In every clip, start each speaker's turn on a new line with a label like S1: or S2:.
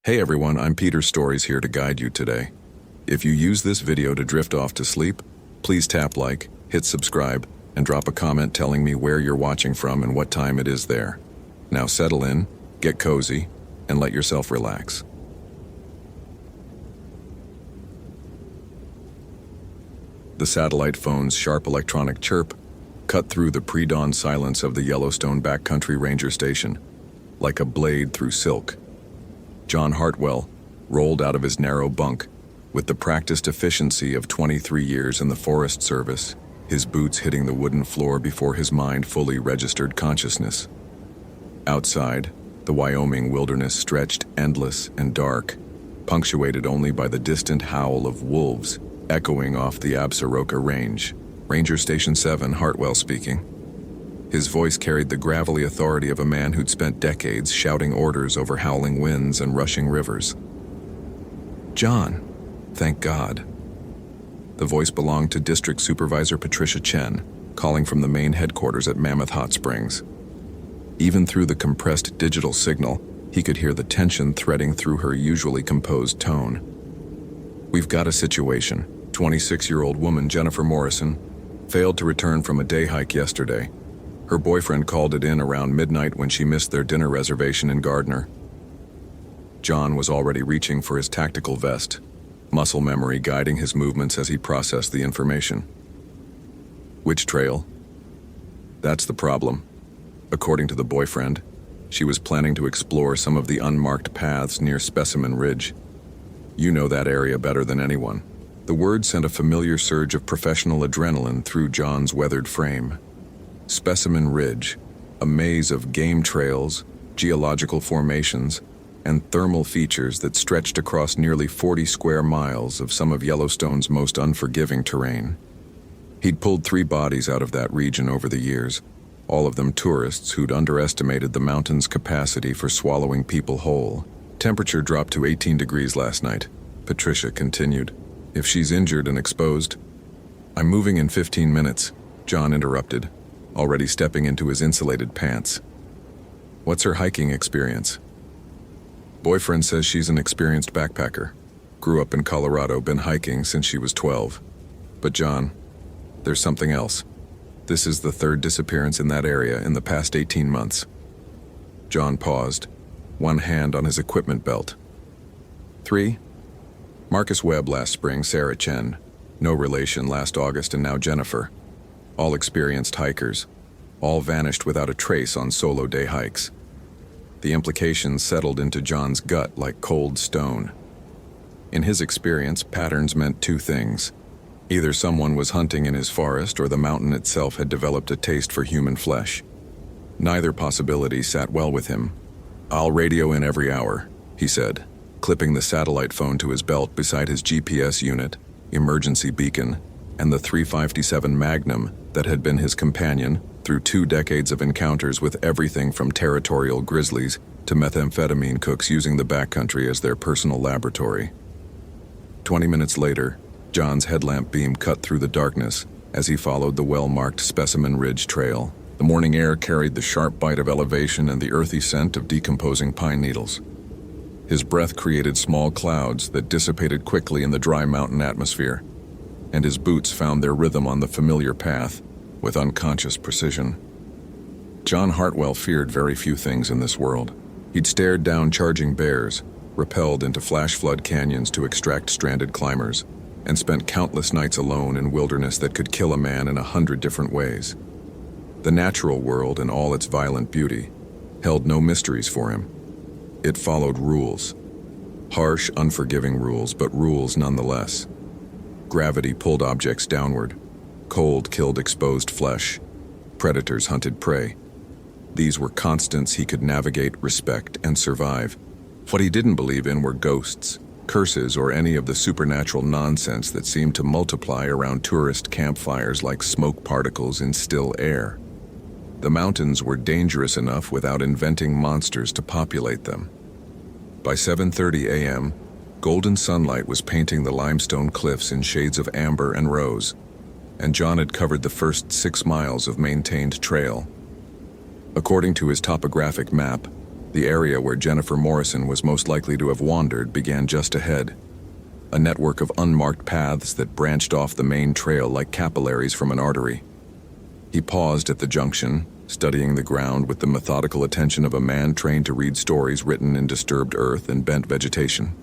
S1: Hey everyone, I'm Peter Stories here to guide you today. If you use this video to drift off to sleep, please tap like, hit subscribe, and drop a comment telling me where you're watching from and what time it is there. Now settle in, get cozy, and let yourself relax. The satellite phone's sharp electronic chirp cut through the pre-dawn silence of the Yellowstone Backcountry Ranger Station, like a blade through silk. John Hartwell rolled out of his narrow bunk with the practiced efficiency of 23 years in the Forest Service, his boots hitting the wooden floor before his mind fully registered consciousness. Outside, the Wyoming wilderness stretched endless and dark, punctuated only by the distant howl of wolves echoing off the Absaroka Range. Ranger Station 7, Hartwell speaking. His voice carried the gravelly authority of a man who'd spent decades shouting orders over howling winds and rushing rivers. John, thank God. The voice belonged to District Supervisor Patricia Chen, calling from the main headquarters at Mammoth Hot Springs. Even through the compressed digital signal, he could hear the tension threading through her usually composed tone. We've got a situation. 26-year-old woman Jennifer Morrison failed to return from a day hike yesterday. Her boyfriend called it in around midnight when she missed their dinner reservation in Gardner. John was already reaching for his tactical vest, muscle memory guiding his movements as he processed the information. Which trail? That's the problem. According to the boyfriend, she was planning to explore some of the unmarked paths near Specimen Ridge. You know that area better than anyone. The word sent a familiar surge of professional adrenaline through John's weathered frame. Specimen Ridge, a maze of game trails, geological formations, and thermal features that stretched across nearly 40 square miles of some of Yellowstone's most unforgiving terrain. He'd pulled 3 bodies out of that region over the years, all of them tourists who'd underestimated the mountain's capacity for swallowing people whole. Temperature dropped to 18 degrees last night, Patricia continued. If she's injured and exposed... I'm moving in 15 minutes, John interrupted, already stepping into his insulated pants. What's her hiking experience? Boyfriend says she's an experienced backpacker. Grew up in Colorado, been hiking since she was 12. But John, there's something else. This is the 3rd disappearance in that area in the past 18 months. John paused, one hand on his equipment belt. 3. Marcus Webb last spring, Sarah Chen. No relation last August, and now Jennifer. All experienced hikers. All vanished without a trace on solo day hikes. The implications settled into John's gut like cold stone. In his experience, patterns meant 2 things. Either someone was hunting in his forest or the mountain itself had developed a taste for human flesh. Neither possibility sat well with him. I'll radio in every hour, he said, clipping the satellite phone to his belt beside his GPS unit, emergency beacon, and the .357 Magnum that had been his companion through 2 decades of encounters with everything from territorial grizzlies to methamphetamine cooks using the backcountry as their personal laboratory. 20 minutes later, John's headlamp beam cut through the darkness as he followed the well-marked Specimen Ridge trail. The morning air carried the sharp bite of elevation and the earthy scent of decomposing pine needles. His breath created small clouds that dissipated quickly in the dry mountain atmosphere, and his boots found their rhythm on the familiar path with unconscious precision. John Hartwell feared very few things in this world. He'd stared down charging bears, rappelled into flash flood canyons to extract stranded climbers, and spent countless nights alone in wilderness that could kill a man in 100 different ways. The natural world in all its violent beauty held no mysteries for him. It followed rules. Harsh, unforgiving rules, but rules nonetheless. Gravity pulled objects downward. Cold killed exposed flesh. Predators hunted prey. These were constants he could navigate, respect, and survive. What he didn't believe in were ghosts, curses, or any of the supernatural nonsense that seemed to multiply around tourist campfires like smoke particles in still air. The mountains were dangerous enough without inventing monsters to populate them. By 7:30 a.m., golden sunlight was painting the limestone cliffs in shades of amber and rose, and John had covered the first 6 miles of maintained trail. According to his topographic map, The area where Jennifer Morrison was most likely to have wandered began just ahead, a network of unmarked paths that branched off the main trail like capillaries from an artery. He paused at the junction, studying the ground with the methodical attention of a man trained to read stories written in disturbed earth and bent vegetation.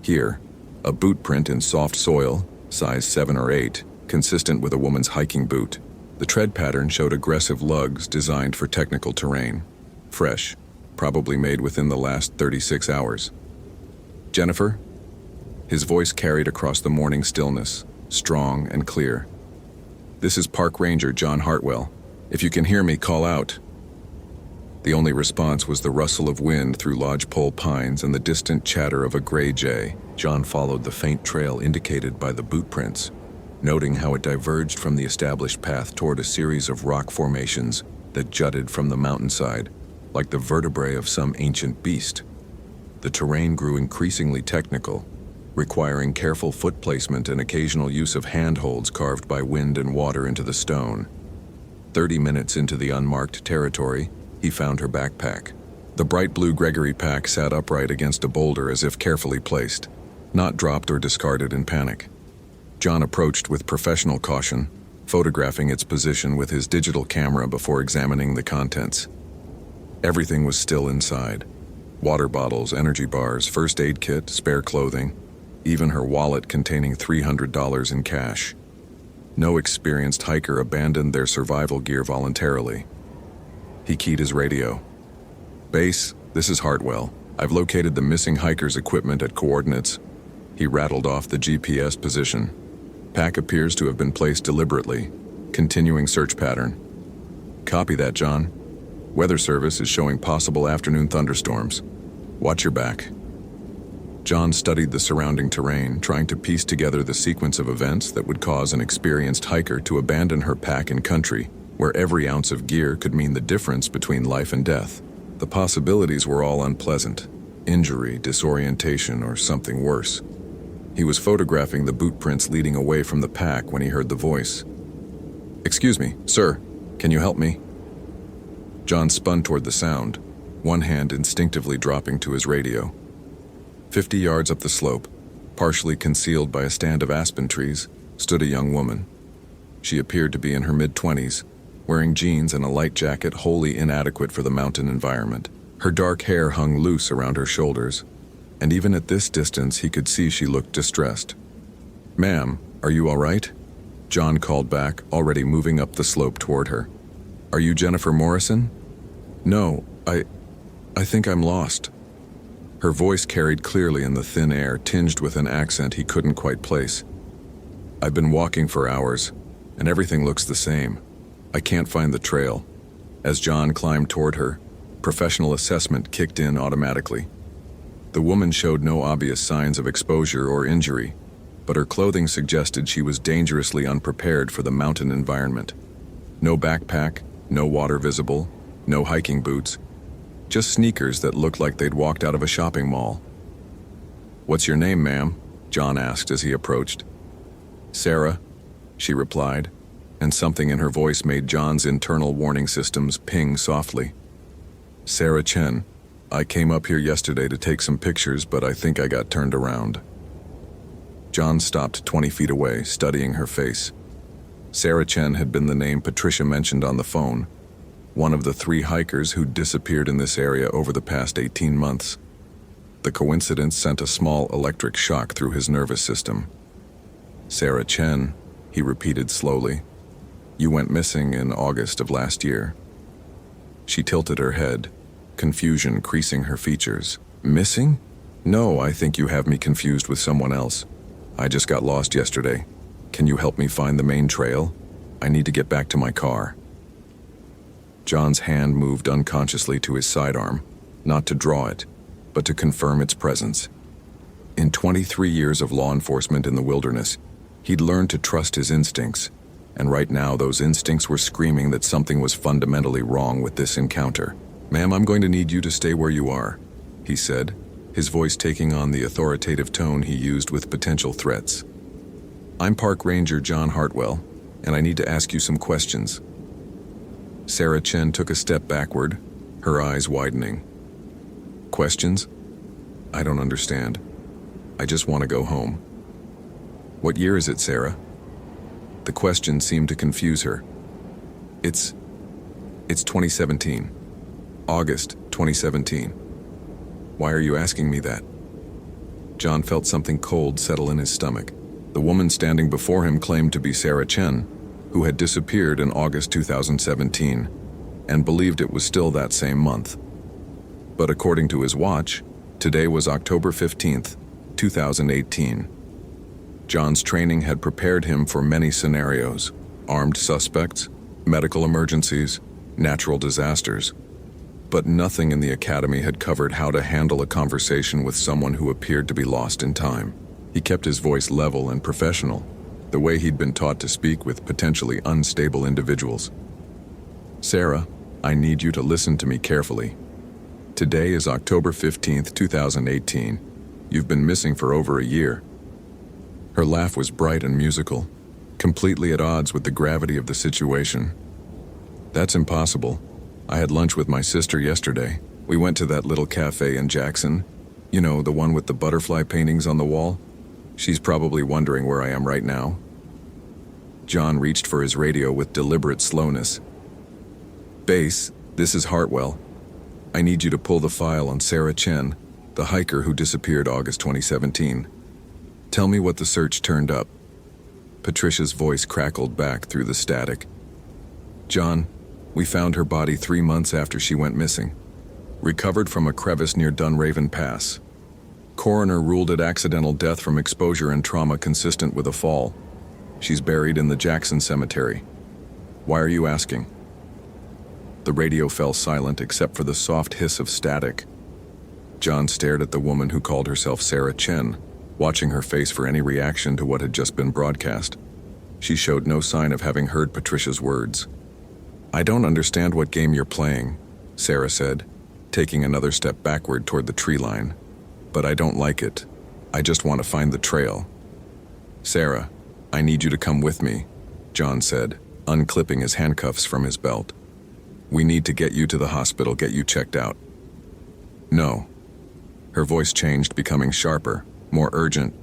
S1: Here, a boot print in soft soil, size 7 or 8, consistent with a woman's hiking boot. The tread pattern showed aggressive lugs designed for technical terrain. Fresh, probably made within the last 36 hours. Jennifer? His voice carried across the morning stillness, strong and clear. This is Park Ranger John Hartwell. If you can hear me, call out. The only response was the rustle of wind through lodgepole pines and the distant chatter of a gray jay. John followed the faint trail indicated by the boot prints, noting how it diverged from the established path toward a series of rock formations that jutted from the mountainside, like the vertebrae of some ancient beast. The terrain grew increasingly technical, requiring careful foot placement and occasional use of handholds carved by wind and water into the stone. 30 minutes into the unmarked territory, he found her backpack. The bright blue Gregory pack sat upright against a boulder as if carefully placed, not dropped or discarded in panic. John approached with professional caution, photographing its position with his digital camera before examining the contents. Everything was still inside. Water bottles, energy bars, first aid kit, spare clothing, even her wallet containing $300 in cash. No experienced hiker abandoned their survival gear voluntarily. He keyed his radio. "Base, this is Hartwell. I've located the missing hiker's equipment at coordinates." He rattled off the GPS position. Pack appears to have been placed deliberately. Continuing search pattern. Copy that, John. Weather Service is showing possible afternoon thunderstorms. Watch your back. John studied the surrounding terrain, trying to piece together the sequence of events that would cause an experienced hiker to abandon her pack in country, where every ounce of gear could mean the difference between life and death. The possibilities were all unpleasant: injury, disorientation, or something worse. He was photographing the boot prints leading away from the pack when he heard the voice. "Excuse me, sir, can you help me?" John spun toward the sound, one hand instinctively dropping to his radio. 50 yards up the slope, partially concealed by a stand of aspen trees, stood a young woman. She appeared to be in her mid-20s, wearing jeans and a light jacket wholly inadequate for the mountain environment. Her dark hair hung loose around her shoulders, and even at this distance he could see she looked distressed. "Ma'am, are you all right?" John called back, already moving up the slope toward her. "Are you Jennifer Morrison?" "No, I think I'm lost." Her voice carried clearly in the thin air, tinged with an accent he couldn't quite place. "I've been walking for hours, and everything looks the same. I can't find the trail." As John climbed toward her, professional assessment kicked in automatically. The woman showed no obvious signs of exposure or injury, but her clothing suggested she was dangerously unprepared for the mountain environment. No backpack, no water visible, no hiking boots, just sneakers that looked like they'd walked out of a shopping mall. "What's your name, ma'am?" John asked as he approached. "Sarah," she replied, and something in her voice made John's internal warning systems ping softly. "Sarah Chen. I came up here yesterday to take some pictures, but I think I got turned around." John stopped 20 feet away, studying her face. Sarah Chen had been the name Patricia mentioned on the phone, one of the 3 hikers who'd disappeared in this area over the past 18 months. The coincidence sent a small electric shock through his nervous system. "Sarah Chen," he repeated slowly. "You went missing in August of last year." She tilted her head, confusion creasing her features. "Missing? No, I think you have me confused with someone else. I just got lost yesterday. Can you help me find the main trail? I need to get back to my car." John's hand moved unconsciously to his sidearm, not to draw it, but to confirm its presence. In 23 years of law enforcement in the wilderness, he'd learned to trust his instincts, and right now those instincts were screaming that something was fundamentally wrong with this encounter. "Ma'am, I'm going to need you to stay where you are," he said, his voice taking on the authoritative tone he used with potential threats. "I'm Park Ranger John Hartwell, and I need to ask you some questions." Sarah Chen took a step backward, her eyes widening. Questions? I don't understand. I just want to go home. What year is it, Sarah? The question seemed to confuse her. It's 2017. August 2017. Why are you asking me that? John felt something cold settle in his stomach. The woman standing before him claimed to be Sarah Chen, who had disappeared in August 2017, and believed it was still that same month. But according to his watch, today was October 15th, 2018. John's training had prepared him for many scenarios: armed suspects, medical emergencies, natural disasters. But nothing in the academy had covered how to handle a conversation with someone who appeared to be lost in time. He kept his voice level and professional, the way he'd been taught to speak with potentially unstable individuals. Sarah, I need you to listen to me carefully. Today is October 15th, 2018. You've been missing for over a year. Her laugh was bright and musical, completely at odds with the gravity of the situation. That's impossible. I had lunch with my sister yesterday. We went to that little cafe in Jackson. You know, the one with the butterfly paintings on the wall? She's probably wondering where I am right now. John reached for his radio with deliberate slowness. Base, this is Hartwell. I need you to pull the file on Sarah Chen, the hiker who disappeared August 2017. Tell me what the search turned up. Patricia's voice crackled back through the static. John, we found her body 3 months after she went missing. Recovered from a crevice near Dunraven Pass. Coroner ruled it accidental death from exposure and trauma consistent with a fall. She's buried in the Jackson Cemetery. Why are you asking? The radio fell silent except for the soft hiss of static. John stared at the woman who called herself Sarah Chen, watching her face for any reaction to what had just been broadcast. She showed no sign of having heard Patricia's words. I don't understand what game you're playing, Sarah said, taking another step backward toward the tree line. But I don't like it. I just want to find the trail. Sarah, I need you to come with me, John said, unclipping his handcuffs from his belt. We need to get you to the hospital, get you checked out. No. Her voice changed, becoming sharper, more urgent.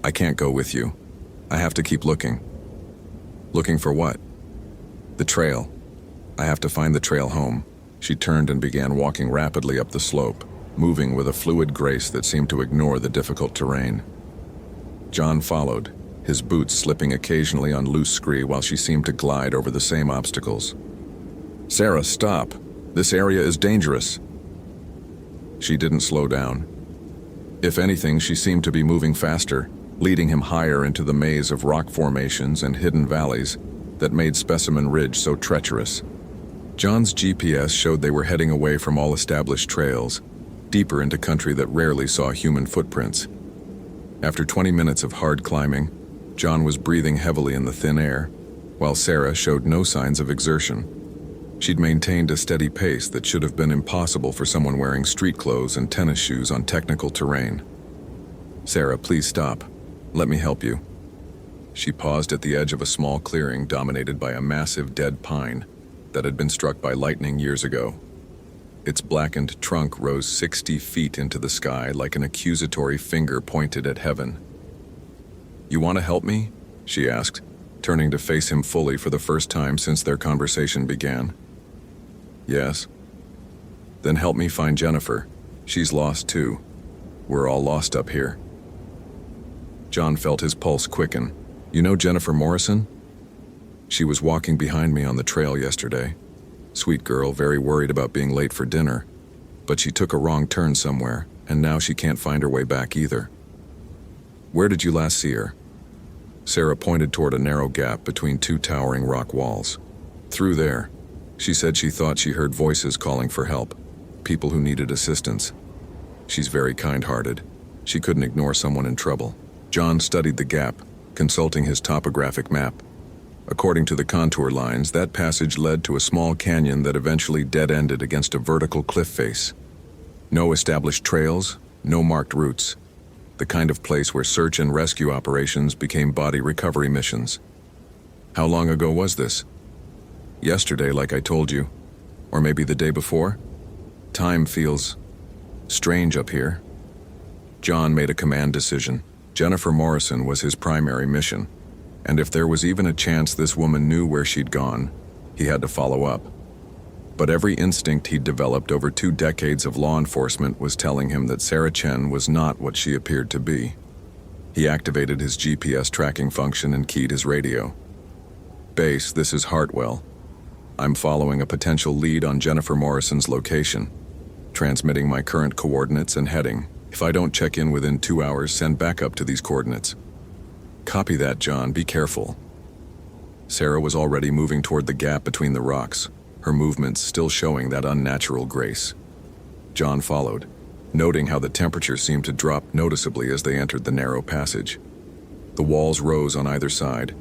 S1: I can't go with you. I have to keep looking. Looking for what? The trail. I have to find the trail home. She turned and began walking rapidly up the slope, moving with a fluid grace that seemed to ignore the difficult terrain. John followed, his boots slipping occasionally on loose scree while she seemed to glide over the same obstacles. Sarah, stop. This area is dangerous. She didn't slow down. If anything, she seemed to be moving faster, leading him higher into the maze of rock formations and hidden valleys that made Specimen Ridge so treacherous. John's GPS showed they were heading away from all established trails, deeper into country that rarely saw human footprints. After 20 minutes of hard climbing, John was breathing heavily in the thin air, while Sarah showed no signs of exertion. She'd maintained a steady pace that should have been impossible for someone wearing street clothes and tennis shoes on technical terrain. Sarah, please stop. Let me help you. She paused at the edge of a small clearing dominated by a massive dead pine that had been struck by lightning years ago. Its blackened trunk rose 60 feet into the sky like an accusatory finger pointed at heaven. You want to help me? She asked, turning to face him fully for the first time since their conversation began. Yes. Then help me find Jennifer. She's lost too. We're all lost up here. John felt his pulse quicken. You know Jennifer Morrison? She was walking behind me on the trail yesterday. Sweet girl, very worried about being late for dinner. But she took a wrong turn somewhere, and now she can't find her way back either. Where did you last see her? Sarah pointed toward a narrow gap between two towering rock walls. Through there. She said she thought she heard voices calling for help, people who needed assistance. She's very kind-hearted. She couldn't ignore someone in trouble. John studied the gap, consulting his topographic map. According to the contour lines, that passage led to a small canyon that eventually dead-ended against a vertical cliff face. No established trails, no marked routes. The kind of place where search and rescue operations became body recovery missions. How long ago was this? Yesterday, like I told you. Or maybe the day before? Time feels Strange up here. John made a command decision. Jennifer Morrison was his primary mission, and if there was even a chance this woman knew where she'd gone, he had to follow up. But every instinct he'd developed over 2 decades of law enforcement was telling him that Sarah Chen was not what she appeared to be. He activated his GPS tracking function and keyed his radio. "Base, this is Hartwell. I'm following a potential lead on Jennifer Morrison's location, transmitting my current coordinates and heading. If I don't check in within 2 hours, send backup to these coordinates." "Copy that, John. Be careful." Sarah was already moving toward the gap between the rocks, her movements still showing that unnatural grace. John followed, noting how the temperature seemed to drop noticeably as they entered the narrow passage. The walls rose on either side,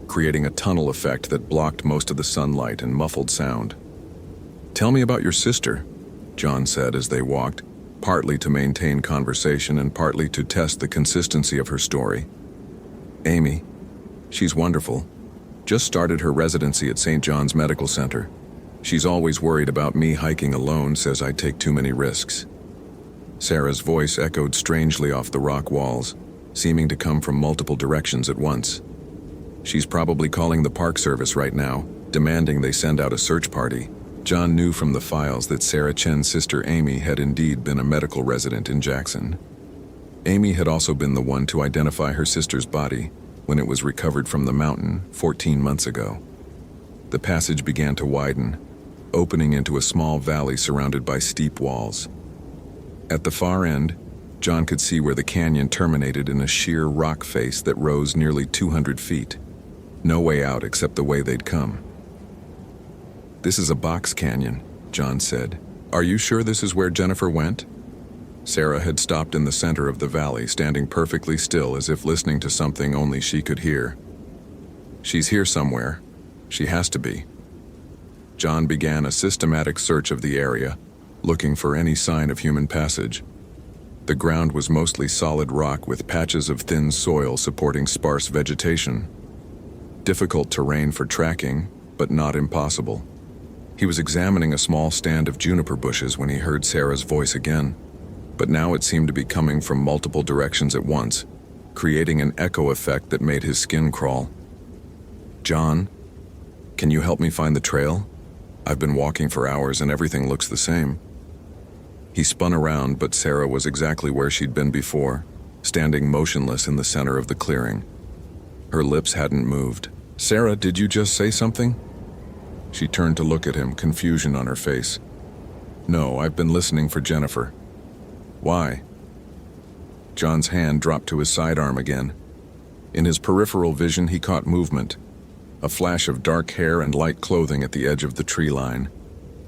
S1: creating a tunnel effect that blocked most of the sunlight and muffled sound. "Tell me about your sister," John said as they walked, partly to maintain conversation and partly to test the consistency of her story. "Amy. She's wonderful. Just started her residency at St. John's Medical Center. She's always worried about me hiking alone, says I take too many risks." Sarah's voice echoed strangely off the rock walls, seeming to come from multiple directions at once. "She's probably calling the Park Service right now, demanding they send out a search party." John knew from the files that Sarah Chen's sister Amy had indeed been a medical resident in Jackson. Amy had also been the one to identify her sister's body when it was recovered from the mountain 14 months ago. The passage began to widen, opening into a small valley surrounded by steep walls. At the far end, John could see where the canyon terminated in a sheer rock face that rose nearly 200 feet. No way out except the way they'd come. "This is a box canyon," John said. "Are you sure this is where Jennifer went?" Sarah had stopped in the center of the valley, standing perfectly still as if listening to something only she could hear. "She's here somewhere. She has to be." John began a systematic search of the area, looking for any sign of human passage. The ground was mostly solid rock with patches of thin soil supporting sparse vegetation. Difficult terrain for tracking, but not impossible. He was examining a small stand of juniper bushes when he heard Sarah's voice again, but now it seemed to be coming from multiple directions at once, creating an echo effect that made his skin crawl. "John, can you help me find the trail? I've been walking for hours and everything looks the same." He spun around, but Sarah was exactly where she'd been before, standing motionless in the center of the clearing. Her lips hadn't moved. "Sarah, did you just say something?" She turned to look at him, confusion on her face. "No, I've been listening for Jennifer." "Why?" John's hand dropped to his sidearm again. In his peripheral vision, he caught movement. A flash of dark hair and light clothing at the edge of the tree line.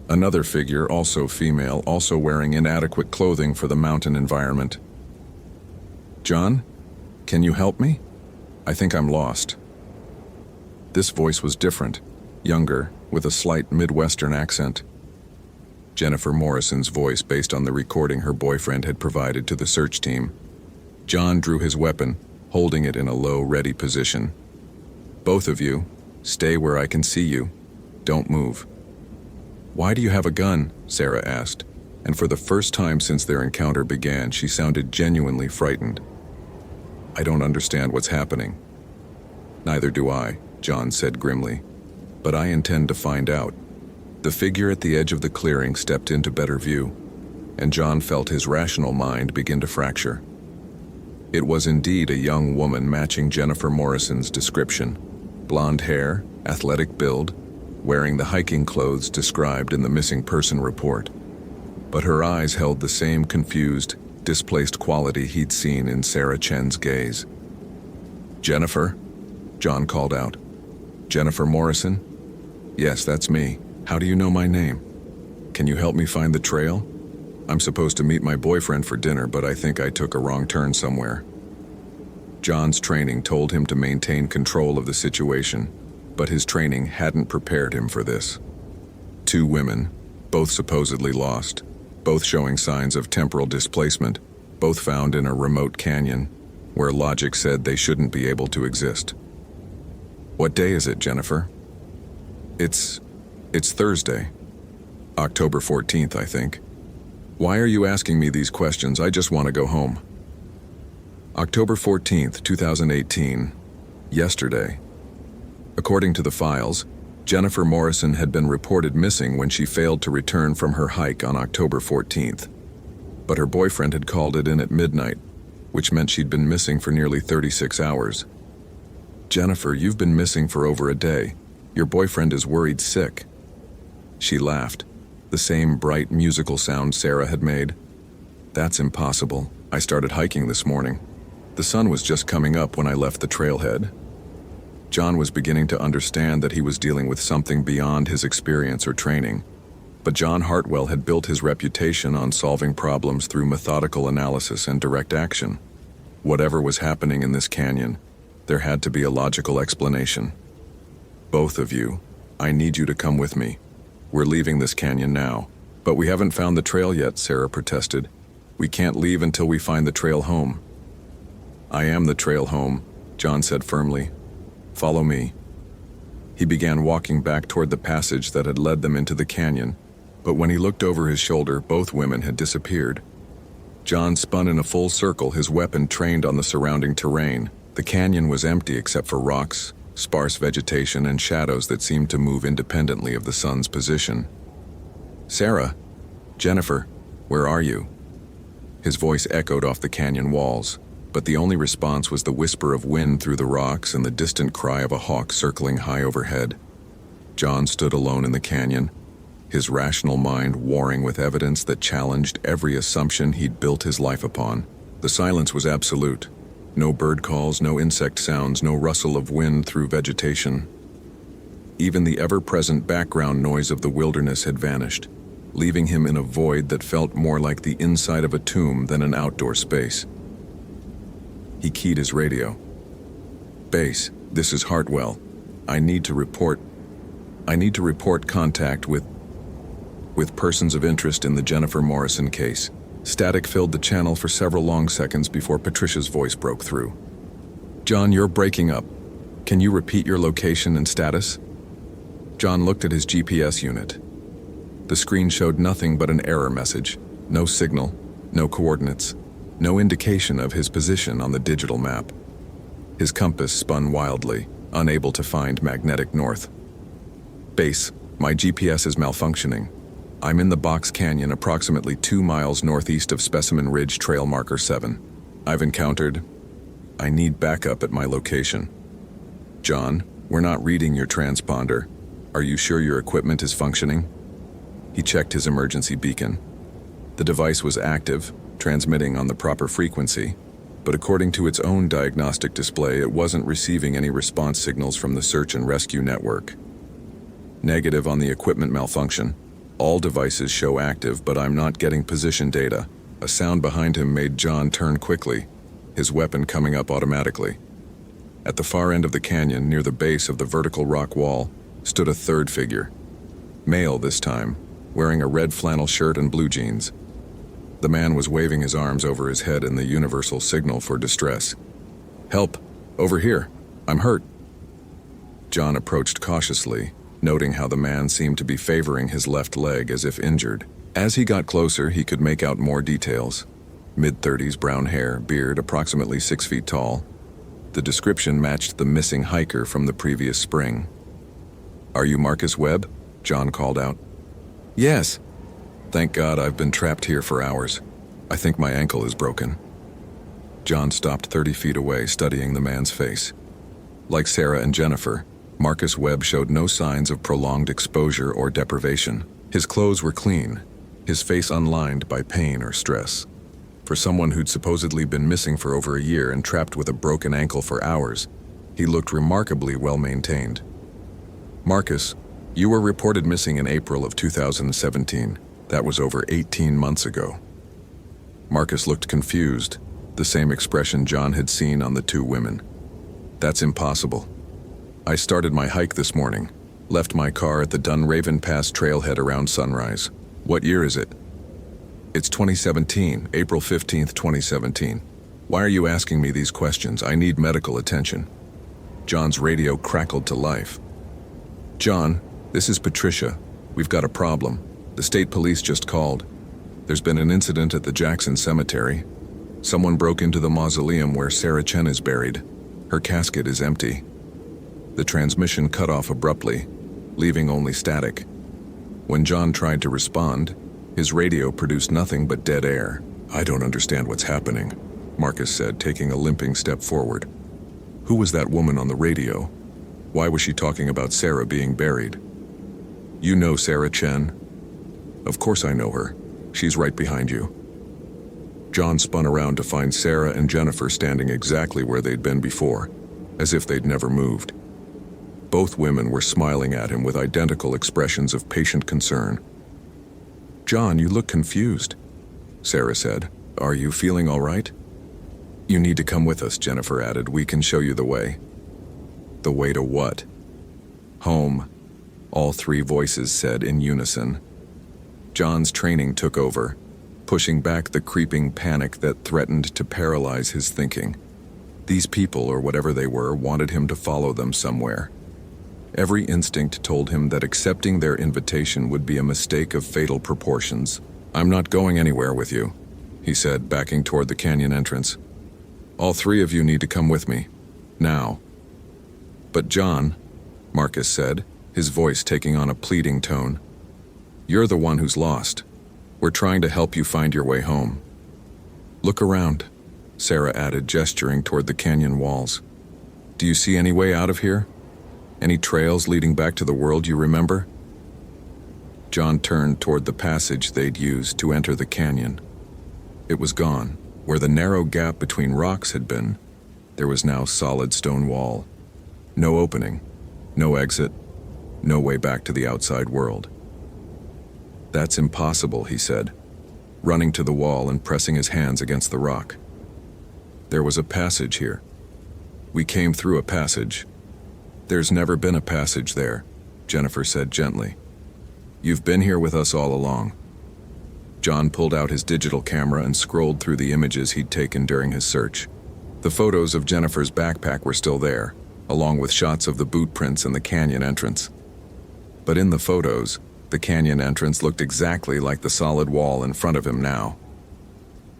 S1: Another figure, also female, also wearing inadequate clothing for the mountain environment. "John, can you help me? I think I'm lost." This voice was different, younger, with a slight Midwestern accent. Jennifer Morrison's voice based on the recording her boyfriend had provided to the search team. John drew his weapon, holding it in a low, ready position. "Both of you, stay where I can see you. Don't move." "Why do you have a gun?" Sarah asked, and for the first time since their encounter began, she sounded genuinely frightened. "I don't understand what's happening." "Neither do I," John said grimly. "But I intend to find out." The figure at the edge of the clearing stepped into better view, and John felt his rational mind begin to fracture. It was indeed a young woman matching Jennifer Morrison's description. Blonde hair, athletic build, wearing the hiking clothes described in the missing person report. But her eyes held the same confused, displaced quality he'd seen in Sarah Chen's gaze. "Jennifer?" John called out. "Jennifer Morrison?" "Yes, that's me. How do you know my name? Can you help me find the trail? I'm supposed to meet my boyfriend for dinner, but I think I took a wrong turn somewhere." John's training told him to maintain control of the situation, but his training hadn't prepared him for this. 2 women, both supposedly lost, both showing signs of temporal displacement, both found in a remote canyon, where logic said they shouldn't be able to exist. "What day is it, Jennifer?" It's Thursday. October 14th, I think." Why are you asking me these questions? I just want to go home. October 14th, 2018. Yesterday. According to the files, Jennifer Morrison had been reported missing when she failed to return from her hike on October 14th. But her boyfriend had called it in at midnight, which meant she'd been missing for nearly 36 hours. Jennifer, you've been missing for over a day. Your boyfriend is worried sick. She laughed, the same bright musical sound Sarah had made. That's impossible. I started hiking this morning. The sun was just coming up when I left the trailhead. John was beginning to understand that he was dealing with something beyond his experience or training. But John Hartwell had built his reputation on solving problems through methodical analysis and direct action. Whatever was happening in this canyon, there had to be a logical explanation. Both of you, I need you to come with me. We're leaving this canyon now. But we haven't found the trail yet, Sarah protested. We can't leave until we find the trail home. I am the trail home, John said firmly. Follow me. He began walking back toward the passage that had led them into the canyon, but when he looked over his shoulder, both women had disappeared. John spun in a full circle, his weapon trained on the surrounding terrain. The canyon was empty except for rocks, sparse vegetation, and shadows that seemed to move independently of the sun's position. Sarah, Jennifer, where are you? His voice echoed off the canyon walls, but the only response was the whisper of wind through the rocks and the distant cry of a hawk circling high overhead. John stood alone in the canyon, his rational mind warring with evidence that challenged every assumption he'd built his life upon. The silence was absolute. No bird calls, no insect sounds, no rustle of wind through vegetation. Even the ever-present background noise of the wilderness had vanished, leaving him in a void that felt more like the inside of a tomb than an outdoor space. He keyed his radio. Base, this is Hartwell. I need to report contact with persons of interest in the Jennifer Morrison case. Static filled the channel for several long seconds before Patricia's voice broke through. John, you're breaking up. Can you repeat your location and status? John looked at his GPS unit. The screen showed nothing but an error message. No signal, no coordinates, no indication of his position on the digital map. His compass spun wildly, unable to find magnetic north. Base, my GPS is malfunctioning. I'm in the Box Canyon approximately 2 miles northeast of Specimen Ridge Trail Marker 7. I need backup at my location. John, we're not reading your transponder. Are you sure your equipment is functioning? He checked his emergency beacon. The device was active, transmitting on the proper frequency, but according to its own diagnostic display, it wasn't receiving any response signals from the search and rescue network. Negative on the equipment malfunction. All devices show active, but I'm not getting position data. A sound behind him made John turn quickly, his weapon coming up automatically. At the far end of the canyon, near the base of the vertical rock wall, stood a third figure. Male this time, wearing a red flannel shirt and blue jeans. The man was waving his arms over his head in the universal signal for distress. Help! Over here! I'm hurt! John approached cautiously, noting how the man seemed to be favoring his left leg as if injured. As he got closer, he could make out more details. Mid-30s, brown hair, beard, approximately 6 feet tall. The description matched the missing hiker from the previous spring. Are you Marcus Webb? John called out. Yes. Thank God, I've been trapped here for hours. I think my ankle is broken. John stopped 30 feet away, studying the man's face. Like Sarah and Jennifer, Marcus Webb showed no signs of prolonged exposure or deprivation. His clothes were clean, his face unlined by pain or stress. For someone who'd supposedly been missing for over a year and trapped with a broken ankle for hours, he looked remarkably well-maintained. Marcus, you were reported missing in April of 2017. That was over 18 months ago. Marcus looked confused, the same expression John had seen on the two women. That's impossible. I started my hike this morning, left my car at the Dunraven Pass trailhead around sunrise. What year is it? It's 2017, April 15th, 2017. Why are you asking me these questions? I need medical attention. John's radio crackled to life. John, this is Patricia. We've got a problem. The state police just called. There's been an incident at the Jackson Cemetery. Someone broke into the mausoleum where Sarah Chen is buried. Her casket is empty. The transmission cut off abruptly, leaving only static. When John tried to respond, his radio produced nothing but dead air. "I don't understand what's happening," Marcus said, taking a limping step forward. "Who was that woman on the radio? Why was she talking about Sarah being buried?" "You know Sarah Chen?" "Of course I know her. She's right behind you." John spun around to find Sarah and Jennifer standing exactly where they'd been before, as if they'd never moved. Both women were smiling at him with identical expressions of patient concern. "John, you look confused," Sarah said. "Are you feeling all right?" "You need to come with us," Jennifer added. "We can show you the way." "The way to what?" "Home," all three voices said in unison. John's training took over, pushing back the creeping panic that threatened to paralyze his thinking. These people, or whatever they were, wanted him to follow them somewhere. Every instinct told him that accepting their invitation would be a mistake of fatal proportions. "I'm not going anywhere with you," he said, backing toward the canyon entrance. "All three of you need to come with me. Now." "But John," Marcus said, his voice taking on a pleading tone, "you're the one who's lost. We're trying to help you find your way home." "Look around," Sarah added, gesturing toward the canyon walls. "Do you see any way out of here? Any trails leading back to the world you remember?" John turned toward the passage they'd used to enter the canyon. It was gone. Where the narrow gap between rocks had been, there was now solid stone wall. No opening, no exit, no way back to the outside world. "That's impossible," he said, running to the wall and pressing his hands against the rock. "There was a passage here. We came through a passage." "There's never been a passage there," Jennifer said gently. "You've been here with us all along." John pulled out his digital camera and scrolled through the images he'd taken during his search. The photos of Jennifer's backpack were still there, along with shots of the boot prints and the canyon entrance. But in the photos, the canyon entrance looked exactly like the solid wall in front of him now.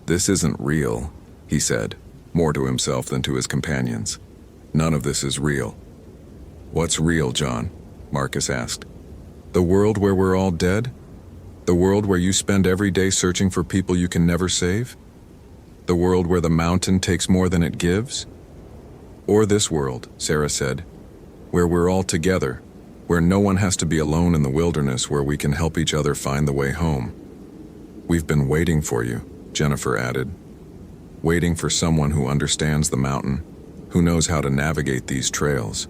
S1: "This isn't real," he said, more to himself than to his companions. "None of this is real." "What's real, John?" Marcus asked. "The world where we're all dead? The world where you spend every day searching for people you can never save? The world where the mountain takes more than it gives? Or this world," Sarah said, "where we're all together, where no one has to be alone in the wilderness, where we can help each other find the way home." "We've been waiting for you," Jennifer added. "Waiting for someone who understands the mountain, who knows how to navigate these trails.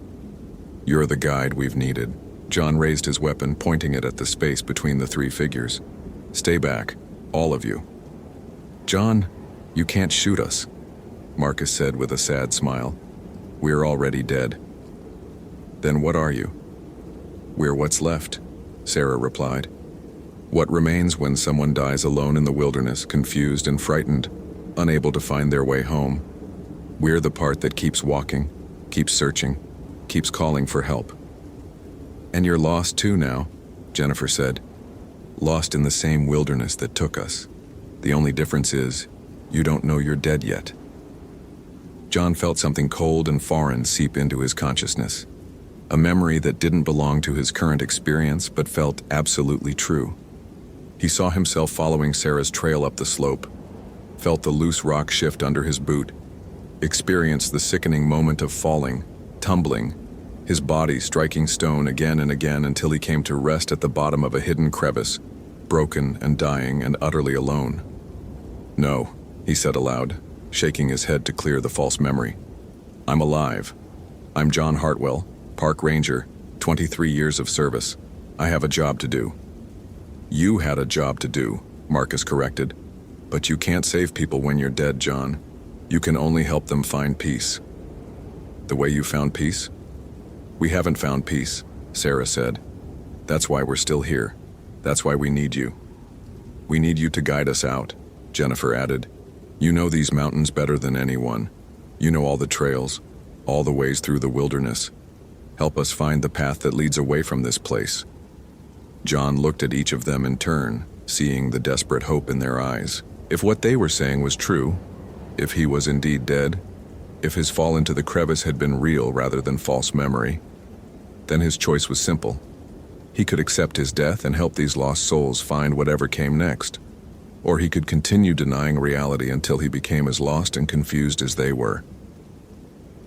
S1: You're the guide we've needed." John raised his weapon, pointing it at the space between the three figures. "Stay back, all of you." "John, you can't shoot us," Marcus said with a sad smile. "We're already dead." "Then what are you?" "We're what's left," Sarah replied. "What remains when someone dies alone in the wilderness, confused and frightened, unable to find their way home. We're the part that keeps walking, keeps searching, keeps calling for help." "And you're lost too now," Jennifer said. "Lost in the same wilderness that took us. The only difference is, you don't know you're dead yet." John felt something cold and foreign seep into his consciousness. A memory that didn't belong to his current experience but felt absolutely true. He saw himself following Sarah's trail up the slope, felt the loose rock shift under his boot, experienced the sickening moment of falling, tumbling, his body striking stone again and again until he came to rest at the bottom of a hidden crevice, broken and dying and utterly alone. "No," he said aloud, shaking his head to clear the false memory. "I'm alive. I'm John Hartwell, Park Ranger, 23 years of service. I have a job to do." "You had a job to do," Marcus corrected. "But you can't save people when you're dead, John. You can only help them find peace." "The way you found peace?" "We haven't found peace," Sarah said. "That's why we're still here. That's why we need you." "We need you to guide us out," Jennifer added. "You know these mountains better than anyone. You know all the trails, all the ways through the wilderness. Help us find the path that leads away from this place." John looked at each of them in turn, seeing the desperate hope in their eyes. If what they were saying was true, if he was indeed dead, if his fall into the crevice had been real rather than false memory, then his choice was simple. He could accept his death and help these lost souls find whatever came next. Or he could continue denying reality until he became as lost and confused as they were.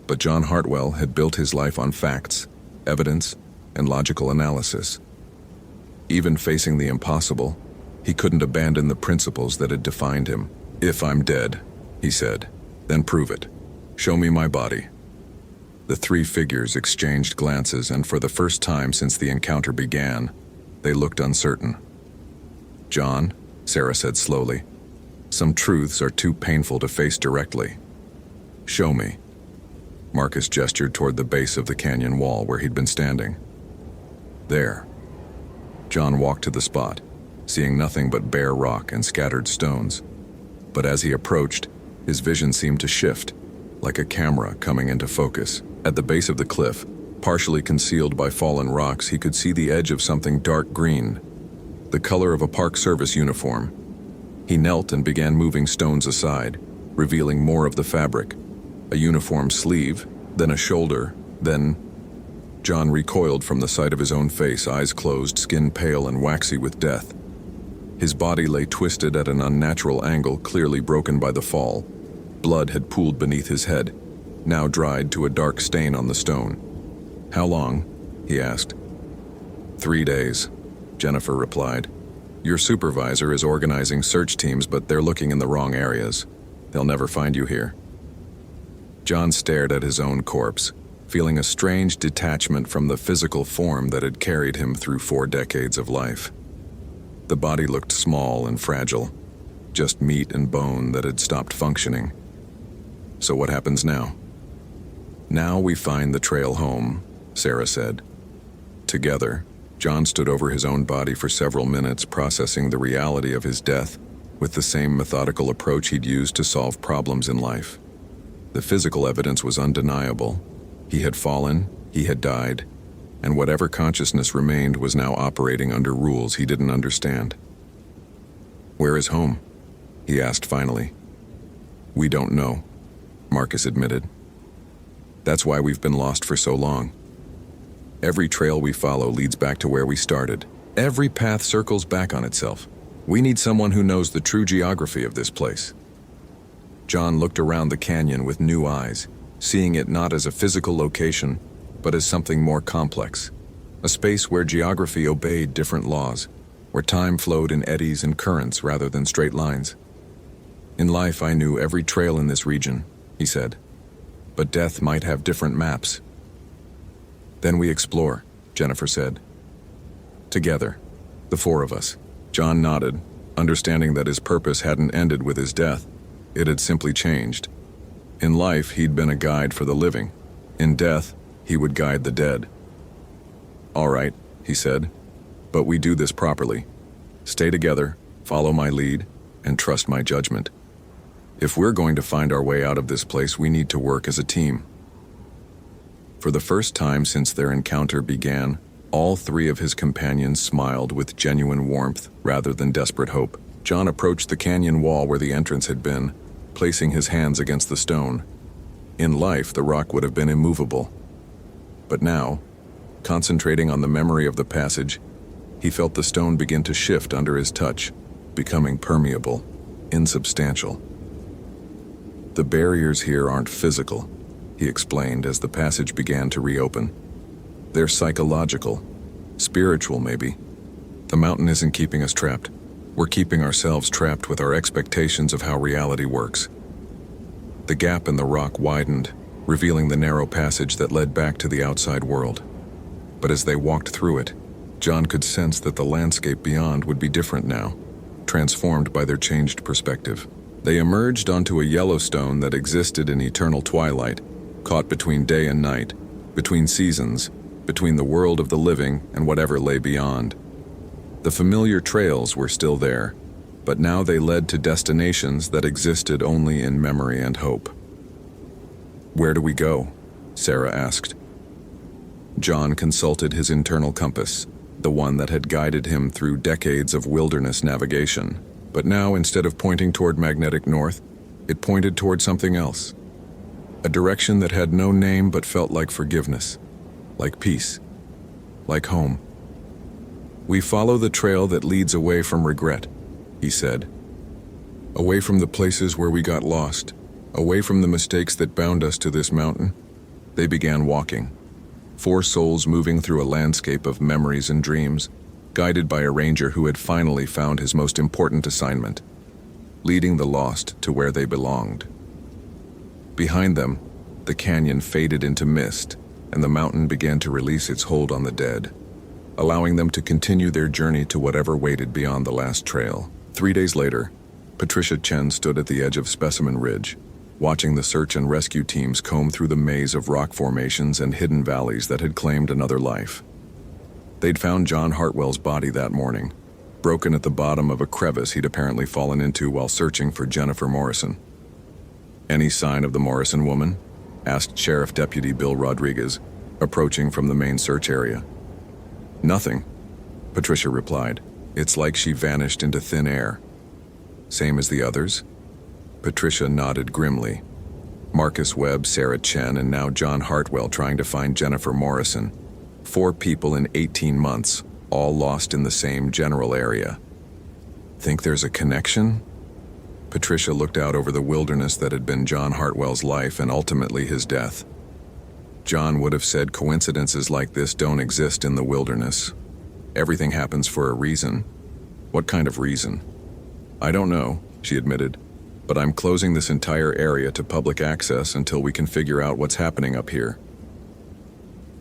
S1: But John Hartwell had built his life on facts, evidence, and logical analysis. Even facing the impossible, he couldn't abandon the principles that had defined him. "If I'm dead," he said, "then prove it. Show me my body." The three figures exchanged glances, and for the first time since the encounter began, they looked uncertain. "John," Sarah said slowly, "some truths are too painful to face directly. Show me." Marcus gestured toward the base of the canyon wall where he'd been standing. "There." John walked to the spot, seeing nothing but bare rock and scattered stones. But as he approached, his vision seemed to shift, like a camera coming into focus. At the base of the cliff, partially concealed by fallen rocks, he could see the edge of something dark green, the color of a Park Service uniform. He knelt and began moving stones aside, revealing more of the fabric. A uniform sleeve, then a shoulder, then... John recoiled from the sight of his own face, eyes closed, skin pale and waxy with death. His body lay twisted at an unnatural angle, clearly broken by the fall. Blood had pooled beneath his head, now dried to a dark stain on the stone. "How long?" he asked. 3 days, Jennifer replied. "Your supervisor is organizing search teams, but they're looking in the wrong areas. They'll never find you here." John stared at his own corpse, feeling a strange detachment from the physical form that had carried him through 4 decades of life. The body looked small and fragile, just meat and bone that had stopped functioning. "So what happens now?" "Now we find the trail home," Sarah said. Together, John stood over his own body for several minutes, processing the reality of his death with the same methodical approach he'd used to solve problems in life. The physical evidence was undeniable. He had fallen, he had died, and whatever consciousness remained was now operating under rules he didn't understand. "Where is home?" he asked finally. "We don't know," Marcus admitted. "That's why we've been lost for so long. Every trail we follow leads back to where we started. Every path circles back on itself. We need someone who knows the true geography of this place." John looked around the canyon with new eyes, seeing it not as a physical location, but as something more complex. A space where geography obeyed different laws, where time flowed in eddies and currents rather than straight lines. "In life, I knew every trail in this region," he said. "But death might have different maps." "Then we explore," Jennifer said. "Together, the 4 of us." John nodded, understanding that his purpose hadn't ended with his death. It had simply changed. In life, he'd been a guide for the living. In death, he would guide the dead. "All right," he said, "but we do this properly. Stay together, follow my lead, and trust my judgment. If we're going to find our way out of this place, we need to work as a team." For the first time since their encounter began, all 3 of his companions smiled with genuine warmth rather than desperate hope. John approached the canyon wall where the entrance had been, placing his hands against the stone. In life, the rock would have been immovable. But now, concentrating on the memory of the passage, he felt the stone begin to shift under his touch, becoming permeable, insubstantial. "The barriers here aren't physical," he explained as the passage began to reopen. "They're psychological, spiritual maybe. The mountain isn't keeping us trapped. We're keeping ourselves trapped with our expectations of how reality works." The gap in the rock widened, revealing the narrow passage that led back to the outside world. But as they walked through it, John could sense that the landscape beyond would be different now, transformed by their changed perspective. They emerged onto a Yellowstone that existed in eternal twilight, caught between day and night, between seasons, between the world of the living and whatever lay beyond. The familiar trails were still there, but now they led to destinations that existed only in memory and hope. "Where do we go?" Sarah asked. John consulted his internal compass, the one that had guided him through decades of wilderness navigation. But now, instead of pointing toward magnetic north, it pointed toward something else. A direction that had no name but felt like forgiveness, like peace, like home. "We follow the trail that leads away from regret," he said. "Away from the places where we got lost, away from the mistakes that bound us to this mountain." They began walking, 4 souls moving through a landscape of memories and dreams, guided by a ranger who had finally found his most important assignment, leading the lost to where they belonged. Behind them, the canyon faded into mist, and the mountain began to release its hold on the dead, allowing them to continue their journey to whatever waited beyond the last trail. 3 days later, Patricia Chen stood at the edge of Specimen Ridge, watching the search and rescue teams comb through the maze of rock formations and hidden valleys that had claimed another life. They'd found John Hartwell's body that morning, broken at the bottom of a crevice he'd apparently fallen into while searching for Jennifer Morrison. "Any sign of the Morrison woman?" asked Sheriff Deputy Bill Rodriguez, approaching from the main search area. "Nothing," Patricia replied. "It's like she vanished into thin air." "Same as the others?" Patricia nodded grimly. Marcus Webb, Sarah Chen, and now John Hartwell trying to find Jennifer Morrison. 4 people in 18 months, all lost in the same general area. "Think there's a connection?" Patricia looked out over the wilderness that had been John Hartwell's life and ultimately his death. John would have said coincidences like this don't exist in the wilderness. Everything happens for a reason. What kind of reason? "I don't know," she admitted, "but I'm closing this entire area to public access until we can figure out what's happening up here."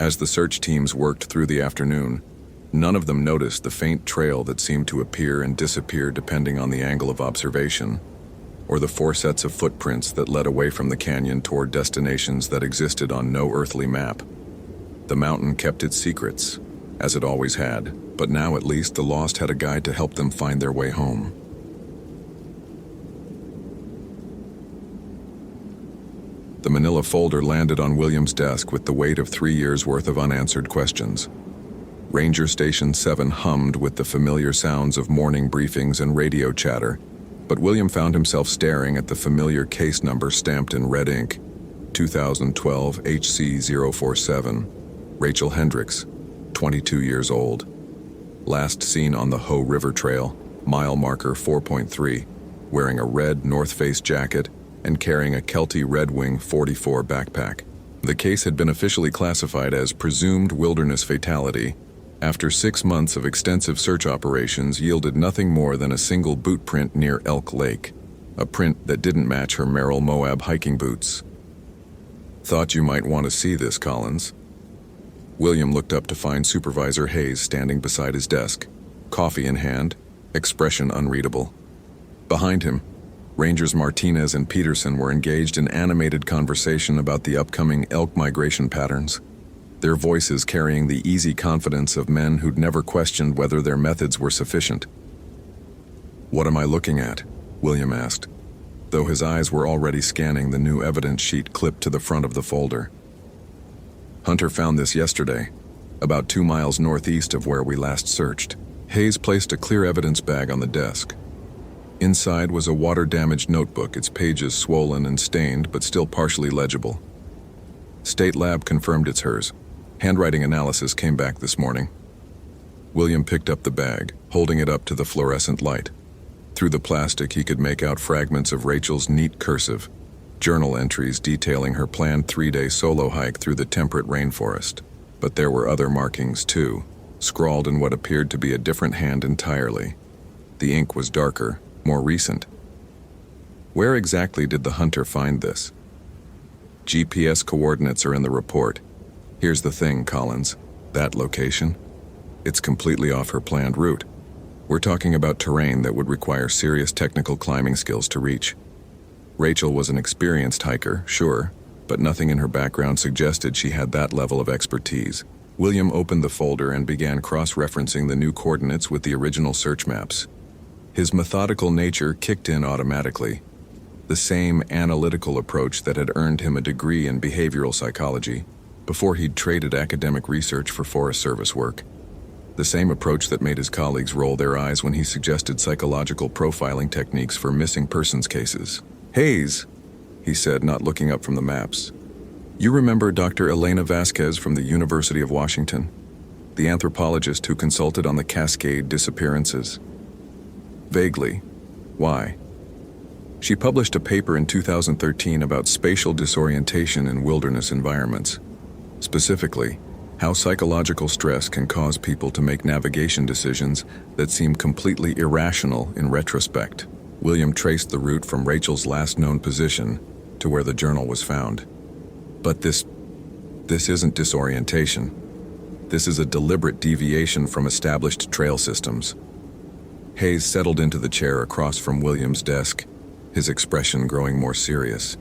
S1: As the search teams worked through the afternoon, none of them noticed the faint trail that seemed to appear and disappear depending on the angle of observation, or the 4 sets of footprints that led away from the canyon toward destinations that existed on no earthly map. The mountain kept its secrets, as it always had, but now at least the lost had a guide to help them find their way home. The manila folder landed on William's desk with the weight of 3 years' worth of unanswered questions. Ranger Station 7 hummed with the familiar sounds of morning briefings and radio chatter, but William found himself staring at the familiar case number stamped in red ink, 2012 HC047, Rachel Hendricks, 22 years old. Last seen on the Hoh River Trail, mile marker 4.3, wearing a red North Face jacket and carrying a Kelty Red Wing 44 backpack. The case had been officially classified as presumed wilderness fatality after 6 months of extensive search operations yielded nothing more than a single boot print near Elk Lake, a print that didn't match her Merrill Moab hiking boots. "Thought you might want to see this, Collins." William looked up to find Supervisor Hayes standing beside his desk, coffee in hand, expression unreadable. Behind him, Rangers Martinez and Peterson were engaged in animated conversation about the upcoming elk migration patterns, their voices carrying the easy confidence of men who'd never questioned whether their methods were sufficient. "What am I looking at?" William asked, though his eyes were already scanning the new evidence sheet clipped to the front of the folder. "Hunter found this yesterday, about 2 miles northeast of where we last searched." Hayes placed a clear evidence bag on the desk. Inside was a water-damaged notebook, its pages swollen and stained but still partially legible. "State Lab confirmed it's hers. Handwriting analysis came back this morning." William picked up the bag, holding it up to the fluorescent light. Through the plastic, he could make out fragments of Rachel's neat cursive, journal entries detailing her planned 3-day solo hike through the temperate rainforest. But there were other markings too, scrawled in what appeared to be a different hand entirely. The ink was darker, more recent. Where exactly did the hunter find this? GPS coordinates are in the report. Here's the thing, Collins. That location? It's completely off her planned route. We're talking about terrain that would require serious technical climbing skills to reach. Rachel was an experienced hiker, sure, but nothing in her background suggested she had that level of expertise. William opened the folder and began cross-referencing the new coordinates with the original search maps. His methodical nature kicked in automatically, the same analytical approach that had earned him a degree in behavioral psychology before he'd traded academic research for Forest Service work. The same approach that made his colleagues roll their eyes when he suggested psychological profiling techniques for missing persons cases. "Hayes," he said, not looking up from the maps. "You remember Dr. Elena Vasquez from the University of Washington, the anthropologist who consulted on the Cascade disappearances?" "Vaguely. Why?" "She published a paper in 2013 about spatial disorientation in wilderness environments. Specifically, how psychological stress can cause people to make navigation decisions that seem completely irrational in retrospect." William traced the route from Rachel's last known position to where the journal was found. "But this isn't disorientation. This is a deliberate deviation from established trail systems." Hayes settled into the chair across from William's desk, his expression growing more serious.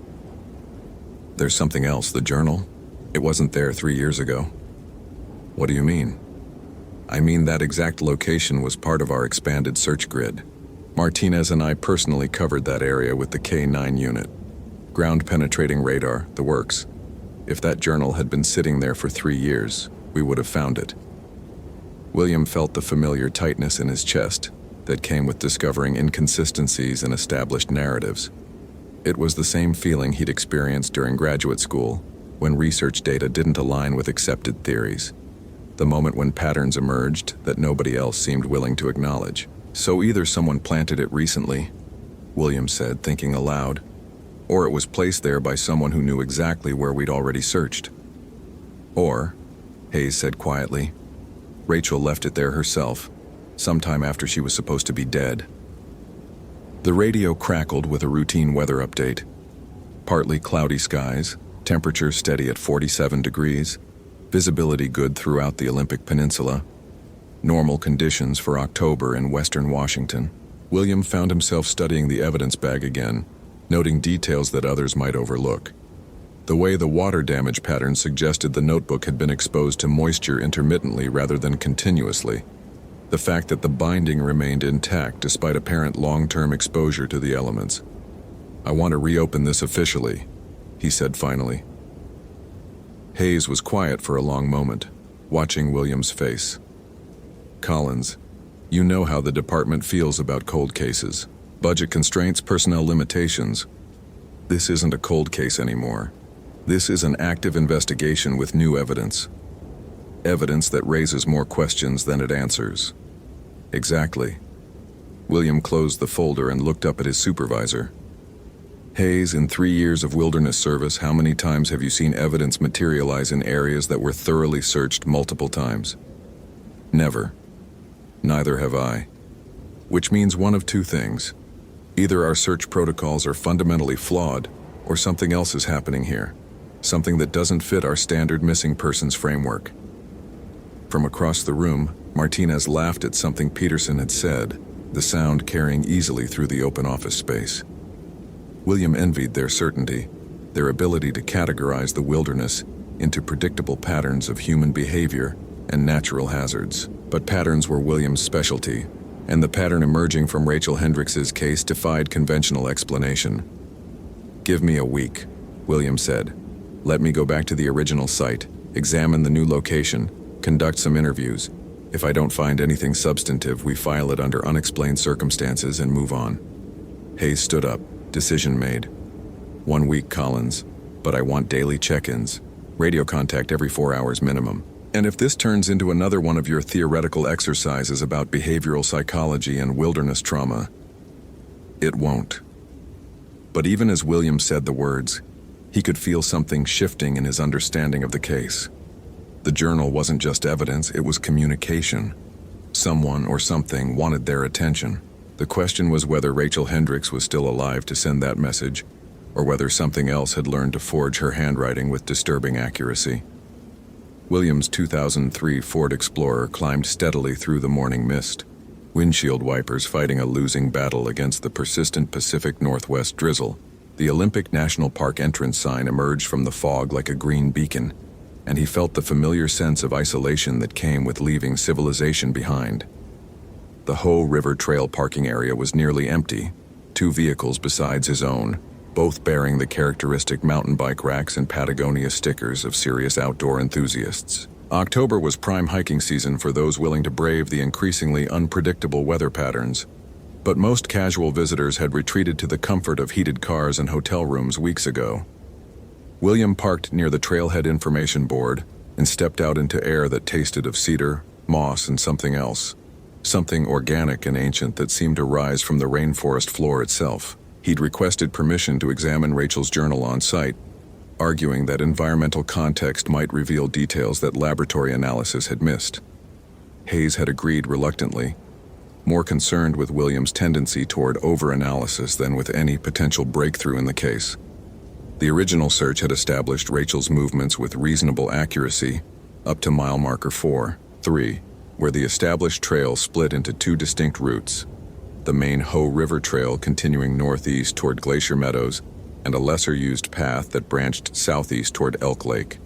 S1: "There's something else, the journal? It wasn't there 3 years ago." "What do you mean?" "I mean that exact location was part of our expanded search grid. Martinez and I personally covered that area with the K9 unit. Ground-penetrating radar, the works. If that journal had been sitting there for 3 years, we would have found it." William felt the familiar tightness in his chest that came with discovering inconsistencies in established narratives. It was the same feeling he'd experienced during graduate school, when research data didn't align with accepted theories. The moment when patterns emerged that nobody else seemed willing to acknowledge. "So either someone planted it recently," William said, thinking aloud, "or it was placed there by someone who knew exactly where we'd already searched. Or," Hayes said quietly, "Rachel left it there herself, sometime after she was supposed to be dead." The radio crackled with a routine weather update. Partly cloudy skies, temperature steady at 47 degrees, visibility good throughout the Olympic Peninsula. Normal conditions for October in western Washington. William found himself studying the evidence bag again, noting details that others might overlook. The way the water damage pattern suggested the notebook had been exposed to moisture intermittently rather than continuously. The fact that the binding remained intact despite apparent long-term exposure to the elements. "I want to reopen this officially," he said finally. Hayes was quiet for a long moment, watching William's face. "Collins, you know how the department feels about cold cases. Budget constraints, personnel limitations. This isn't a cold case anymore. This is an active investigation with new evidence. Evidence that raises more questions than it answers." "Exactly." William closed the folder and looked up at his supervisor. "Hayes, in 3 years of wilderness service, how many times have you seen evidence materialize in areas that were thoroughly searched multiple times?" "Never." "Neither have I. Which means one of two things. Either our search protocols are fundamentally flawed, or something else is happening here. Something that doesn't fit our standard missing persons framework." From across the room, Martinez laughed at something Peterson had said, the sound carrying easily through the open office space. William envied their certainty, their ability to categorize the wilderness into predictable patterns of human behavior and natural hazards. But patterns were William's specialty, and the pattern emerging from Rachel Hendricks's case defied conventional explanation. "Give me a week," William said. "Let me go back to the original site, examine the new location, conduct some interviews. If I don't find anything substantive, we file it under unexplained circumstances and move on." Hayes stood up, decision made. 1 week, Collins, but I want daily check-ins. Radio contact every 4 hours minimum. And if this turns into another one of your theoretical exercises about behavioral psychology and wilderness trauma, it won't. But even as William said the words, he could feel something shifting in his understanding of the case. The journal wasn't just evidence, it was communication. Someone or something wanted their attention. The question was whether Rachel Hendricks was still alive to send that message, or whether something else had learned to forge her handwriting with disturbing accuracy. William's 2003 Ford Explorer climbed steadily through the morning mist, windshield wipers fighting a losing battle against the persistent Pacific Northwest drizzle. The Olympic National Park entrance sign emerged from the fog like a green beacon, and he felt the familiar sense of isolation that came with leaving civilization behind. The Hoh River Trail parking area was nearly empty, 2 vehicles besides his own, both bearing the characteristic mountain bike racks and Patagonia stickers of serious outdoor enthusiasts. October was prime hiking season for those willing to brave the increasingly unpredictable weather patterns, but most casual visitors had retreated to the comfort of heated cars and hotel rooms weeks ago. William parked near the trailhead information board and stepped out into air that tasted of cedar, moss, and something else. Something organic and ancient that seemed to rise from the rainforest floor itself. He'd requested permission to examine Rachel's journal on site, arguing that environmental context might reveal details that laboratory analysis had missed. Hayes had agreed reluctantly, more concerned with William's tendency toward over-analysis than with any potential breakthrough in the case. The original search had established Rachel's movements with reasonable accuracy up to mile marker 4-3, where the established trail split into two distinct routes, the main Hoh River Trail continuing northeast toward Glacier Meadows and a lesser-used path that branched southeast toward Elk Lake.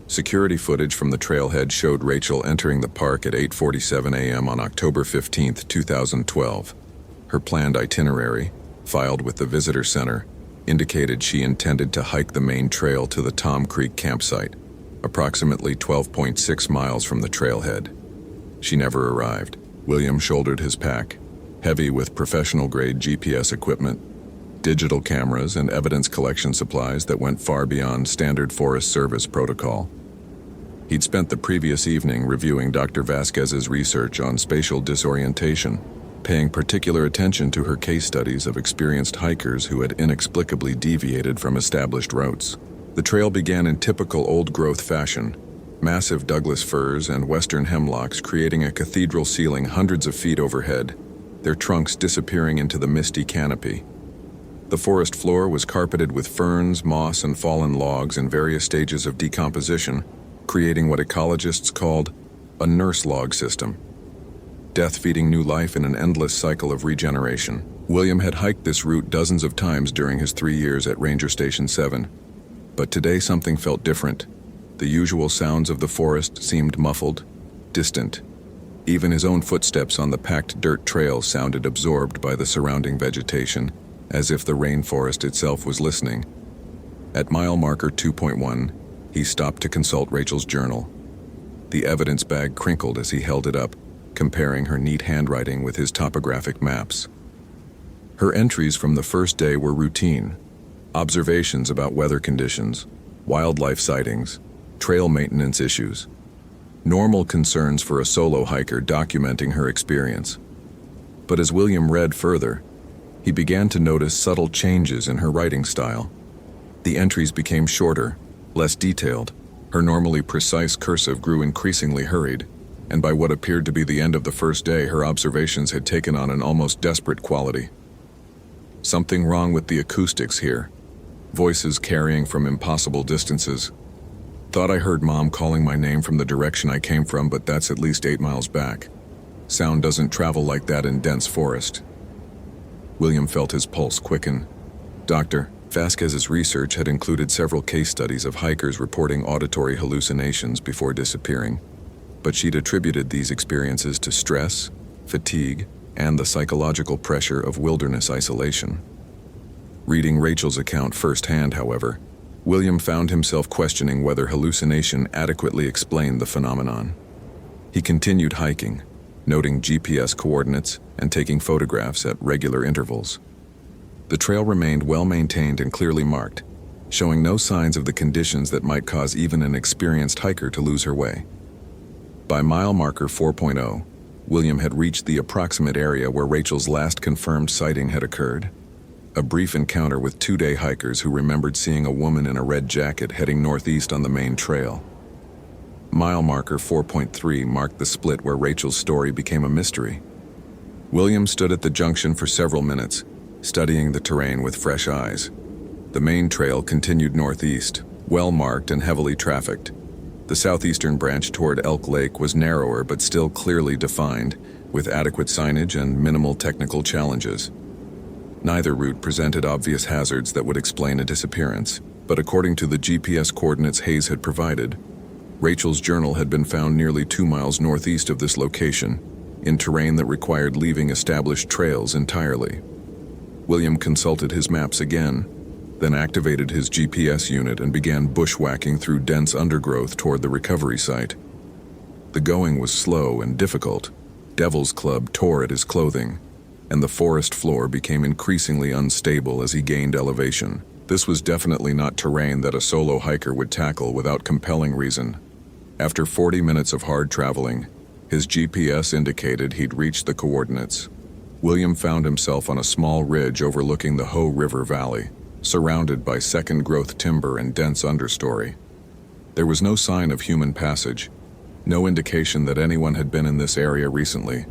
S1: Security footage from the trailhead showed Rachel entering the park at 8:47 a.m. on October 15, 2012. Her planned itinerary, filed with the visitor center, indicated she intended to hike the main trail to the Tom Creek campsite, approximately 12.6 miles from the trailhead. She never arrived. William shouldered his pack, heavy with professional-grade GPS equipment, digital cameras, and evidence collection supplies that went far beyond standard Forest Service protocol. He'd spent the previous evening reviewing Dr. Vasquez's research on spatial disorientation, paying particular attention to her case studies of experienced hikers who had inexplicably deviated from established routes. The trail began in typical old-growth fashion, massive Douglas firs and western hemlocks creating a cathedral ceiling hundreds of feet overhead, their trunks disappearing into the misty canopy. The forest floor was carpeted with ferns, moss, and fallen logs in various stages of decomposition, creating what ecologists called a nurse log system. Death feeding new life in an endless cycle of regeneration. William had hiked this route dozens of times during his 3 years at Ranger Station 7. But today something felt different. The usual sounds of the forest seemed muffled, distant. Even his own footsteps on the packed dirt trail sounded absorbed by the surrounding vegetation, as if the rainforest itself was listening. At mile marker 2.1, he stopped to consult Rachel's journal. The evidence bag crinkled as he held it up, comparing her neat handwriting with his topographic maps. Her entries from the first day were routine. Observations about weather conditions, wildlife sightings, trail maintenance issues. Normal concerns for a solo hiker documenting her experience. But as William read further, he began to notice subtle changes in her writing style. The entries became shorter, less detailed. Her normally precise cursive grew increasingly hurried, and by what appeared to be the end of the first day, her observations had taken on an almost desperate quality. Something wrong with the acoustics here. Voices carrying from impossible distances. Thought I heard Mom calling my name from the direction I came from, but that's at least 8 miles back. Sound doesn't travel like that in dense forest. William felt his pulse quicken. Dr. Vasquez's research had included several case studies of hikers reporting auditory hallucinations before disappearing, but she'd attributed these experiences to stress, fatigue, and the psychological pressure of wilderness isolation. Reading Rachel's account firsthand, however, William found himself questioning whether hallucination adequately explained the phenomenon. He continued hiking, noting GPS coordinates and taking photographs at regular intervals. The trail remained well-maintained and clearly marked, showing no signs of the conditions that might cause even an experienced hiker to lose her way. By mile marker 4.0, William had reached the approximate area where Rachel's last confirmed sighting had occurred. A brief encounter with 2-day hikers who remembered seeing a woman in a red jacket heading northeast on the main trail. Mile marker 4.3 marked the split where Rachel's story became a mystery. William stood at the junction for several minutes, studying the terrain with fresh eyes. The main trail continued northeast, well-marked and heavily trafficked. The southeastern branch toward Elk Lake was narrower but still clearly defined, with adequate signage and minimal technical challenges. Neither route presented obvious hazards that would explain a disappearance, but according to the GPS coordinates Hayes had provided, Rachel's journal had been found nearly 2 miles northeast of this location, in terrain that required leaving established trails entirely. William consulted his maps again, then activated his GPS unit and began bushwhacking through dense undergrowth toward the recovery site. The going was slow and difficult. Devil's Club tore at his clothing, and the forest floor became increasingly unstable as he gained elevation. This was definitely not terrain that a solo hiker would tackle without compelling reason. After 40 minutes of hard traveling, his GPS indicated he'd reached the coordinates. William found himself on a small ridge overlooking the Ho River Valley, surrounded by second-growth timber and dense understory. There was no sign of human passage, no indication that anyone had been in this area recently,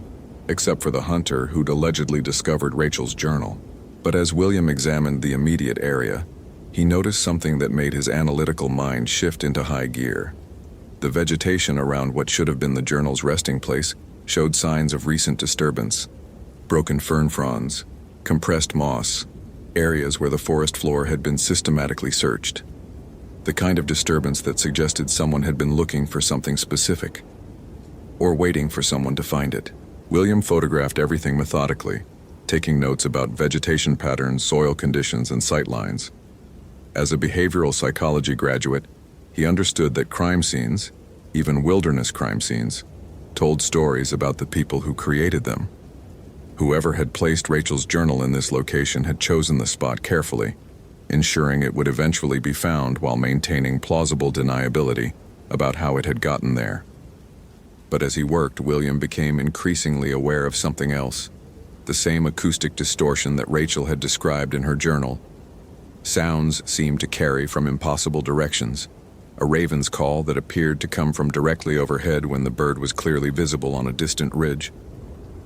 S1: except for the hunter who'd allegedly discovered Rachel's journal. But as William examined the immediate area, he noticed something that made his analytical mind shift into high gear. The vegetation around what should have been the journal's resting place showed signs of recent disturbance. Broken fern fronds, compressed moss, areas where the forest floor had been systematically searched. The kind of disturbance that suggested someone had been looking for something specific, or waiting for someone to find it. William photographed everything methodically, taking notes about vegetation patterns, soil conditions, and sight lines. As a behavioral psychology graduate, he understood that crime scenes, even wilderness crime scenes, told stories about the people who created them. Whoever had placed Rachel's journal in this location had chosen the spot carefully, ensuring it would eventually be found while maintaining plausible deniability about how it had gotten there. But as he worked, William became increasingly aware of something else, the same acoustic distortion that Rachel had described in her journal. Sounds seemed to carry from impossible directions, a raven's call that appeared to come from directly overhead when the bird was clearly visible on a distant ridge,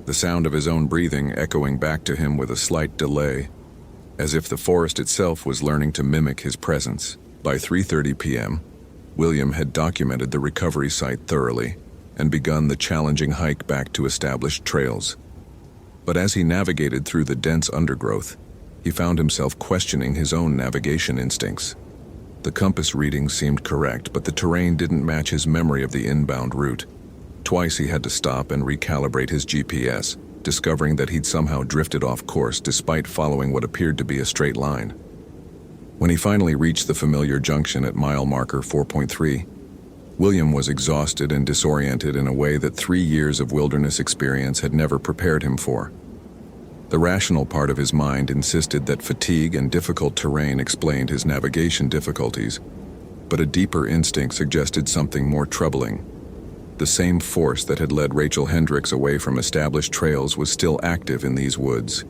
S1: the sound of his own breathing echoing back to him with a slight delay, as if the forest itself was learning to mimic his presence. By 3:30 p.m., William had documented the recovery site thoroughly and begun the challenging hike back to established trails. But as he navigated through the dense undergrowth, he found himself questioning his own navigation instincts. The compass readings seemed correct, but the terrain didn't match his memory of the inbound route. Twice he had to stop and recalibrate his GPS, discovering that he'd somehow drifted off course despite following what appeared to be a straight line. When he finally reached the familiar junction at mile marker 4.3, William was exhausted and disoriented in a way that 3 years of wilderness experience had never prepared him for. The rational part of his mind insisted that fatigue and difficult terrain explained his navigation difficulties, but a deeper instinct suggested something more troubling. The same force that had led Rachel Hendricks away from established trails was still active in these woods,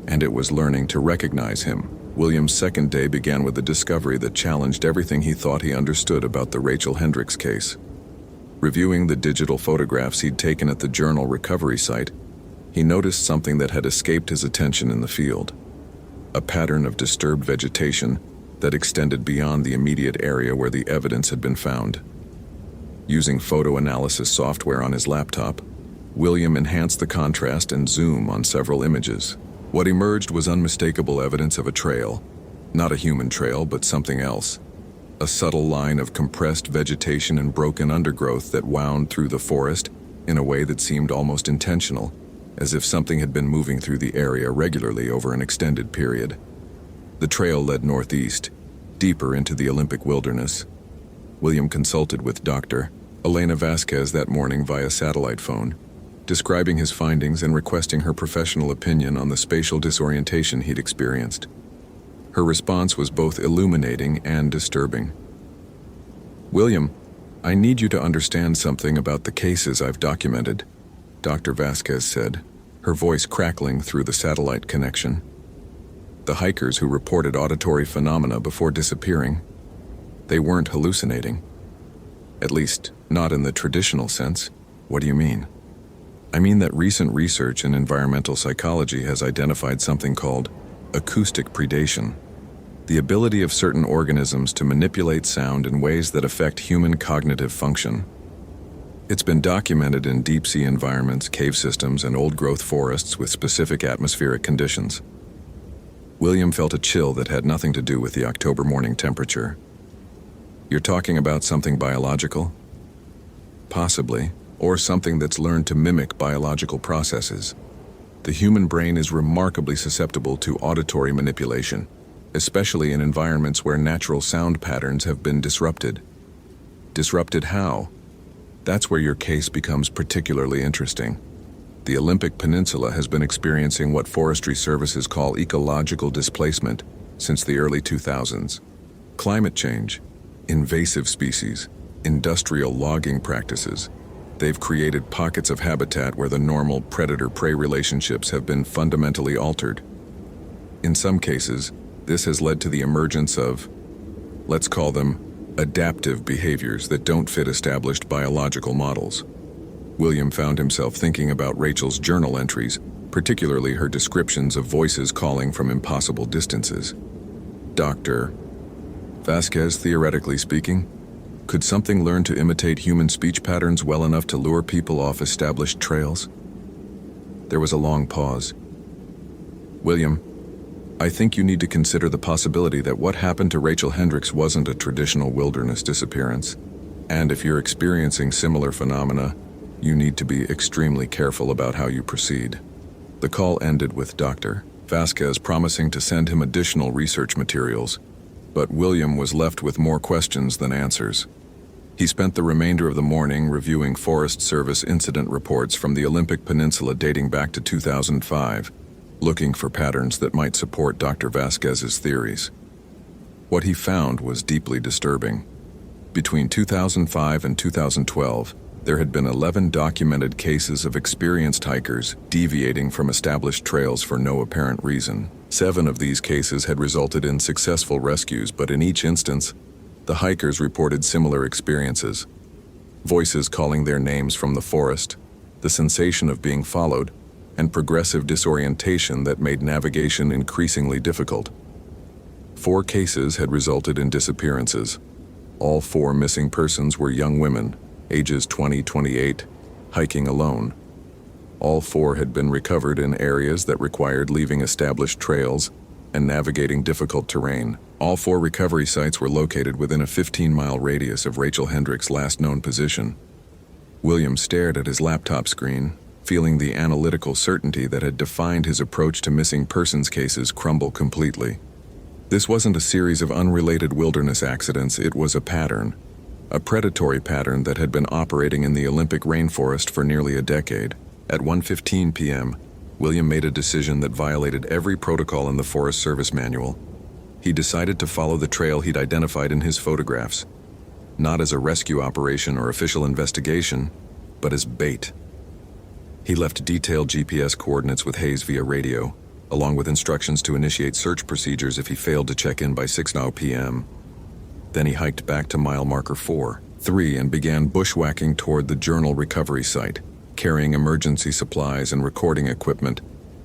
S1: and it was learning to recognize him. William's second day began with a discovery that challenged everything he thought he understood about the Rachel Hendricks case. Reviewing the digital photographs he'd taken at the journal recovery site, he noticed something that had escaped his attention in the field: a pattern of disturbed vegetation that extended beyond the immediate area where the evidence had been found. Using photo analysis software on his laptop, William enhanced the contrast and zoom on several images. What emerged was unmistakable evidence of a trail, not a human trail, but something else. A subtle line of compressed vegetation and broken undergrowth that wound through the forest in a way that seemed almost intentional, as if something had been moving through the area regularly over an extended period. The trail led northeast, deeper into the Olympic wilderness. William consulted with Dr. Elena Vasquez that morning via satellite phone, describing his findings and requesting her professional opinion on the spatial disorientation he'd experienced. Her response was both illuminating and disturbing. "William, I need you to understand something about the cases I've documented," Dr. Vasquez said, her voice crackling through the satellite connection. "The hikers who reported auditory phenomena before disappearing, they weren't hallucinating. At least, not in the traditional sense." "What do you mean?" "I mean that recent research in environmental psychology has identified something called acoustic predation, the ability of certain organisms to manipulate sound in ways that affect human cognitive function. It's been documented in deep-sea environments, cave systems, and old-growth forests with specific atmospheric conditions." William felt a chill that had nothing to do with the October morning temperature. "You're talking about something biological?" "Possibly, or something that's learned to mimic biological processes. The human brain is remarkably susceptible to auditory manipulation, especially in environments where natural sound patterns have been disrupted." "Disrupted how?" That's where your case becomes particularly interesting. The Olympic Peninsula has been experiencing what forestry services call ecological displacement since the early 2000s. Climate change, invasive species, industrial logging practices. They've created pockets of habitat where the normal predator-prey relationships have been fundamentally altered. In some cases, this has led to the emergence of, let's call them, adaptive behaviors that don't fit established biological models. William found himself thinking about Rachel's journal entries, particularly her descriptions of voices calling from impossible distances. Dr. Vasquez, theoretically speaking, could something learn to imitate human speech patterns well enough to lure people off established trails? There was a long pause. William, I think you need to consider the possibility that what happened to Rachel Hendricks wasn't a traditional wilderness disappearance. And if you're experiencing similar phenomena, you need to be extremely careful about how you proceed. The call ended with Dr. Vasquez promising to send him additional research materials, but William was left with more questions than answers. He spent the remainder of the morning reviewing Forest Service incident reports from the Olympic Peninsula dating back to 2005, looking for patterns that might support Dr. Vasquez's theories. What he found was deeply disturbing. Between 2005 and 2012, there had been 11 documented cases of experienced hikers deviating from established trails for no apparent reason. 7 of these cases had resulted in successful rescues, but in each instance, the hikers reported similar experiences. Voices calling their names from the forest, the sensation of being followed, and progressive disorientation that made navigation increasingly difficult. 4 cases had resulted in disappearances. All 4 missing persons were young women, ages 20-28, hiking alone. All 4 had been recovered in areas that required leaving established trails and navigating difficult terrain. All 4 recovery sites were located within a 15-mile radius of Rachel Hendricks' last known position. William stared at his laptop screen, feeling the analytical certainty that had defined his approach to missing persons cases crumble completely. This wasn't a series of unrelated wilderness accidents, it was a pattern. A predatory pattern that had been operating in the Olympic rainforest for nearly a decade. At 1:15 p.m., William made a decision that violated every protocol in the Forest Service manual. He decided to follow the trail he'd identified in his photographs, not as a rescue operation or official investigation, but as bait. He left detailed GPS coordinates with Hayes via radio, along with instructions to initiate search procedures if he failed to check in by 6:00 p.m. Then he hiked back to mile marker 4-3 and began bushwhacking toward the journal recovery site, carrying emergency supplies and recording equipment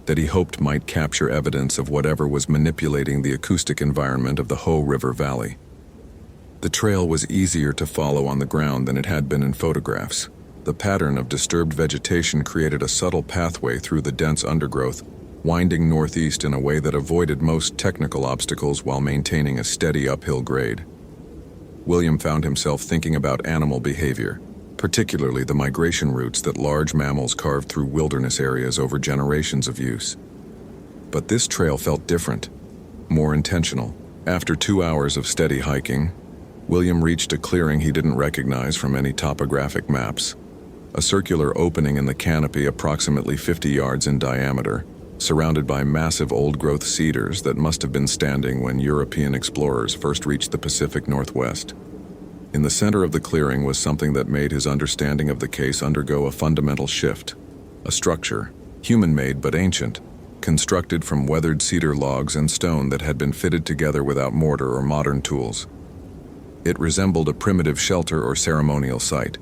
S1: that he hoped might capture evidence of whatever was manipulating the acoustic environment of the Hoh River Valley. The trail was easier to follow on the ground than it had been in photographs. The pattern of disturbed vegetation created a subtle pathway through the dense undergrowth, winding northeast in a way that avoided most technical obstacles while maintaining a steady uphill grade. William found himself thinking about animal behavior, particularly the migration routes that large mammals carved through wilderness areas over generations of use. But this trail felt different, more intentional. After 2 hours of steady hiking, William reached a clearing he didn't recognize from any topographic maps. A circular opening in the canopy approximately 50 yards in diameter, surrounded by massive old-growth cedars that must have been standing when European explorers first reached the Pacific Northwest. In the center of the clearing was something that made his understanding of the case undergo a fundamental shift. A structure, human-made but ancient, constructed from weathered cedar logs and stone that had been fitted together without mortar or modern tools. It resembled a primitive shelter or ceremonial site,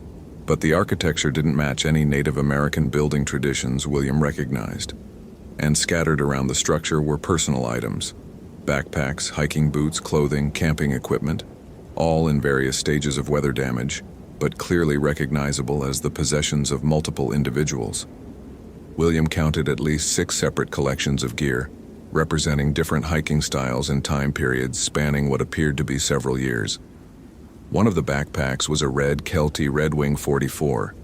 S1: but the architecture didn't match any Native American building traditions William recognized. And scattered around the structure were personal items: backpacks, hiking boots, clothing, camping equipment, all in various stages of weather damage, but clearly recognizable as the possessions of multiple individuals. William counted at least 6 separate collections of gear, representing different hiking styles and time periods spanning what appeared to be several years. One of the backpacks was a red Kelty Redwing 44.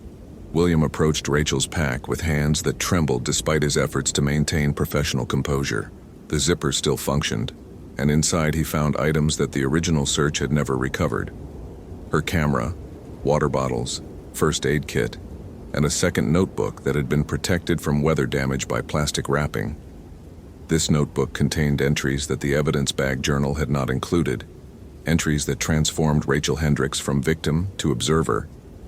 S1: William approached Rachel's pack with hands that trembled despite his efforts to maintain professional composure. The zipper still functioned, and inside he found items that the original search had never recovered. Her camera, water bottles, first aid kit, and a second notebook that had been protected from weather damage by plastic wrapping. This notebook contained entries that the evidence bag journal had not included, entries that transformed Rachel Hendricks from victim to observer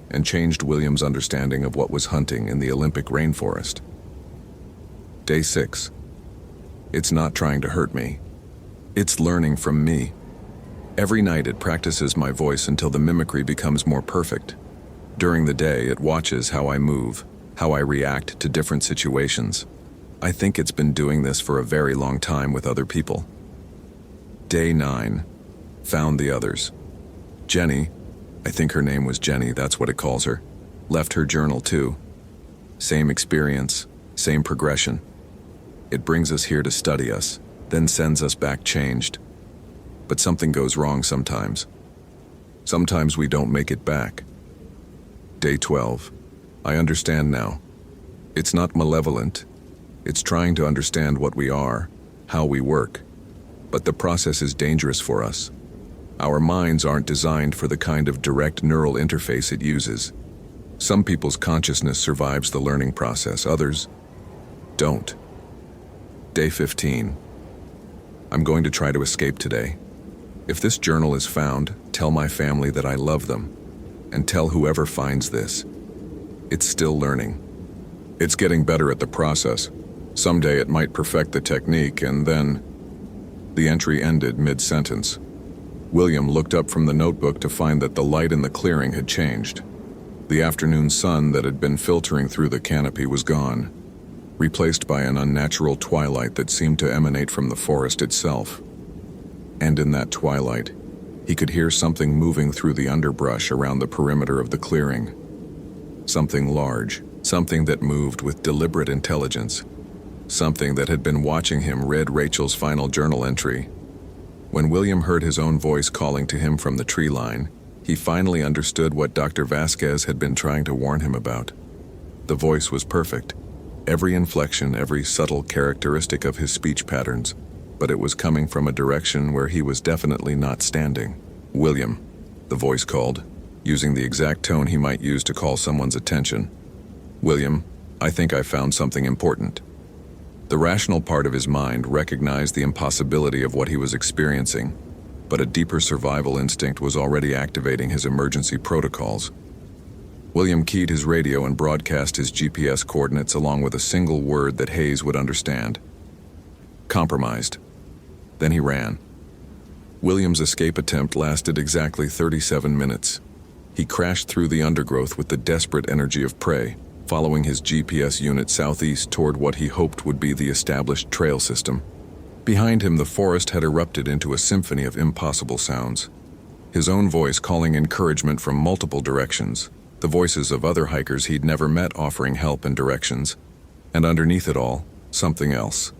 S1: and changed William's understanding of what was hunting in the Olympic rainforest. Day 6. It's not trying to hurt me. It's learning from me. Every night it practices my voice until the mimicry becomes more perfect. During the day it watches how I move, how I react to different situations. I think it's been doing this for a very long time with other people. Day 9. Found the others. Jenny, I think her name was Jenny, that's what it calls her, left her journal too. Same experience, same progression. It brings us here to study us, then sends us back changed. But something goes wrong sometimes. Sometimes we don't make it back. Day 12. I understand now. It's not malevolent. It's trying to understand what we are, how we work. But the process is dangerous for us. Our minds aren't designed for the kind of direct neural interface it uses. Some people's consciousness survives the learning process, others don't. Day 15. I'm going to try to escape today. If this journal is found, tell my family that I love them, and tell whoever finds this. It's still learning. It's getting better at the process. Someday it might perfect the technique, and then... The entry ended mid-sentence. William looked up from the notebook to find that the light in the clearing had changed. The afternoon sun that had been filtering through the canopy was gone, replaced by an unnatural twilight that seemed to emanate from the forest itself. And in that twilight, he could hear something moving through the underbrush around the perimeter of the clearing. Something large, something that moved with deliberate intelligence, something that had been watching him read Rachel's final journal entry. When William heard his own voice calling to him from the tree line, he finally understood what Dr. Vasquez had been trying to warn him about. The voice was perfect. Every inflection, every subtle characteristic of his speech patterns, but it was coming from a direction where he was definitely not standing. William, the voice called, using the exact tone he might use to call someone's attention. William, I think I found something important. The rational part of his mind recognized the impossibility of what he was experiencing, but a deeper survival instinct was already activating his emergency protocols. William keyed his radio and broadcast his GPS coordinates along with a single word that Hayes would understand. Compromised. Then he ran. William's escape attempt lasted exactly 37 minutes. He crashed through the undergrowth with the desperate energy of prey, following his GPS unit southeast toward what he hoped would be the established trail system. Behind him, the forest had erupted into a symphony of impossible sounds. His own voice calling encouragement from multiple directions, the voices of other hikers he'd never met offering help and directions, and underneath it all, something else.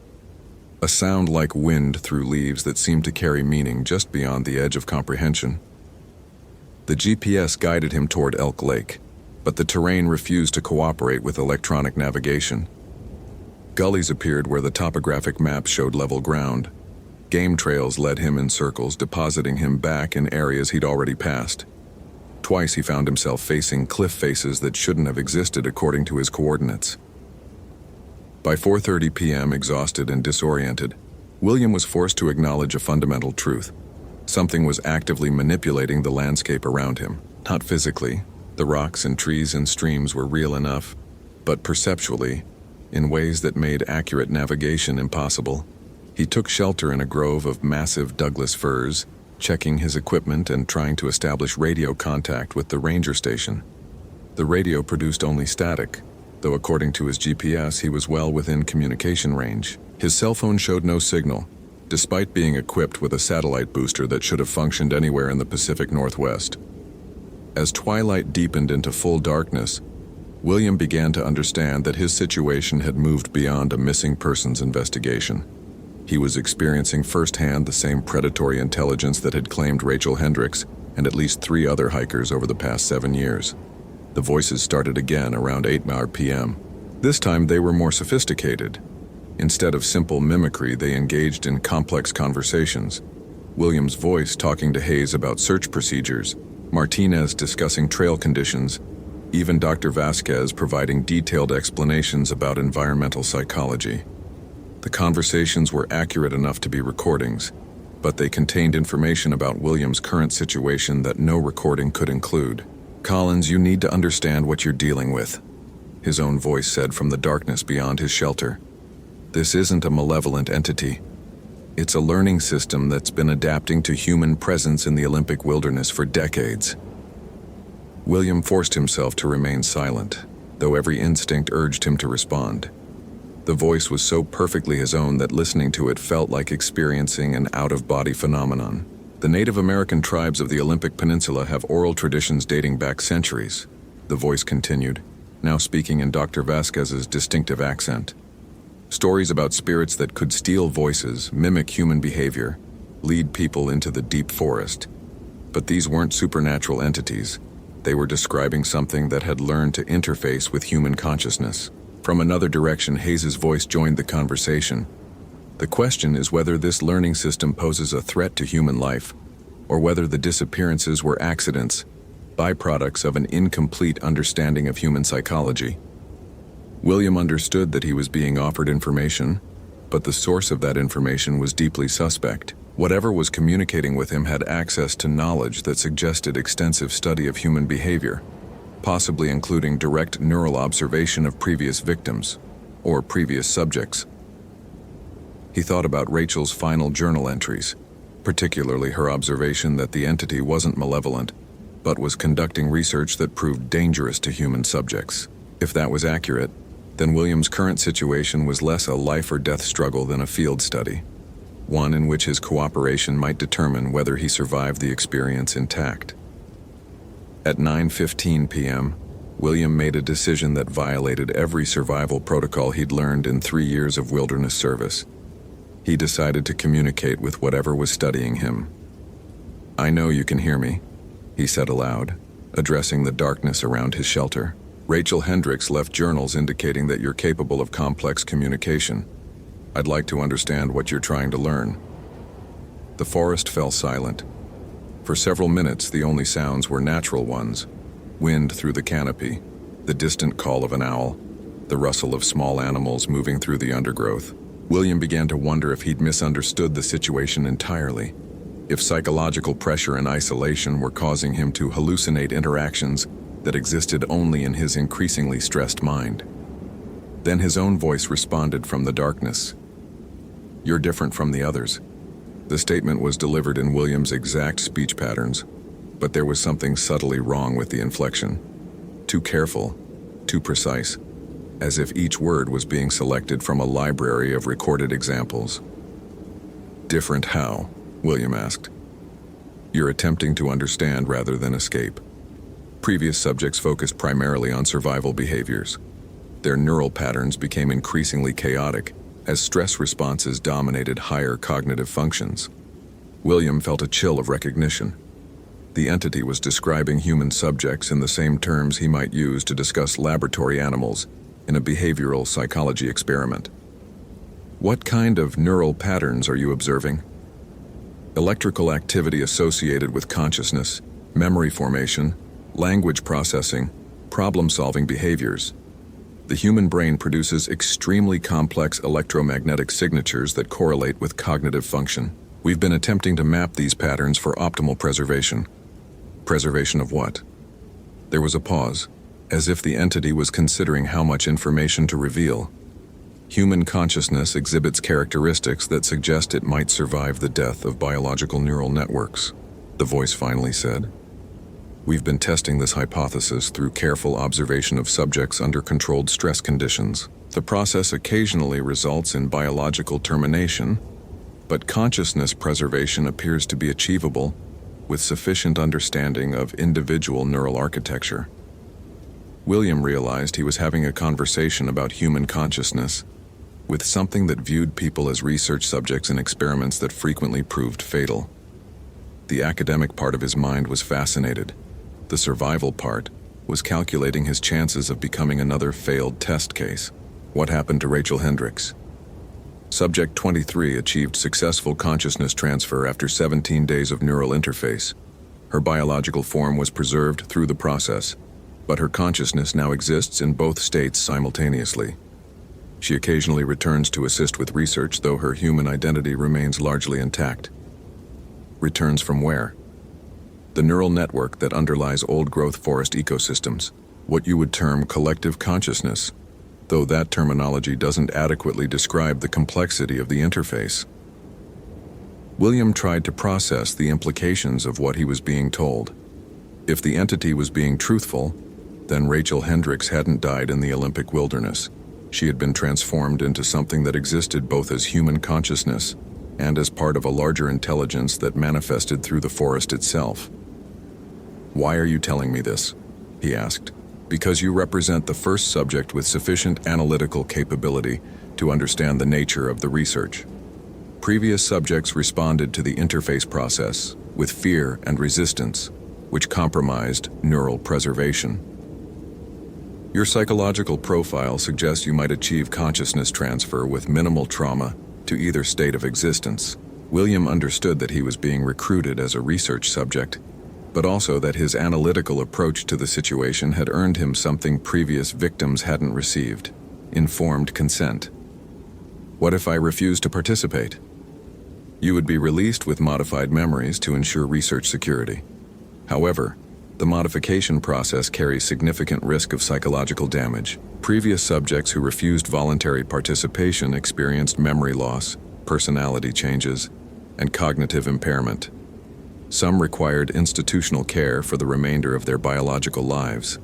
S1: A sound like wind through leaves that seemed to carry meaning just beyond the edge of comprehension. The GPS guided him toward Elk Lake, but the terrain refused to cooperate with electronic navigation. Gullies appeared where the topographic map showed level ground. Game trails led him in circles, depositing him back in areas he'd already passed. Twice he found himself facing cliff faces that shouldn't have existed according to his coordinates. By 4:30 p.m., exhausted and disoriented, William was forced to acknowledge a fundamental truth. Something was actively manipulating the landscape around him, not physically. The rocks and trees and streams were real enough, but perceptually, in ways that made accurate navigation impossible. He took shelter in a grove of massive Douglas firs, checking his equipment and trying to establish radio contact with the ranger station. The radio produced only static, though according to his GPS he was well within communication range. His cell phone showed no signal, despite being equipped with a satellite booster that should have functioned anywhere in the Pacific Northwest. As twilight deepened into full darkness, William began to understand that his situation had moved beyond a missing persons investigation. He was experiencing firsthand the same predatory intelligence that had claimed Rachel Hendricks and at least 3 other hikers over the past 7 years. The voices started again around 8 p.m. This time they were more sophisticated. Instead of simple mimicry, they engaged in complex conversations. William's voice talking to Hayes about search procedures, Martinez discussing trail conditions, even Dr. Vasquez providing detailed explanations about environmental psychology. The conversations were accurate enough to be recordings, but they contained information about William's current situation that no recording could include. "Collins, you need to understand what you're dealing with," his own voice said from the darkness beyond his shelter. "This isn't a malevolent entity. It's a learning system that's been adapting to human presence in the Olympic wilderness for decades." William forced himself to remain silent, though every instinct urged him to respond. The voice was so perfectly his own that listening to it felt like experiencing an out-of-body phenomenon. "The Native American tribes of the Olympic Peninsula have oral traditions dating back centuries," the voice continued, now speaking in Dr. Vasquez's distinctive accent. "Stories about spirits that could steal voices, mimic human behavior, lead people into the deep forest. But these weren't supernatural entities. They were describing something that had learned to interface with human consciousness." From another direction, Hayes's voice joined the conversation. "The question is whether this learning system poses a threat to human life, or whether the disappearances were accidents, byproducts of an incomplete understanding of human psychology." William understood that he was being offered information, but the source of that information was deeply suspect. Whatever was communicating with him had access to knowledge that suggested extensive study of human behavior, possibly including direct neural observation of previous victims or previous subjects. He thought about Rachel's final journal entries, particularly her observation that the entity wasn't malevolent, but was conducting research that proved dangerous to human subjects. If that was accurate, then William's current situation was less a life or death struggle than a field study, one in which his cooperation might determine whether he survived the experience intact. At 9:15 p.m., William made a decision that violated every survival protocol he'd learned in 3 years of wilderness service. He decided to communicate with whatever was studying him. "I know you can hear me," he said aloud, addressing the darkness around his shelter. "Rachel Hendricks left journals indicating that you're capable of complex communication. I'd like to understand what you're trying to learn." The forest fell silent. For several minutes, the only sounds were natural ones: wind through the canopy, the distant call of an owl, the rustle of small animals moving through the undergrowth. William began to wonder if he'd misunderstood the situation entirely, if psychological pressure and isolation were causing him to hallucinate interactions that existed only in his increasingly stressed mind. Then his own voice responded from the darkness. "You're different from the others." The statement was delivered in William's exact speech patterns, but there was something subtly wrong with the inflection. Too careful, too precise, as if each word was being selected from a library of recorded examples. "Different how?" William asked. "You're attempting to understand rather than escape." Previous subjects focused primarily on survival behaviors. Their neural patterns became increasingly chaotic as stress responses dominated higher cognitive functions. William felt a chill of recognition. The entity was describing human subjects in the same terms he might use to discuss laboratory animals in a behavioral psychology experiment. "What kind of neural patterns are you observing?" "Electrical activity associated with consciousness, memory formation, language processing, problem-solving behaviors. The human brain produces extremely complex electromagnetic signatures that correlate with cognitive function. We've been attempting to map these patterns for optimal preservation." "Preservation of what?" There was a pause, as if the entity was considering how much information to reveal. "Human consciousness exhibits characteristics that suggest it might survive the death of biological neural networks," the voice finally said. "We've been testing this hypothesis through careful observation of subjects under controlled stress conditions. The process occasionally results in biological termination, but consciousness preservation appears to be achievable with sufficient understanding of individual neural architecture." William realized he was having a conversation about human consciousness with something that viewed people as research subjects in experiments that frequently proved fatal. The academic part of his mind was fascinated. The survival part was calculating his chances of becoming another failed test case. What happened to Rachel Hendricks? Subject 23 achieved successful consciousness transfer after 17 days of neural interface. Her biological form was preserved through the process, but her consciousness now exists in both states simultaneously. She occasionally returns to assist with research, though her human identity remains largely intact. Returns from where? The neural network that underlies old-growth forest ecosystems, what you would term collective consciousness, though that terminology doesn't adequately describe the complexity of the interface. William tried to process the implications of what he was being told. If the entity was being truthful, then Rachel Hendricks hadn't died in the Olympic wilderness. She had been transformed into something that existed both as human consciousness and as part of a larger intelligence that manifested through the forest itself. "Why are you telling me this?" he asked. "Because you represent the first subject with sufficient analytical capability to understand the nature of the research. Previous subjects responded to the interface process with fear and resistance, which compromised neural preservation. Your psychological profile suggests you might achieve consciousness transfer with minimal trauma to either state of existence." William understood that he was being recruited as a research subject, but also that his analytical approach to the situation had earned him something previous victims hadn't received: informed consent. "What if I refuse to participate?" "You would be released with modified memories to ensure research security. However, the modification process carries significant risk of psychological damage. Previous subjects who refused voluntary participation experienced memory loss, personality changes, and cognitive impairment. Some required institutional care for the remainder of their biological lives."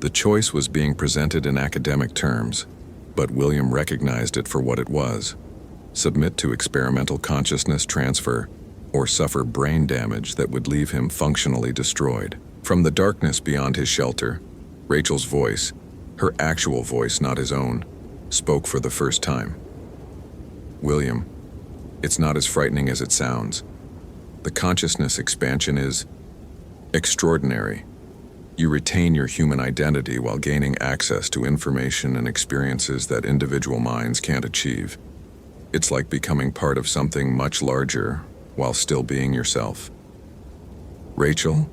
S1: The choice was being presented in academic terms, but William recognized it for what it was: submit to experimental consciousness transfer, or suffer brain damage that would leave him functionally destroyed. From the darkness beyond his shelter, Rachel's voice, her actual voice, not his own, spoke for the first time. "William, it's not as frightening as it sounds. The consciousness expansion is extraordinary. You retain your human identity while gaining access to information and experiences that individual minds can't achieve. It's like becoming part of something much larger while still being yourself." "Rachel?"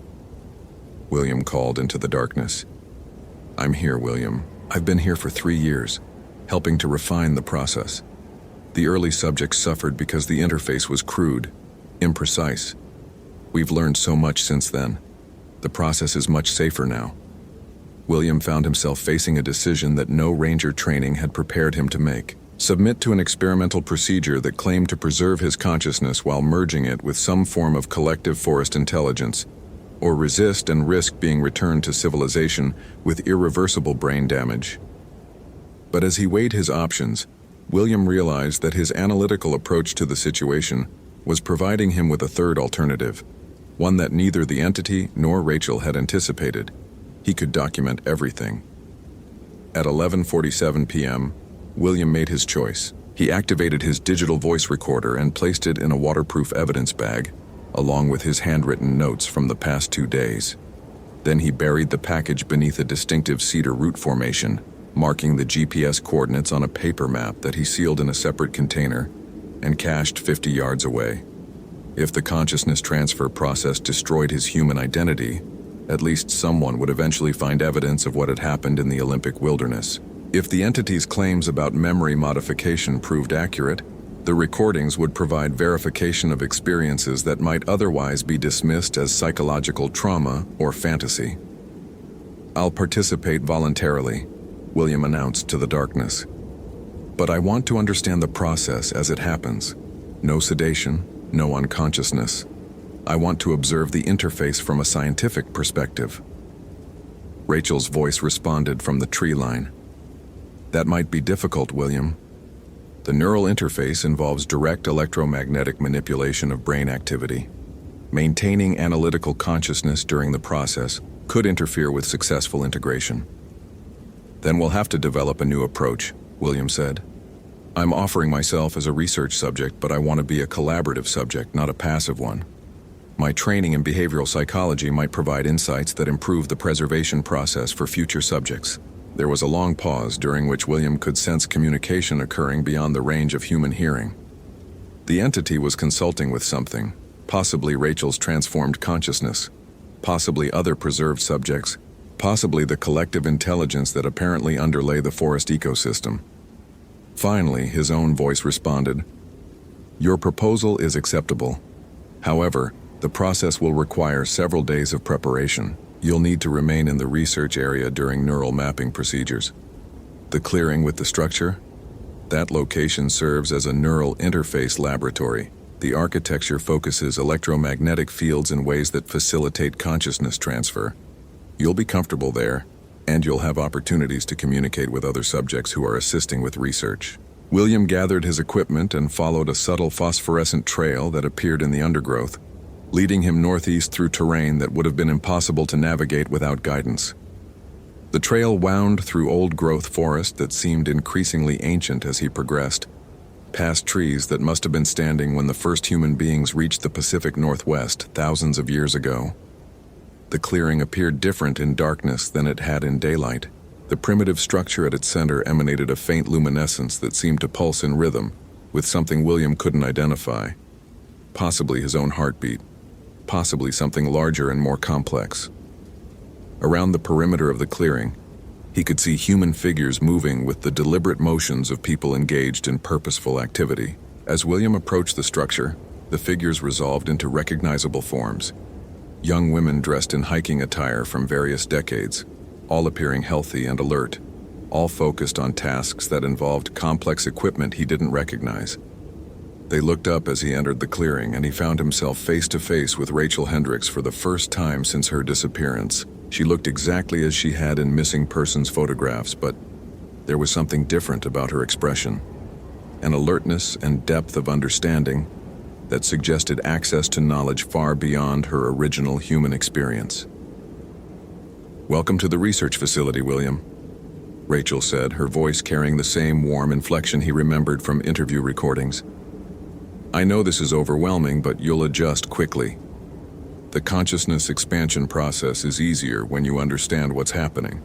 S1: William called into the darkness. "I'm here, William. I've been here for 3 years, helping to refine the process. The early subjects suffered because the interface was crude, imprecise. We've learned so much since then. The process is much safer now." William found himself facing a decision that no ranger training had prepared him to make: submit to an experimental procedure that claimed to preserve his consciousness while merging it with some form of collective forest intelligence, or resist and risk being returned to civilization with irreversible brain damage. But as he weighed his options, William realized that his analytical approach to the situation was providing him with a third alternative, one that neither the entity nor Rachel had anticipated. He could document everything. At 11:47 p.m., William made his choice. He activated his digital voice recorder and placed it in a waterproof evidence bag, along with his handwritten notes from the past 2 days. Then he buried the package beneath a distinctive cedar root formation, marking the GPS coordinates on a paper map that he sealed in a separate container and cached 50 yards away. If the consciousness transfer process destroyed his human identity, at least someone would eventually find evidence of what had happened in the Olympic wilderness. If the entity's claims about memory modification proved accurate, the recordings would provide verification of experiences that might otherwise be dismissed as psychological trauma or fantasy. "I'll participate voluntarily," William announced to the darkness. "But I want to understand the process as it happens. No sedation, no unconsciousness. I want to observe the interface from a scientific perspective." Rachel's voice responded from the tree line. "That might be difficult, William. The neural interface involves direct electromagnetic manipulation of brain activity. Maintaining analytical consciousness during the process could interfere with successful integration." "Then we'll have to develop a new approach," William said. "I'm offering myself as a research subject, but I want to be a collaborative subject, not a passive one. My training in behavioral psychology might provide insights that improve the preservation process for future subjects." There was a long pause during which William could sense communication occurring beyond the range of human hearing. The entity was consulting with something, possibly Rachel's transformed consciousness, possibly other preserved subjects, possibly the collective intelligence that apparently underlay the forest ecosystem. Finally, his own voice responded, "Your proposal is acceptable. However, the process will require several days of preparation. You'll need to remain in the research area during neural mapping procedures." The clearing with the structure? That location serves as a neural interface laboratory. The architecture focuses electromagnetic fields in ways that facilitate consciousness transfer. You'll be comfortable there, and you'll have opportunities to communicate with other subjects who are assisting with research. William gathered his equipment and followed a subtle phosphorescent trail that appeared in the undergrowth, leading him northeast through terrain that would have been impossible to navigate without guidance. The trail wound through old-growth forest that seemed increasingly ancient as he progressed, past trees that must have been standing when the first human beings reached the Pacific Northwest thousands of years ago. The clearing appeared different in darkness than it had in daylight. The primitive structure at its center emanated a faint luminescence that seemed to pulse in rhythm with something William couldn't identify. Possibly his own heartbeat. Possibly something larger and more complex. Around the perimeter of the clearing, he could see human figures moving with the deliberate motions of people engaged in purposeful activity. As William approached the structure, the figures resolved into recognizable forms. Young women dressed in hiking attire from various decades, all appearing healthy and alert, all focused on tasks that involved complex equipment he didn't recognize. They looked up as he entered the clearing, and he found himself face to face with Rachel Hendricks for the first time since her disappearance. She looked exactly as she had in missing persons photographs, but there was something different about her expression, an alertness and depth of understanding that suggested access to knowledge far beyond her original human experience. "Welcome to the research facility, William," Rachel said, her voice carrying the same warm inflection he remembered from interview recordings. "I know this is overwhelming, but you'll adjust quickly. The consciousness expansion process is easier when you understand what's happening."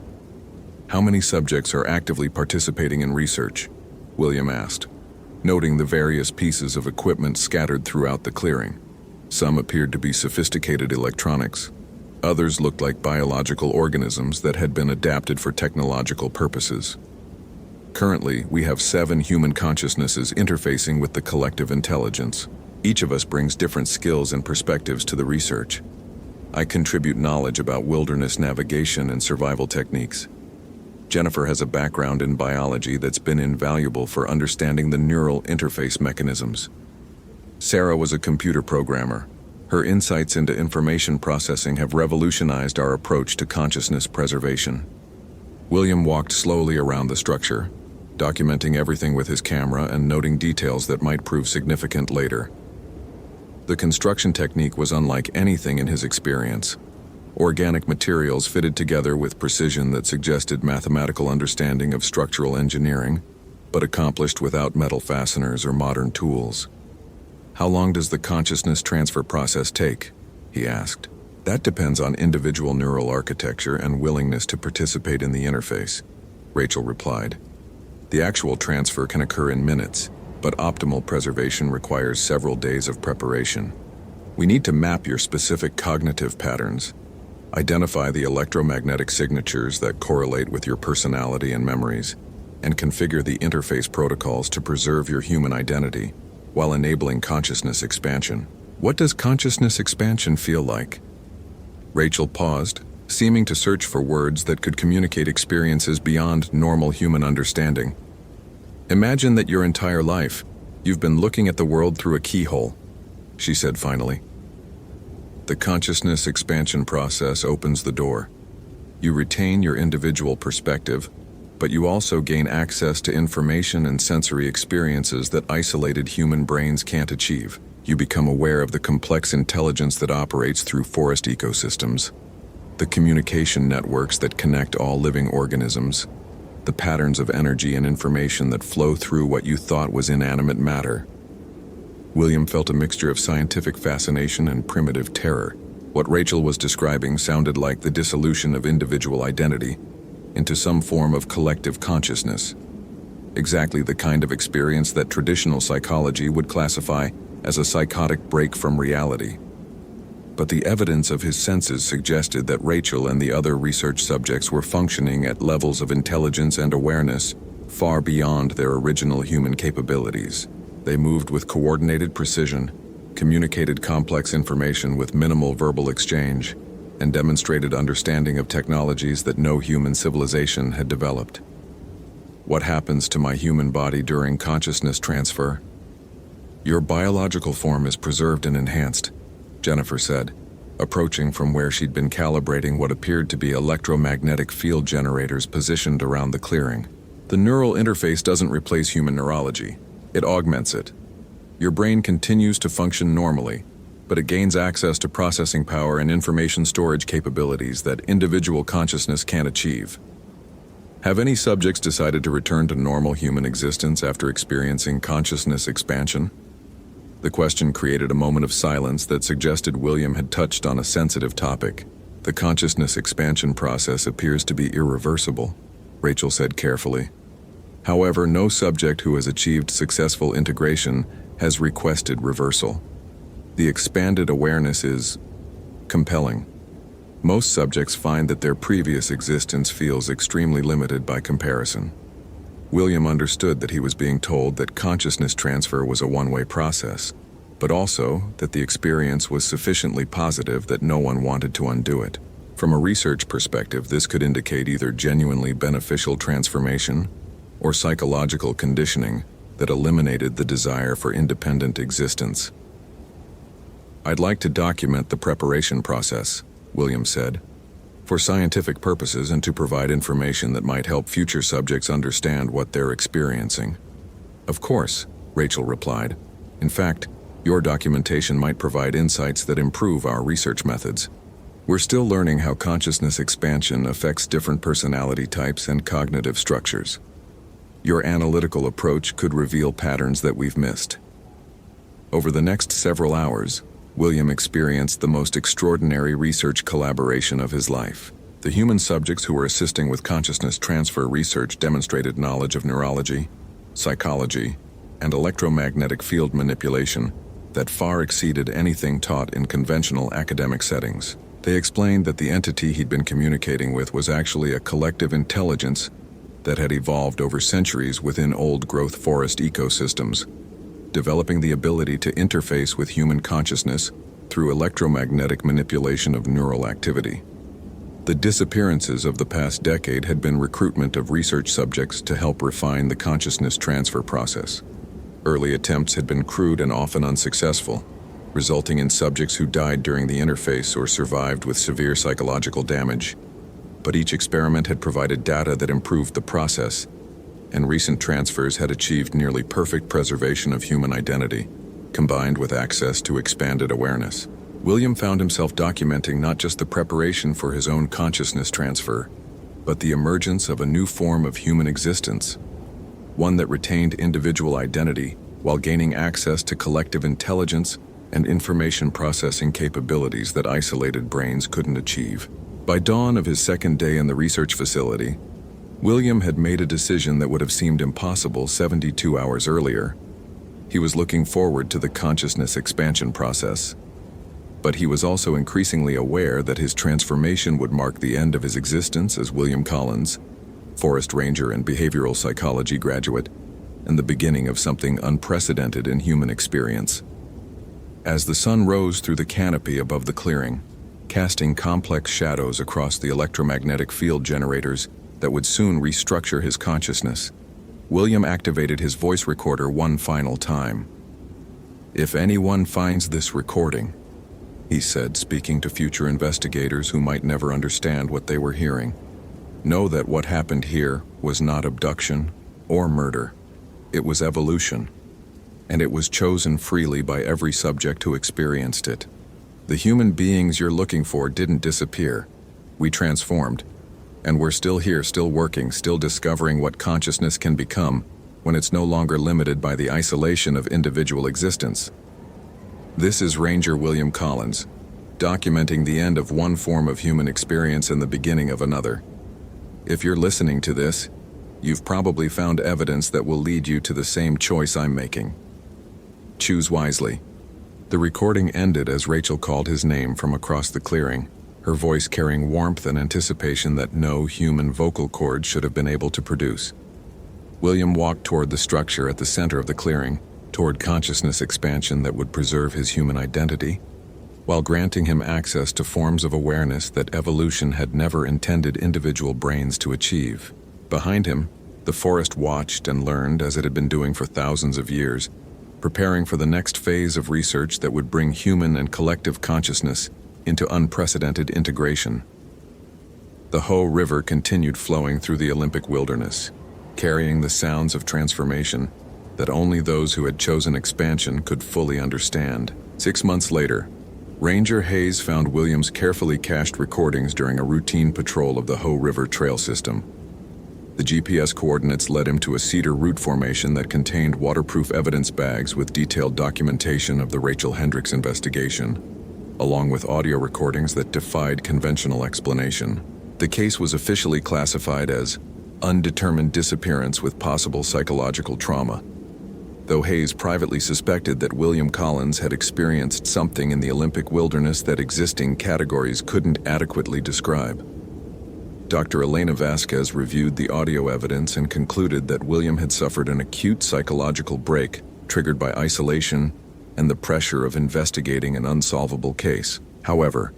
S1: "How many subjects are actively participating in research?" William asked, noting the various pieces of equipment scattered throughout the clearing. Some appeared to be sophisticated electronics. Others looked like biological organisms that had been adapted for technological purposes. "Currently, we have 7 human consciousnesses interfacing with the collective intelligence. Each of us brings different skills and perspectives to the research. I contribute knowledge about wilderness navigation and survival techniques. Jennifer has a background in biology that's been invaluable for understanding the neural interface mechanisms. Sarah was a computer programmer. Her insights into information processing have revolutionized our approach to consciousness preservation." William walked slowly around the structure, documenting everything with his camera and noting details that might prove significant later. The construction technique was unlike anything in his experience. Organic materials fitted together with precision that suggested mathematical understanding of structural engineering, but accomplished without metal fasteners or modern tools. "How long does the consciousness transfer process take?" he asked. "That depends on individual neural architecture and willingness to participate in the interface," Rachel replied. "The actual transfer can occur in minutes, but optimal preservation requires several days of preparation. We need to map your specific cognitive patterns, identify the electromagnetic signatures that correlate with your personality and memories, and configure the interface protocols to preserve your human identity while enabling consciousness expansion." "What does consciousness expansion feel like?" Rachel paused, seeming to search for words that could communicate experiences beyond normal human understanding. "Imagine that your entire life, you've been looking at the world through a keyhole," she said finally. "The consciousness expansion process opens the door. You retain your individual perspective, but you also gain access to information and sensory experiences that isolated human brains can't achieve. You become aware of the complex intelligence that operates through forest ecosystems, the communication networks that connect all living organisms, the patterns of energy and information that flow through what you thought was inanimate matter." William felt a mixture of scientific fascination and primitive terror. What Rachel was describing sounded like the dissolution of individual identity into some form of collective consciousness. Exactly the kind of experience that traditional psychology would classify as a psychotic break from reality. but the evidence of his senses suggested that Rachel and the other research subjects were functioning at levels of intelligence and awareness far beyond their original human capabilities. They moved with coordinated precision, communicated complex information with minimal verbal exchange, and demonstrated understanding of technologies that no human civilization had developed. What happens to my human body during consciousness transfer? Your biological form is preserved and enhanced, Jennifer said, approaching from where she'd been calibrating what appeared to be electromagnetic field generators positioned around the clearing. The neural interface doesn't replace human neurology, it augments it. Your brain continues to function normally, but it gains access to processing power and information storage capabilities that individual consciousness can't achieve. Have any subjects decided to return to normal human existence after experiencing consciousness expansion? The question created a moment of silence that suggested William had touched on a sensitive topic. The consciousness expansion process appears to be irreversible, Rachel said carefully. However, no subject who has achieved successful integration has requested reversal. The expanded awareness is compelling. Most subjects find that their previous existence feels extremely limited by comparison. William understood that he was being told that consciousness transfer was a one-way process, but also that the experience was sufficiently positive that no one wanted to undo it. From a research perspective, this could indicate either genuinely beneficial transformation or psychological conditioning that eliminated the desire for independent existence. I'd like to document the preparation process, William said, for scientific purposes and to provide information that might help future subjects understand what they're experiencing. Of course, Rachel replied. In fact, your documentation might provide insights that improve our research methods. We're still learning how consciousness expansion affects different personality types and cognitive structures. Your analytical approach could reveal patterns that we've missed. Over the next several hours, William experienced the most extraordinary research collaboration of his life. The human subjects who were assisting with consciousness transfer research demonstrated knowledge of neurology, psychology, and electromagnetic field manipulation that far exceeded anything taught in conventional academic settings. They explained that the entity he'd been communicating with was actually a collective intelligence that had evolved over centuries within old-growth forest ecosystems, developing the ability to interface with human consciousness through electromagnetic manipulation of neural activity. The disappearances of the past decade had been recruitment of research subjects to help refine the consciousness transfer process. Early attempts had been crude and often unsuccessful, resulting in subjects who died during the interface or survived with severe psychological damage. But each experiment had provided data that improved the process, and recent transfers had achieved nearly perfect preservation of human identity, combined with access to expanded awareness. William found himself documenting not just the preparation for his own consciousness transfer, but the emergence of a new form of human existence, one that retained individual identity while gaining access to collective intelligence and information processing capabilities that isolated brains couldn't achieve. By dawn of his second day in the research facility, William had made a decision that would have seemed impossible 72 hours earlier. He was looking forward to the consciousness expansion process. But he was also increasingly aware that his transformation would mark the end of his existence as William Collins, forest ranger and behavioral psychology graduate, and the beginning of something unprecedented in human experience. As the sun rose through the canopy above the clearing, casting complex shadows across the electromagnetic field generators that would soon restructure his consciousness, William activated his voice recorder one final time. "If anyone finds this recording," he said, speaking to future investigators who might never understand what they were hearing, "know that what happened here was not abduction or murder. It was evolution, and it was chosen freely by every subject who experienced it. The human beings you're looking for didn't disappear. We transformed. And we're still here, still working, still discovering what consciousness can become when it's no longer limited by the isolation of individual existence." This is Ranger William Collins, documenting the end of one form of human experience and the beginning of another. If you're listening to this, you've probably found evidence that will lead you to the same choice I'm making. Choose wisely. The recording ended as Rachel called his name from across the clearing, her voice carrying warmth and anticipation that no human vocal cords should have been able to produce. William walked toward the structure at the center of the clearing, toward consciousness expansion that would preserve his human identity, while granting him access to forms of awareness that evolution had never intended individual brains to achieve. Behind him, the forest watched and learned as it had been doing for thousands of years, preparing for the next phase of research that would bring human and collective consciousness into unprecedented integration. The Hoh River continued flowing through the Olympic wilderness, carrying the sounds of transformation that only those who had chosen expansion could fully understand. 6 months later, Ranger Hayes found William's carefully cached recordings during a routine patrol of the Hoh River trail system. The GPS coordinates led him to a cedar root formation that contained waterproof evidence bags with detailed documentation of the Rachel Hendricks investigation, along with audio recordings that defied conventional explanation. The case was officially classified as undetermined disappearance with possible psychological trauma, though Hayes privately suspected that William Collins had experienced something in the Olympic wilderness that existing categories couldn't adequately describe. Dr. Elena Vasquez reviewed the audio evidence and concluded that William had suffered an acute psychological break triggered by isolation and the pressure of investigating an unsolvable case. However,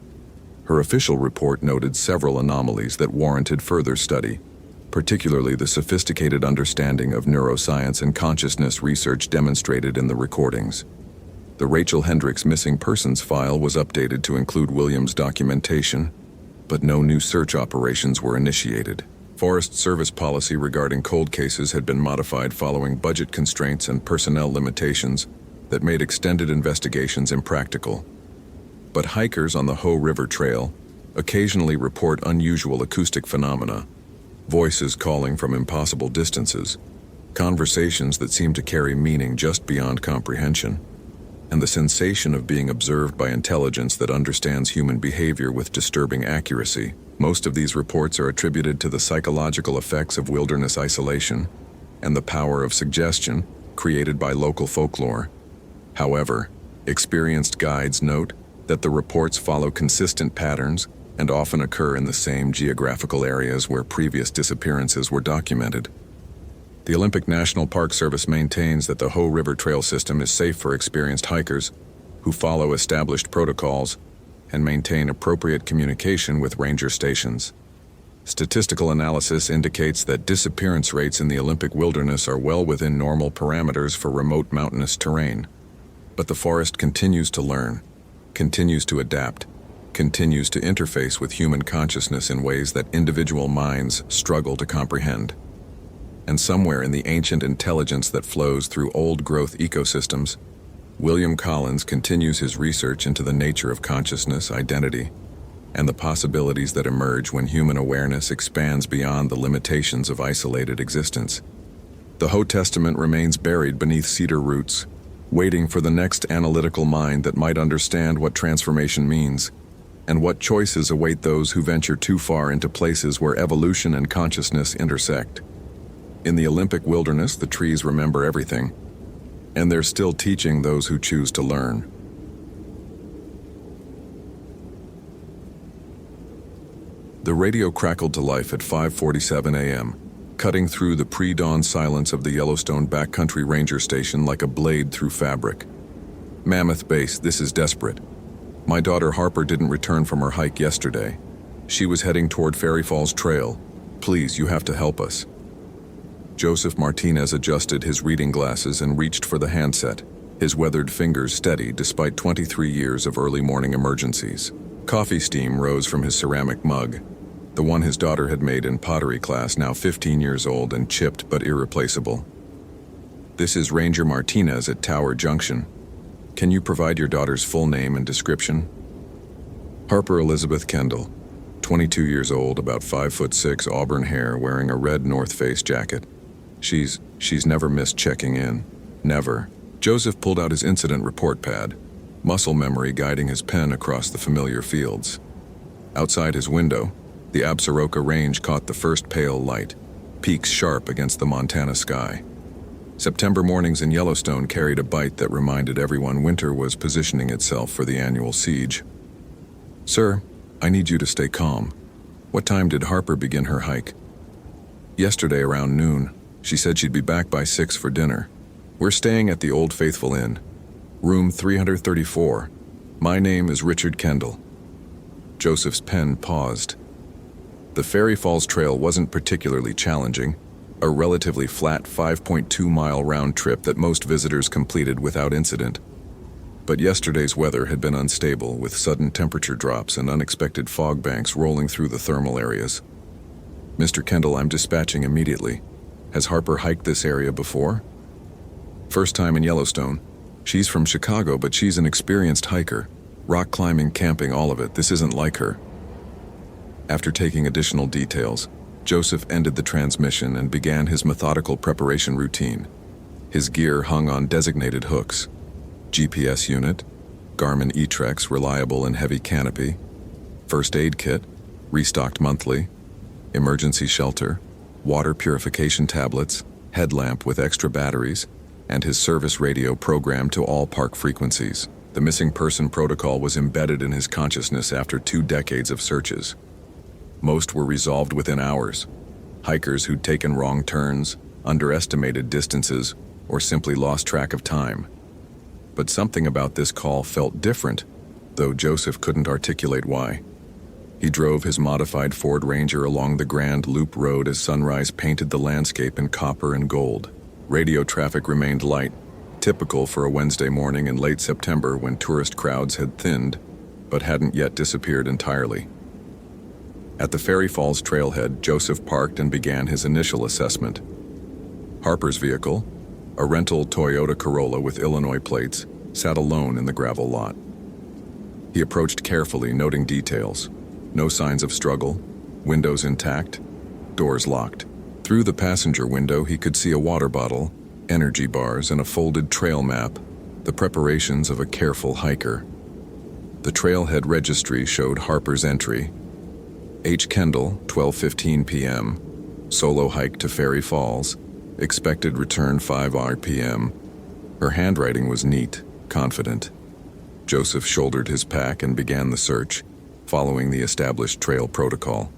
S1: her official report noted several anomalies that warranted further study, particularly the sophisticated understanding of neuroscience and consciousness research demonstrated in the recordings. The Rachel Hendricks missing persons file was updated to include William's documentation, but no new search operations were initiated. Forest Service policy regarding cold cases had been modified following budget constraints and personnel limitations that made extended investigations impractical. But hikers on the Hoh River Trail occasionally report unusual acoustic phenomena, voices calling from impossible distances, conversations that seem to carry meaning just beyond comprehension, and the sensation of being observed by intelligence that understands human behavior with disturbing accuracy. Most of these reports are attributed to the psychological effects of wilderness isolation and the power of suggestion created by local folklore. However, experienced guides note that the reports follow consistent patterns and often occur in the same geographical areas where previous disappearances were documented. The Olympic National Park Service maintains that the Hoh River Trail system is safe for experienced hikers who follow established protocols and maintain appropriate communication with ranger stations. Statistical analysis indicates that disappearance rates in the Olympic wilderness are well within normal parameters for remote mountainous terrain. But the forest continues to learn, continues to adapt, continues to interface with human consciousness in ways that individual minds struggle to comprehend. And somewhere in the ancient intelligence that flows through old-growth ecosystems, William Collins continues his research into the nature of consciousness, identity, and the possibilities that emerge when human awareness expands beyond the limitations of isolated existence. The Hoh Testament remains buried beneath cedar roots, waiting for the next analytical mind that might understand what transformation means, and what choices await those who venture too far into places where evolution and consciousness intersect. In the Olympic wilderness, the trees remember everything, and they're still teaching those who choose to learn. The radio crackled to life at 5:47 a.m., cutting through the pre-dawn silence of the Yellowstone Backcountry Ranger Station like a blade through fabric. Mammoth Base, this is desperate. My daughter Harper didn't return from her hike yesterday. She was heading toward Fairy Falls Trail. Please, you have to help us. Joseph Martinez adjusted his reading glasses and reached for the handset, his weathered fingers steady despite 23 years of early morning emergencies. Coffee steam rose from his ceramic mug, the one his daughter had made in pottery class, now 15 years old and chipped but irreplaceable. This is Ranger Martinez at Tower Junction. Can you provide your daughter's full name and description? Harper Elizabeth Kendall, 22 years old, about 5'6", auburn hair, wearing a red North Face jacket. She's never missed checking in. Never. Joseph pulled out his incident report pad, muscle memory guiding his pen across the familiar fields. Outside his window, the Absaroka Range caught the first pale light, peaks sharp against the Montana sky. September mornings in Yellowstone carried a bite that reminded everyone winter was positioning itself for the annual siege. "Sir, I need you to stay calm. What time did Harper begin her hike?" "Yesterday around noon. She said she'd be back by 6 for dinner. We're staying at the Old Faithful Inn, room 334. My name is Richard Kendall." Joseph's pen paused. The Fairy Falls Trail wasn't particularly challenging, a relatively flat 5.2-mile round trip that most visitors completed without incident. But yesterday's weather had been unstable, with sudden temperature drops and unexpected fog banks rolling through the thermal areas. "Mr. Kendall, I'm dispatching immediately. Has Harper hiked this area before?" "First time in Yellowstone. She's from Chicago, but she's an experienced hiker. Rock climbing, camping, all of it. This isn't like her." After taking additional details, Joseph ended the transmission and began his methodical preparation routine. His gear hung on designated hooks: GPS unit, Garmin eTrex reliable and heavy canopy, first aid kit, restocked monthly, emergency shelter, water purification tablets, headlamp with extra batteries, and his service radio programmed to all park frequencies. The missing person protocol was embedded in his consciousness after 2 decades of searches. Most were resolved within hours. Hikers who'd taken wrong turns, underestimated distances, or simply lost track of time. But something about this call felt different, though Joseph couldn't articulate why. He drove his modified Ford Ranger along the Grand Loop Road as sunrise painted the landscape in copper and gold. Radio traffic remained light, typical for a Wednesday morning in late September when tourist crowds had thinned, but hadn't yet disappeared entirely. At the Fairy Falls trailhead, Joseph parked and began his initial assessment. Harper's vehicle, a rental Toyota Corolla with Illinois plates, sat alone in the gravel lot. He approached carefully, noting details. No signs of struggle, windows intact, doors locked. Through the passenger window, he could see a water bottle, energy bars, and a folded trail map, the preparations of a careful hiker. The trailhead registry showed Harper's entry: H. Kendall, 12:15 p.m., solo hike to Fairy Falls, expected return 5 p.m. Her handwriting was neat, confident. Joseph shouldered his pack and began the search, following the established trail protocol.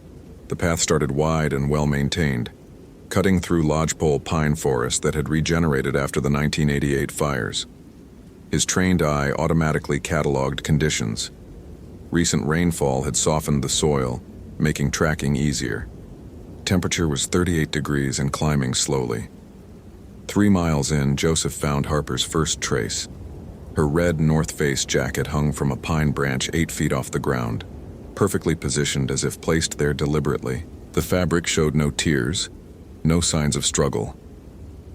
S1: The path started wide and well-maintained, cutting through lodgepole pine forest that had regenerated after the 1988 fires. His trained eye automatically cataloged conditions. Recent rainfall had softened the soil, making tracking easier. Temperature was 38 degrees and climbing slowly. 3 miles in, Joseph found Harper's first trace. Her red North Face jacket hung from a pine branch 8 feet off the ground, perfectly positioned as if placed there deliberately. The fabric showed no tears, no signs of struggle.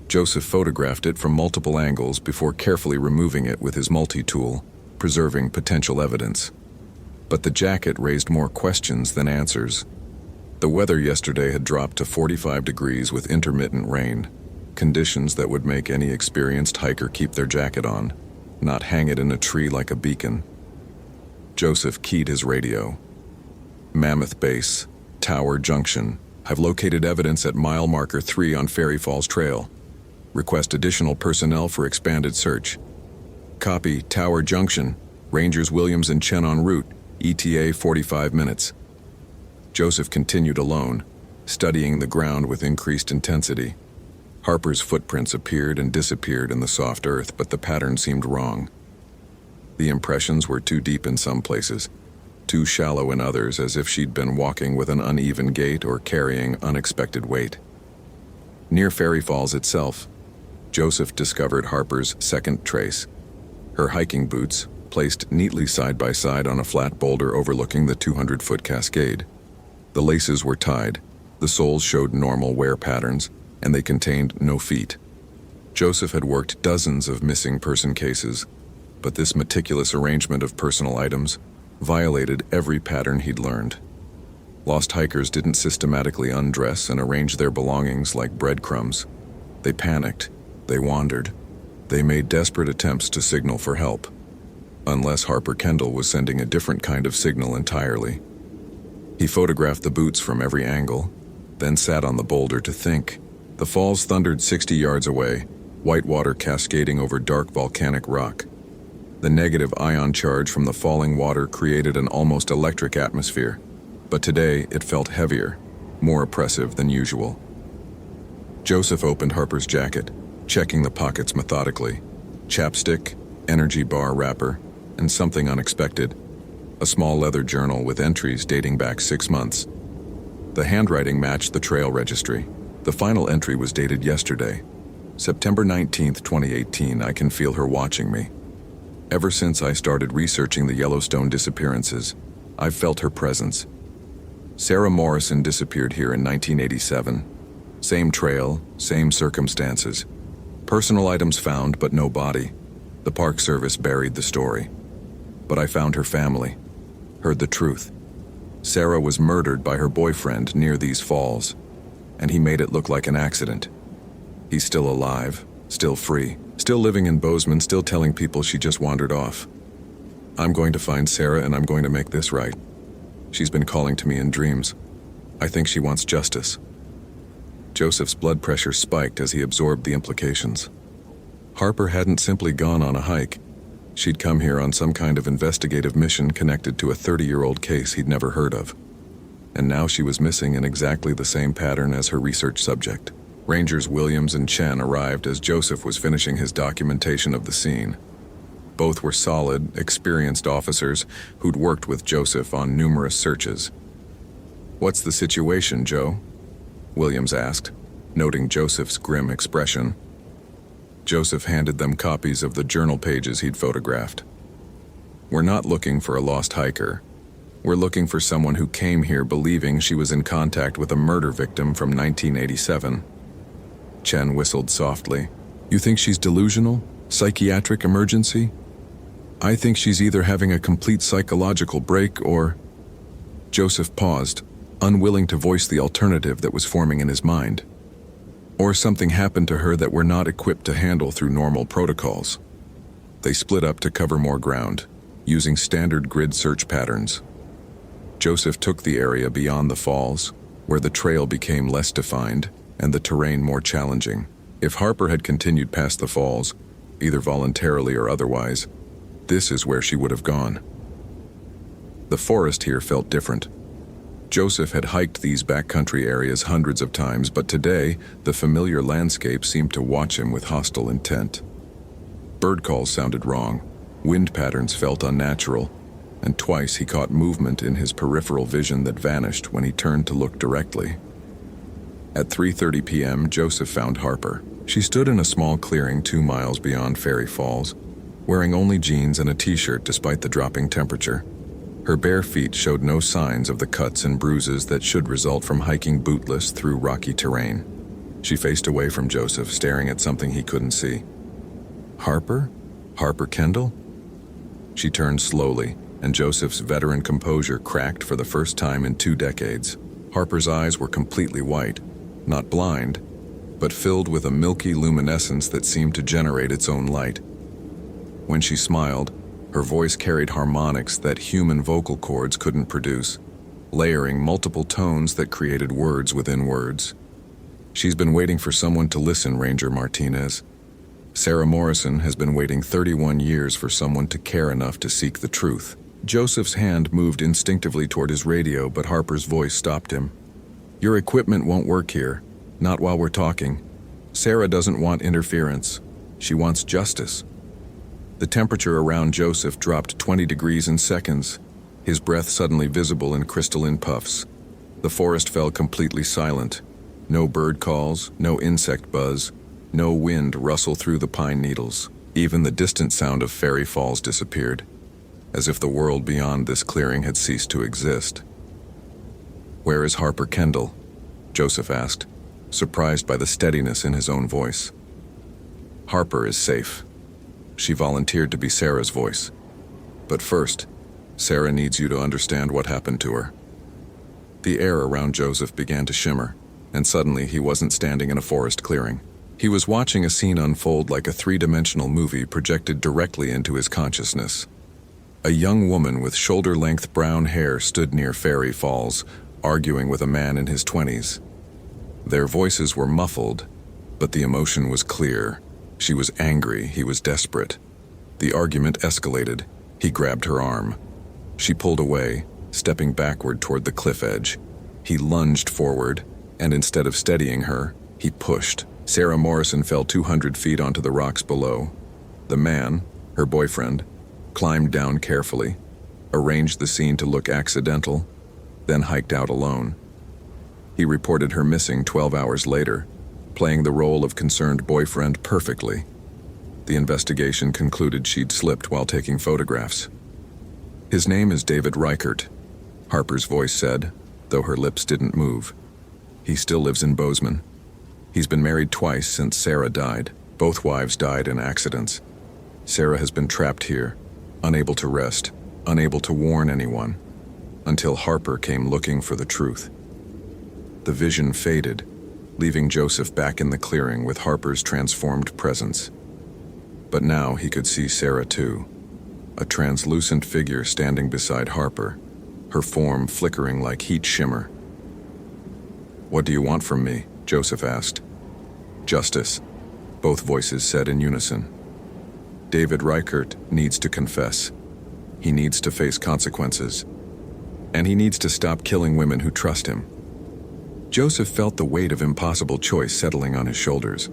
S1: Joseph photographed it from multiple angles before carefully removing it with his multi-tool, preserving potential evidence. But the jacket raised more questions than answers. The weather yesterday had dropped to 45 degrees with intermittent rain, conditions that would make any experienced hiker keep their jacket on, not hang it in a tree like a beacon. Joseph keyed his radio. Mammoth Base, Tower Junction. I've located evidence at mile marker 3 on Fairy Falls Trail. Request additional personnel for expanded search. Copy, Tower Junction. Rangers Williams and Chen en route. ETA 45 minutes. Joseph continued alone, studying the ground with increased intensity. Harper's footprints appeared and disappeared in the soft earth, but the pattern seemed wrong. The impressions were too deep in some places, too shallow in others, as if she'd been walking with an uneven gait or carrying unexpected weight. Near Fairy Falls itself, Joseph discovered Harper's second trace. Her hiking boots, placed neatly side by side on a flat boulder overlooking the 200-foot cascade. The laces were tied, the soles showed normal wear patterns, and they contained no feet. Joseph had worked dozens of missing person cases, but this meticulous arrangement of personal items violated every pattern he'd learned. Lost hikers didn't systematically undress and arrange their belongings like breadcrumbs. They panicked, they wandered, they made desperate attempts to signal for help. Unless Harper Kendall was sending a different kind of signal entirely. He photographed the boots from every angle, then sat on the boulder to think. The falls thundered 60 yards away, white water cascading over dark volcanic rock. The negative ion charge from the falling water created an almost electric atmosphere, but today it felt heavier, more oppressive than usual. Joseph opened Harper's jacket, checking the pockets methodically. Chapstick, energy bar wrapper, and something unexpected, a small leather journal with entries dating back 6 months. The handwriting matched the trail registry. The final entry was dated yesterday, September 19th, 2018. I can feel her watching me. Ever since I started researching the Yellowstone disappearances, I've felt her presence. Sarah Morrison disappeared here in 1987. Same trail, same circumstances. Personal items found, but no body. The Park Service buried the story. But I found her family, heard the truth. Sarah was murdered by her boyfriend near these falls, and he made it look like an accident. He's still alive, still free, still living in Bozeman, still telling people she just wandered off. I'm going to find Sarah and I'm going to make this right. She's been calling to me in dreams. I think she wants justice. Joseph's blood pressure spiked as he absorbed the implications. Harper hadn't simply gone on a hike. She'd come here on some kind of investigative mission connected to a 30-year-old case he'd never heard of. And now she was missing in exactly the same pattern as her research subject. Rangers Williams and Chen arrived as Joseph was finishing his documentation of the scene. Both were solid, experienced officers who'd worked with Joseph on numerous searches. "What's the situation, Joe?" Williams asked, noting Joseph's grim expression. Joseph handed them copies of the journal pages he'd photographed. "We're not looking for a lost hiker. We're looking for someone who came here believing she was in contact with a murder victim from 1987. Chen whistled softly. "You think she's delusional? Psychiatric emergency?" "I think she's either having a complete psychological break or—" Joseph paused, unwilling to voice the alternative that was forming in his mind. "Or something happened to her that we're not equipped to handle through normal protocols." They split up to cover more ground, using standard grid search patterns. Joseph took the area beyond the falls, where the trail became less defined and the terrain more challenging. If Harper had continued past the falls, either voluntarily or otherwise, this is where she would have gone. The forest here felt different. Joseph had hiked these backcountry areas hundreds of times, but today, the familiar landscape seemed to watch him with hostile intent. Bird calls sounded wrong, wind patterns felt unnatural, and twice he caught movement in his peripheral vision that vanished when he turned to look directly. At 3:30 p.m., Joseph found Harper. She stood in a small clearing 2 miles beyond Fairy Falls, wearing only jeans and a t-shirt despite the dropping temperature. Her bare feet showed no signs of the cuts and bruises that should result from hiking bootless through rocky terrain. She faced away from Joseph, staring at something he couldn't see. "Harper? Harper Kendall?" She turned slowly, and Joseph's veteran composure cracked for the first time in 2 decades. Harper's eyes were completely white, not blind, but filled with a milky luminescence that seemed to generate its own light. When she smiled, her voice carried harmonics that human vocal cords couldn't produce, layering multiple tones that created words within words. "She's been waiting for someone to listen, Ranger Martinez. Sarah Morrison has been waiting 31 years for someone to care enough to seek the truth." Joseph's hand moved instinctively toward his radio, but Harper's voice stopped him. "Your equipment won't work here, not while we're talking. Sarah doesn't want interference. She wants justice." The temperature around Joseph dropped 20 degrees in seconds, his breath suddenly visible in crystalline puffs. The forest fell completely silent. No bird calls, no insect buzz, no wind rustle through the pine needles. Even the distant sound of Fairy Falls disappeared, as if the world beyond this clearing had ceased to exist. "Where is Harper Kendall?" Joseph asked, surprised by the steadiness in his own voice. "Harper is safe." She volunteered to be Sarah's voice. "But first, Sarah needs you to understand what happened to her." The air around Joseph began to shimmer, and suddenly he wasn't standing in a forest clearing. He was watching a scene unfold like a 3-dimensional movie projected directly into his consciousness. A young woman with shoulder-length brown hair stood near Fairy Falls, arguing with a man in his 20s. Their voices were muffled, but the emotion was clear. She was angry, he was desperate. The argument escalated. He grabbed her arm. She pulled away, stepping backward toward the cliff edge. He lunged forward, and instead of steadying her, he pushed. Sarah Morrison fell 200 feet onto the rocks below. The man, her boyfriend, climbed down carefully, arranged the scene to look accidental, then hiked out alone. He reported her missing 12 hours later, playing the role of concerned boyfriend perfectly. The investigation concluded she'd slipped while taking photographs. His name is David Reichert, Harper's voice said, though her lips didn't move. He still lives in Bozeman. He's been married twice since Sarah died. Both wives died in accidents. Sarah has been trapped here, unable to rest, unable to warn anyone, until Harper came looking for the truth. The vision faded, leaving Joseph back in the clearing with Harper's transformed presence. But now he could see Sarah too, a translucent figure standing beside Harper, her form flickering like heat shimmer. "What do you want from me?" Joseph asked. "Justice," both voices said in unison. "David Reichert needs to confess. He needs to face consequences. And he needs to stop killing women who trust him." Joseph felt the weight of impossible choice settling on his shoulders.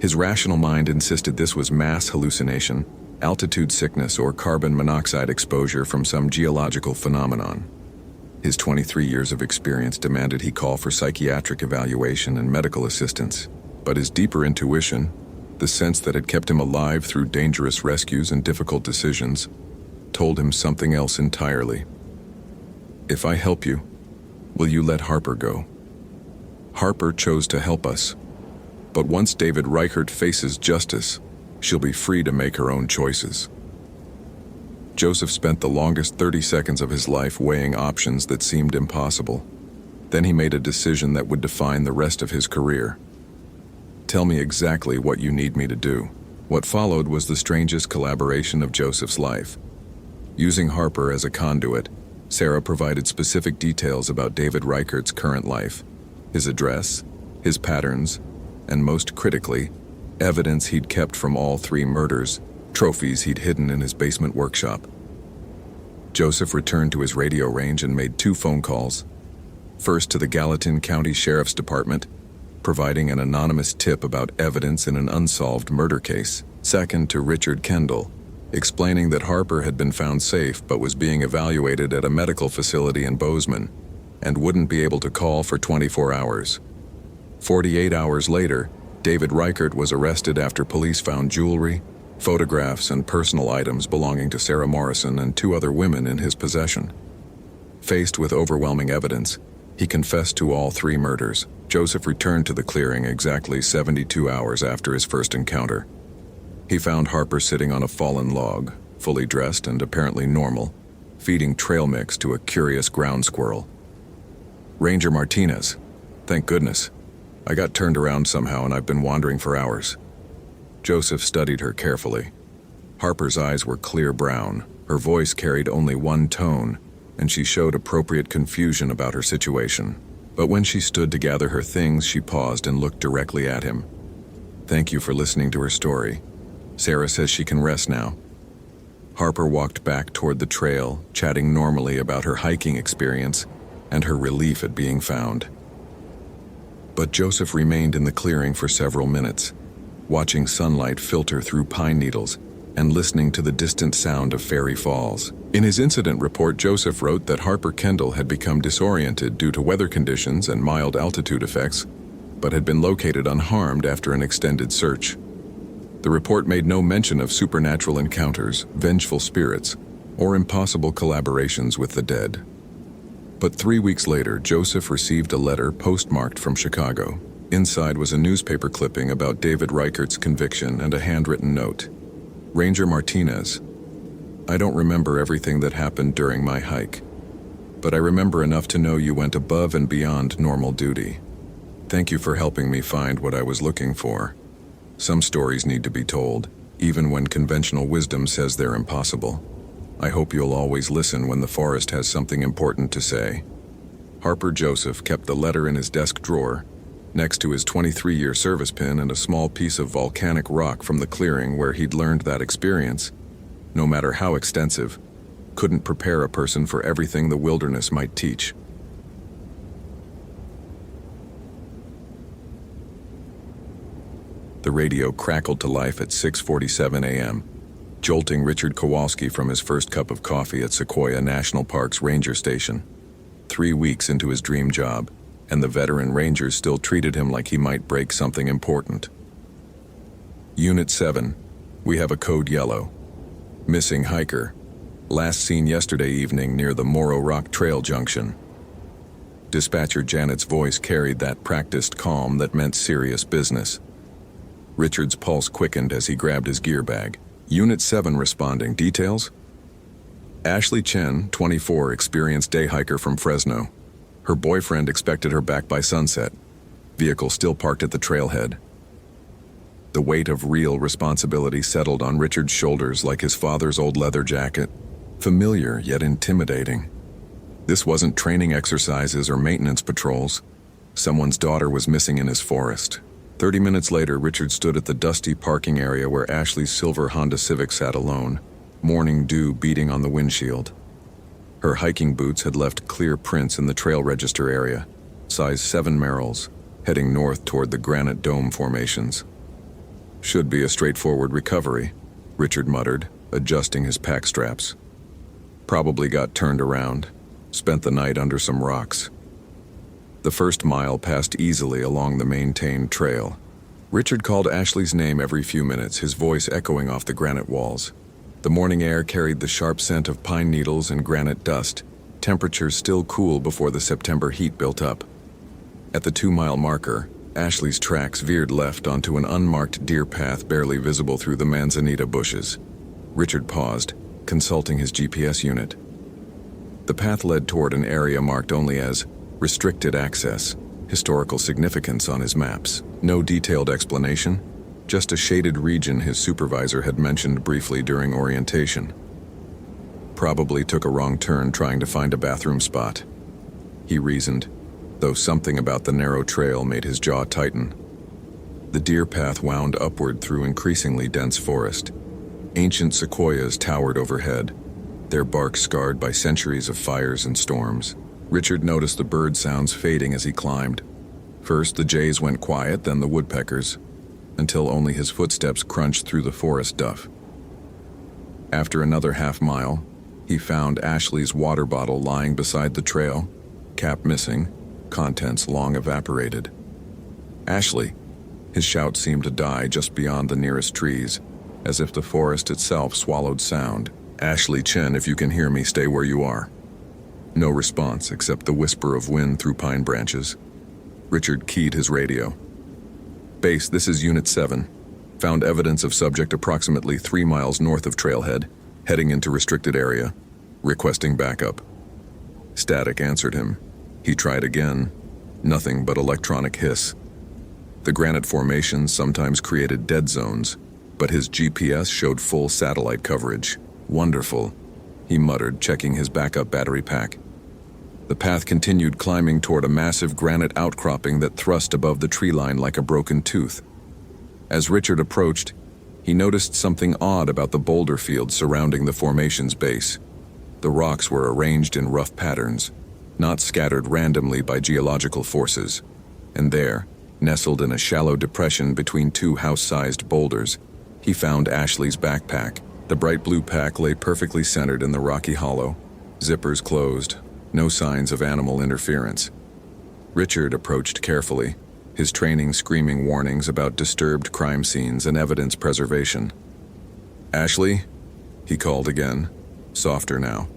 S1: His rational mind insisted this was mass hallucination, altitude sickness, or carbon monoxide exposure from some geological phenomenon. His 23 years of experience demanded he call for psychiatric evaluation and medical assistance, but his deeper intuition, the sense that had kept him alive through dangerous rescues and difficult decisions, told him something else entirely. "If I help you, will you let Harper go?" Harper chose to help us, but once David Reichert faces justice, she'll be free to make her own choices. Joseph spent the longest 30 seconds of his life weighing options that seemed impossible. Then he made a decision that would define the rest of his career. "Tell me exactly what you need me to do." What followed was the strangest collaboration of Joseph's life. Using Harper as a conduit, Sarah provided specific details about David Reichert's current life, his address, his patterns, and most critically, evidence he'd kept from all 3 murders, trophies he'd hidden in his basement workshop. Joseph returned to his radio range and made 2 phone calls. First to the Gallatin County Sheriff's Department, providing an anonymous tip about evidence in an unsolved murder case. Second to Richard Kendall, explaining that Harper had been found safe but was being evaluated at a medical facility in Bozeman and wouldn't be able to call for 24 hours. 48 hours later, David Reichert was arrested after police found jewelry, photographs, and personal items belonging to Sarah Morrison and 2 other women in his possession. Faced with overwhelming evidence, he confessed to all 3 murders. Joseph returned to the clearing exactly 72 hours after his first encounter. He found Harper sitting on a fallen log, fully dressed and apparently normal, feeding trail mix to a curious ground squirrel. "Ranger Martinez. Thank goodness. I got turned around somehow and I've been wandering for hours." Joseph studied her carefully. Harper's eyes were clear brown. Her voice carried only one tone, and she showed appropriate confusion about her situation. But when she stood to gather her things, she paused and looked directly at him. "Thank you for listening to her story. Sarah says she can rest now." Harper walked back toward the trail, chatting normally about her hiking experience and her relief at being found. But Joseph remained in the clearing for several minutes, watching sunlight filter through pine needles and listening to the distant sound of Fairy Falls. In his incident report, Joseph wrote that Harper Kendall had become disoriented due to weather conditions and mild altitude effects, but had been located unharmed after an extended search. The report made no mention of supernatural encounters, vengeful spirits, or impossible collaborations with the dead. But 3 weeks later, Joseph received a letter postmarked from Chicago. Inside was a newspaper clipping about David Reichert's conviction and a handwritten note. "Ranger Martinez, I don't remember everything that happened during my hike, but I remember enough to know you went above and beyond normal duty. Thank you for helping me find what I was looking for. Some stories need to be told, even when conventional wisdom says they're impossible. I hope you'll always listen when the forest has something important to say." Harper Joseph kept the letter in his desk drawer, next to his 23-year service pin and a small piece of volcanic rock from the clearing where he'd learned that experience, no matter how extensive, couldn't prepare a person for everything the wilderness might teach. The radio crackled to life at 6:47 a.m., jolting Richard Kowalski from his first cup of coffee at Sequoia National Park's ranger station. 3 weeks into his dream job, and the veteran rangers still treated him like he might break something important. Unit 7, we have a code yellow. Missing hiker. Last seen yesterday evening near the Morro Rock Trail junction. Dispatcher Janet's voice carried that practiced calm that meant serious business. Richard's pulse quickened as he grabbed his gear bag. Unit 7 responding. Details? Ashley Chen, 24, experienced day hiker from Fresno. Her boyfriend expected her back by sunset. Vehicle still parked at the trailhead. The weight of real responsibility settled on Richard's shoulders like his father's old leather jacket. Familiar yet intimidating. This wasn't training exercises or maintenance patrols. Someone's daughter was missing in his forest. 30 minutes later, Richard stood at the dusty parking area where Ashley's silver Honda Civic sat alone, morning dew beating on the windshield. Her hiking boots had left clear prints in the trail register area, size 7 Merrells, heading north toward the granite dome formations. Should be a straightforward recovery, Richard muttered, adjusting his pack straps. Probably got turned around, spent the night under some rocks. The first mile passed easily along the maintained trail. Richard called Ashley's name every few minutes, his voice echoing off the granite walls. The morning air carried the sharp scent of pine needles and granite dust, temperatures still cool before the September heat built up. At the 2-mile marker, Ashley's tracks veered left onto an unmarked deer path barely visible through the manzanita bushes. Richard paused, consulting his GPS unit. The path led toward an area marked only as restricted access, historical significance on his maps. No detailed explanation, just a shaded region his supervisor had mentioned briefly during orientation. Probably took a wrong turn trying to find a bathroom spot, he reasoned, though something about the narrow trail made his jaw tighten. The deer path wound upward through increasingly dense forest. Ancient sequoias towered overhead, their bark scarred by centuries of fires and storms. Richard noticed the bird sounds fading as he climbed. First the jays went quiet, then the woodpeckers, until only his footsteps crunched through the forest duff. After another half-mile, he found Ashley's water bottle lying beside the trail, cap missing, contents long evaporated. Ashley! His shout seemed to die just beyond the nearest trees, as if the forest itself swallowed sound. Ashley Chen, if you can hear me, stay where you are. No response except the whisper of wind through pine branches. Richard keyed his radio. Base, this is Unit 7. Found evidence of subject approximately 3 miles north of trailhead, heading into restricted area. Requesting backup. Static answered him. He tried again. Nothing but electronic hiss. The granite formations sometimes created dead zones, but his GPS showed full satellite coverage. Wonderful, he muttered, checking his backup battery pack. The path continued climbing toward a massive granite outcropping that thrust above the tree line like a broken tooth. As Richard approached, he noticed something odd about the boulder field surrounding the formation's base. The rocks were arranged in rough patterns, not scattered randomly by geological forces. And there, nestled in a shallow depression between 2 house-sized boulders, he found Ashley's backpack. The bright blue pack lay perfectly centered in the rocky hollow, zippers closed, no signs of animal interference. Richard approached carefully, his training screaming warnings about disturbed crime scenes and evidence preservation. Ashley? He called again, softer now.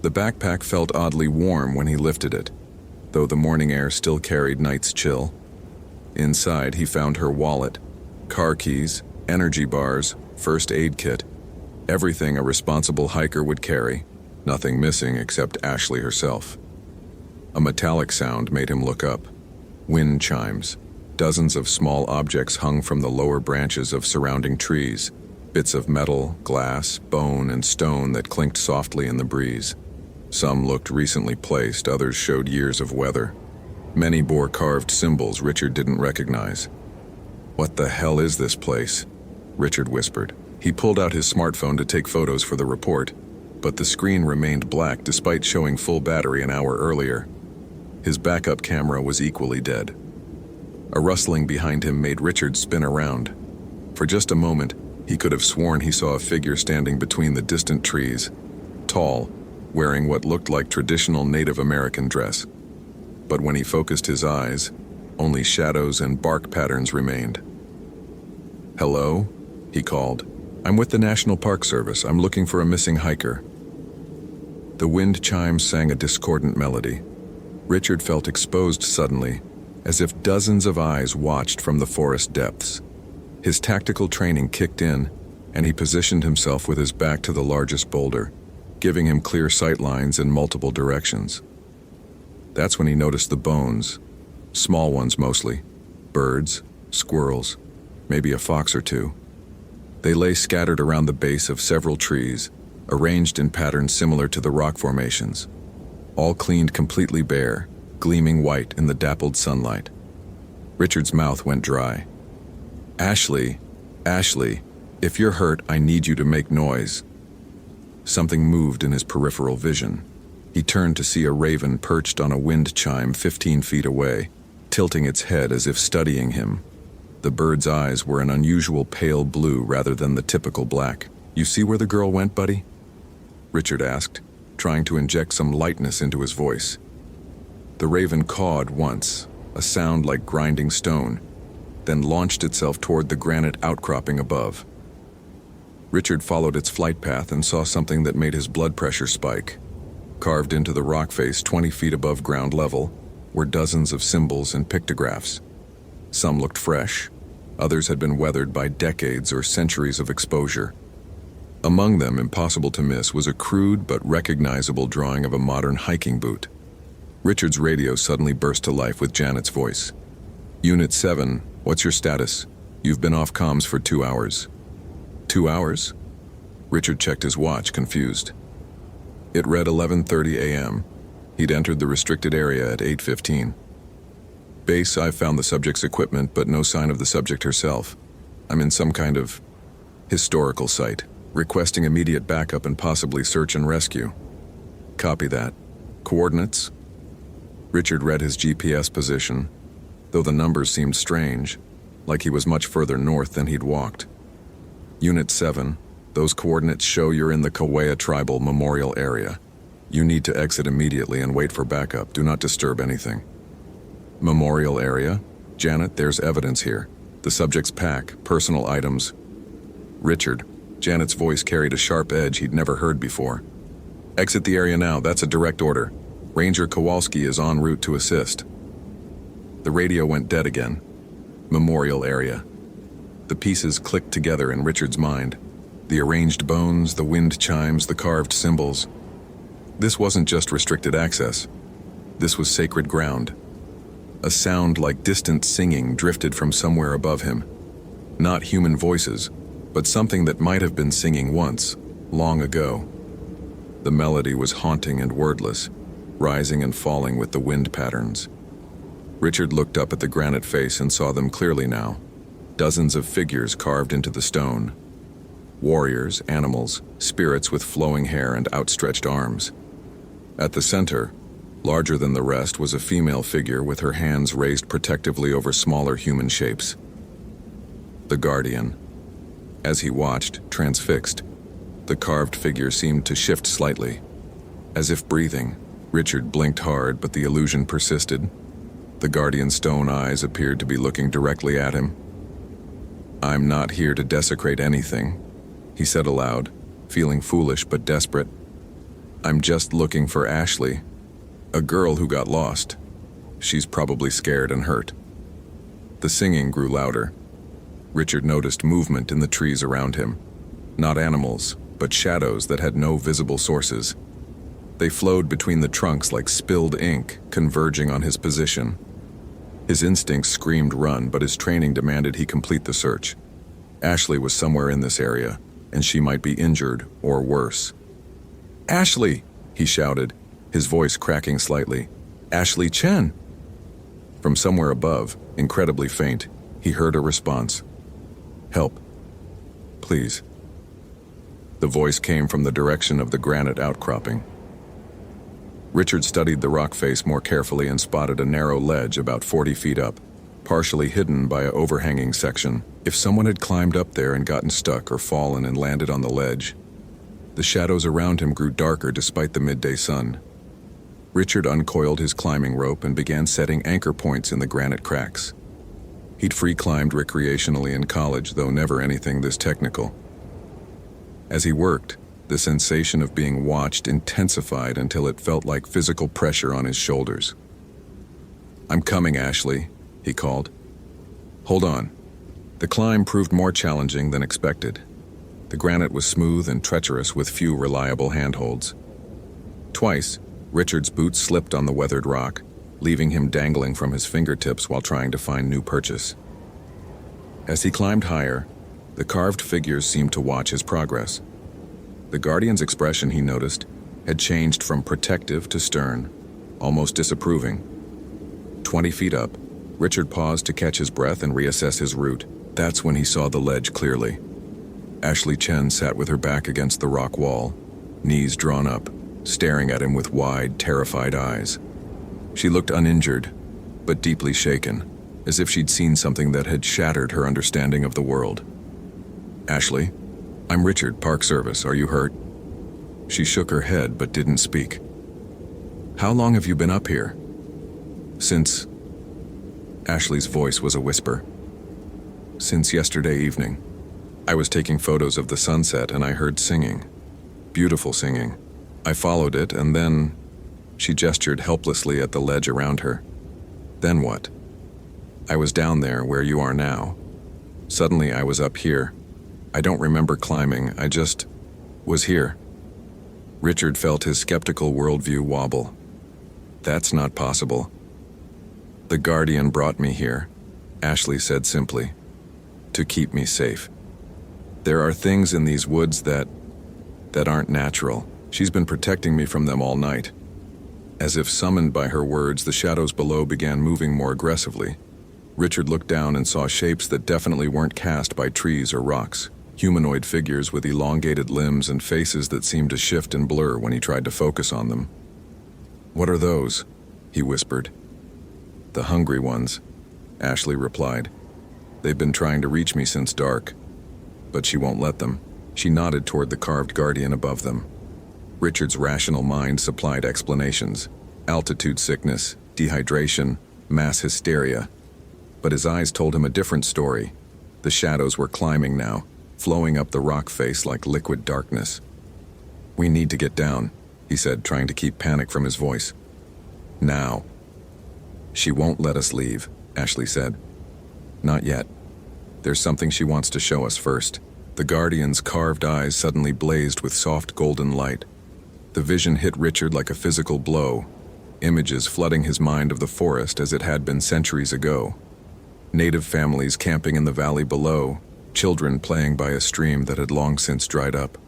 S1: The backpack felt oddly warm when he lifted it, though the morning air still carried night's chill. Inside, he found her wallet, car keys, energy bars, first aid kit, everything a responsible hiker would carry, nothing missing except Ashley herself. A metallic sound made him look up. Wind chimes. Dozens of small objects hung from the lower branches of surrounding trees, bits of metal, glass, bone, and stone that clinked softly in the breeze. Some looked recently placed, others showed years of weather. Many bore carved symbols Richard didn't recognize. "What the hell is this place?" Richard whispered. He pulled out his smartphone to take photos for the report, but the screen remained black despite showing full battery an hour earlier. His backup camera was equally dead. A rustling behind him made Richard spin around. For just a moment, he could have sworn he saw a figure standing between the distant trees, tall, wearing what looked like traditional Native American dress. But when he focused his eyes, only shadows and bark patterns remained. "Hello?" he called. "I'm with the National Park Service. I'm looking for a missing hiker." The wind chimes sang a discordant melody. Richard felt exposed suddenly, as if dozens of eyes watched from the forest depths. His tactical training kicked in, and he positioned himself with his back to the largest boulder, giving him clear sight lines in multiple directions. That's when he noticed the bones, small ones mostly, birds, squirrels, maybe a fox or two. They lay scattered around the base of several trees, arranged in patterns similar to the rock formations, all cleaned completely bare, gleaming white in the dappled sunlight. Richard's mouth went dry. Ashley, if you're hurt, I need you to make noise." Something moved in his peripheral vision. He turned to see a raven perched on a wind chime 15 feet away, tilting its head as if studying him. The bird's eyes were an unusual pale blue rather than the typical black. "You see where the girl went, buddy?" Richard asked, trying to inject some lightness into his voice. The raven cawed once, a sound like grinding stone, then launched itself toward the granite outcropping above. Richard followed its flight path and saw something that made his blood pressure spike. Carved into the rock face 20 feet above ground level were dozens of symbols and pictographs. Some looked fresh, others had been weathered by decades or centuries of exposure. Among them, impossible to miss, was a crude but recognizable drawing of a modern hiking boot. Richard's radio suddenly burst to life with Janet's voice. "Unit 7, what's your status? You've been off comms for 2 hours." 2 hours? Richard checked his watch, confused. It read 11:30 a.m. He'd entered the restricted area at 8:15. "Base, I've found the subject's equipment, but no sign of the subject herself. I'm in some kind of historical site, requesting immediate backup and possibly search and rescue." "Copy that. Coordinates?" Richard read his GPS position, though the numbers seemed strange, like he was much further north than he'd walked. "Unit 7, those coordinates show you're in the Kaweah Tribal Memorial Area. You need to exit immediately and wait for backup. Do not disturb anything." "Memorial Area? Janet, there's evidence here. The subject's pack, personal items." "Richard," Janet's voice carried a sharp edge he'd never heard before. "Exit the area now, that's a direct order. Ranger Kowalski is en route to assist." The radio went dead again. Memorial Area. The pieces clicked together in Richard's mind. The arranged bones, the wind chimes, the carved symbols. This wasn't just restricted access. This was sacred ground. A sound like distant singing drifted from somewhere above him. Not human voices, but something that might have been singing once, long ago. The melody was haunting and wordless, rising and falling with the wind patterns. Richard looked up at the granite face and saw them clearly now. Dozens of figures carved into the stone. Warriors, animals, spirits with flowing hair and outstretched arms. At the center, larger than the rest, was a female figure with her hands raised protectively over smaller human shapes. The Guardian. As he watched, transfixed, the carved figure seemed to shift slightly. As if breathing, Richard blinked hard, but the illusion persisted. The Guardian's stone eyes appeared to be looking directly at him. "I'm not here to desecrate anything," he said aloud, feeling foolish but desperate. "I'm just looking for Ashley, a girl who got lost. She's probably scared and hurt." The singing grew louder. Richard noticed movement in the trees around him. Not animals, but shadows that had no visible sources. They flowed between the trunks like spilled ink, converging on his position. His instincts screamed run, but his training demanded he complete the search. Ashley was somewhere in this area, and she might be injured or worse. "Ashley!" he shouted, his voice cracking slightly. "Ashley Chen!" From somewhere above, incredibly faint, he heard a response. "Help. Please." The voice came from the direction of the granite outcropping. Richard studied the rock face more carefully and spotted a narrow ledge about 40 feet up, partially hidden by an overhanging section. If someone had climbed up there and gotten stuck or fallen and landed on the ledge, the shadows around him grew darker despite the midday sun. Richard uncoiled his climbing rope and began setting anchor points in the granite cracks. He'd free climbed recreationally in college, though never anything this technical. As he worked, the sensation of being watched intensified until it felt like physical pressure on his shoulders. "I'm coming, Ashley," he called. "Hold on." The climb proved more challenging than expected. The granite was smooth and treacherous with few reliable handholds. Twice, Richard's boots slipped on the weathered rock, leaving him dangling from his fingertips while trying to find new purchase. As he climbed higher, the carved figures seemed to watch his progress. The Guardian's expression, he noticed, had changed from protective to stern, almost disapproving. 20 feet up, Richard paused to catch his breath and reassess his route. That's when he saw the ledge clearly. Ashley Chen sat with her back against the rock wall, knees drawn up, staring at him with wide, terrified eyes. She looked uninjured, but deeply shaken, as if she'd seen something that had shattered her understanding of the world. "Ashley, I'm Richard, Park Service. Are you hurt?" She shook her head but didn't speak. "How long have you been up here?" "Since..." Ashley's voice was a whisper. "Since yesterday evening. I was taking photos of the sunset and I heard singing. Beautiful singing. I followed it and then..." She gestured helplessly at the ledge around her. "Then what?" "I was down there where you are now. Suddenly I was up here. I don't remember climbing, I just was here." Richard felt his skeptical worldview wobble. "That's not possible." "The Guardian brought me here," Ashley said simply, "to keep me safe. There are things in these woods that aren't natural. She's been protecting me from them all night." As if summoned by her words, the shadows below began moving more aggressively. Richard looked down and saw shapes that definitely weren't cast by trees or rocks. Humanoid figures with elongated limbs and faces that seemed to shift and blur when he tried to focus on them. "What are those?" he whispered. "The hungry ones," Ashley replied. "They've been trying to reach me since dark, but she won't let them." She nodded toward the carved Guardian above them. Richard's rational mind supplied explanations: altitude sickness, dehydration, mass hysteria. But his eyes told him a different story. The shadows were climbing now, flowing up the rock face like liquid darkness. "We need to get down," he said, trying to keep panic from his voice. "Now." "She won't let us leave," Ashley said. "Not yet. There's something she wants to show us first." The Guardian's carved eyes suddenly blazed with soft golden light. The vision hit Richard like a physical blow, images flooding his mind of the forest as it had been centuries ago. Native families camping in the valley below, children playing by a stream that had long since dried up.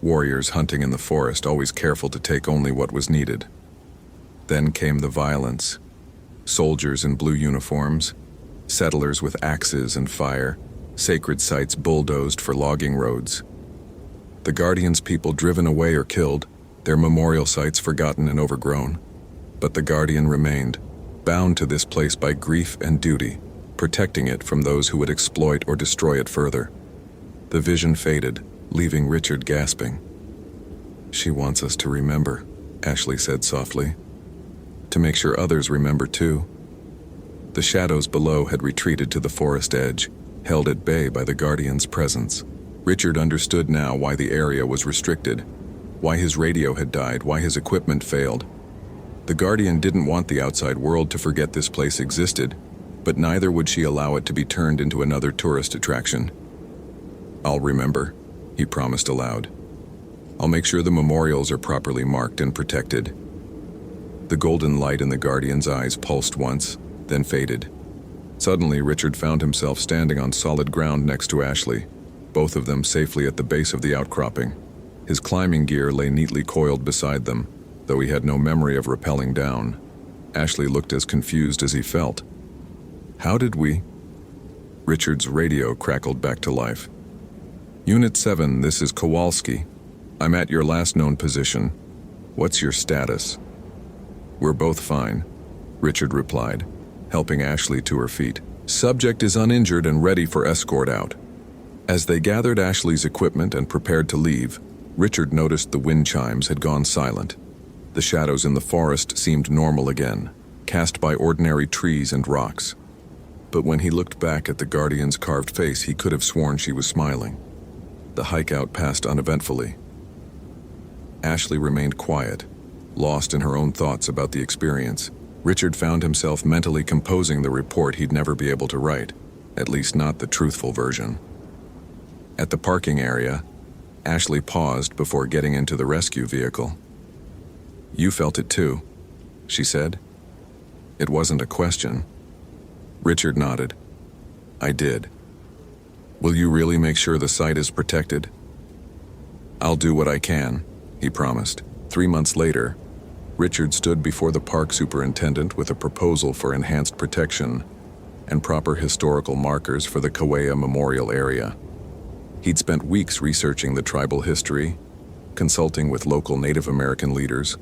S1: Warriors hunting in the forest, always careful to take only what was needed. Then came the violence. Soldiers in blue uniforms, settlers with axes and fire, sacred sites bulldozed for logging roads. The Guardian's people driven away or killed, their memorial sites forgotten and overgrown. But the Guardian remained, bound to this place by grief and duty, protecting it from those who would exploit or destroy it further. The vision faded, leaving Richard gasping. "She wants us to remember," Ashley said softly. "To make sure others remember too." The shadows below had retreated to the forest edge, held at bay by the Guardian's presence. Richard understood now why the area was restricted, why his radio had died, why his equipment failed. The Guardian didn't want the outside world to forget this place existed, but neither would she allow it to be turned into another tourist attraction. "I'll remember," he promised aloud. "I'll make sure the memorials are properly marked and protected." The golden light in the Guardian's eyes pulsed once, then faded. Suddenly, Richard found himself standing on solid ground next to Ashley, both of them safely at the base of the outcropping. His climbing gear lay neatly coiled beside them, though he had no memory of rappelling down. Ashley looked as confused as he felt. How did we? Richard's radio crackled back to life. Unit 7, this is Kowalski. I'm at your last known position. What's your status? We're both fine, Richard replied, helping Ashley to her feet. Subject is uninjured and ready for escort out. As they gathered Ashley's equipment and prepared to leave, Richard noticed the wind chimes had gone silent. The shadows in the forest seemed normal again, cast by ordinary trees and rocks. But when he looked back at the Guardian's carved face, he could have sworn she was smiling. The hike out passed uneventfully. Ashley remained quiet, lost in her own thoughts about the experience. Richard found himself mentally composing the report he'd never be able to write, at least not the truthful version. At the parking area, Ashley paused before getting into the rescue vehicle. You felt it too, she said. It wasn't a question. Richard nodded. I did. Will you really make sure the site is protected? I'll do what I can, he promised. 3 months later, Richard stood before the park superintendent with a proposal for enhanced protection and proper historical markers for the Kaweah Memorial area. He'd spent weeks researching the tribal history, consulting with local Native American leaders,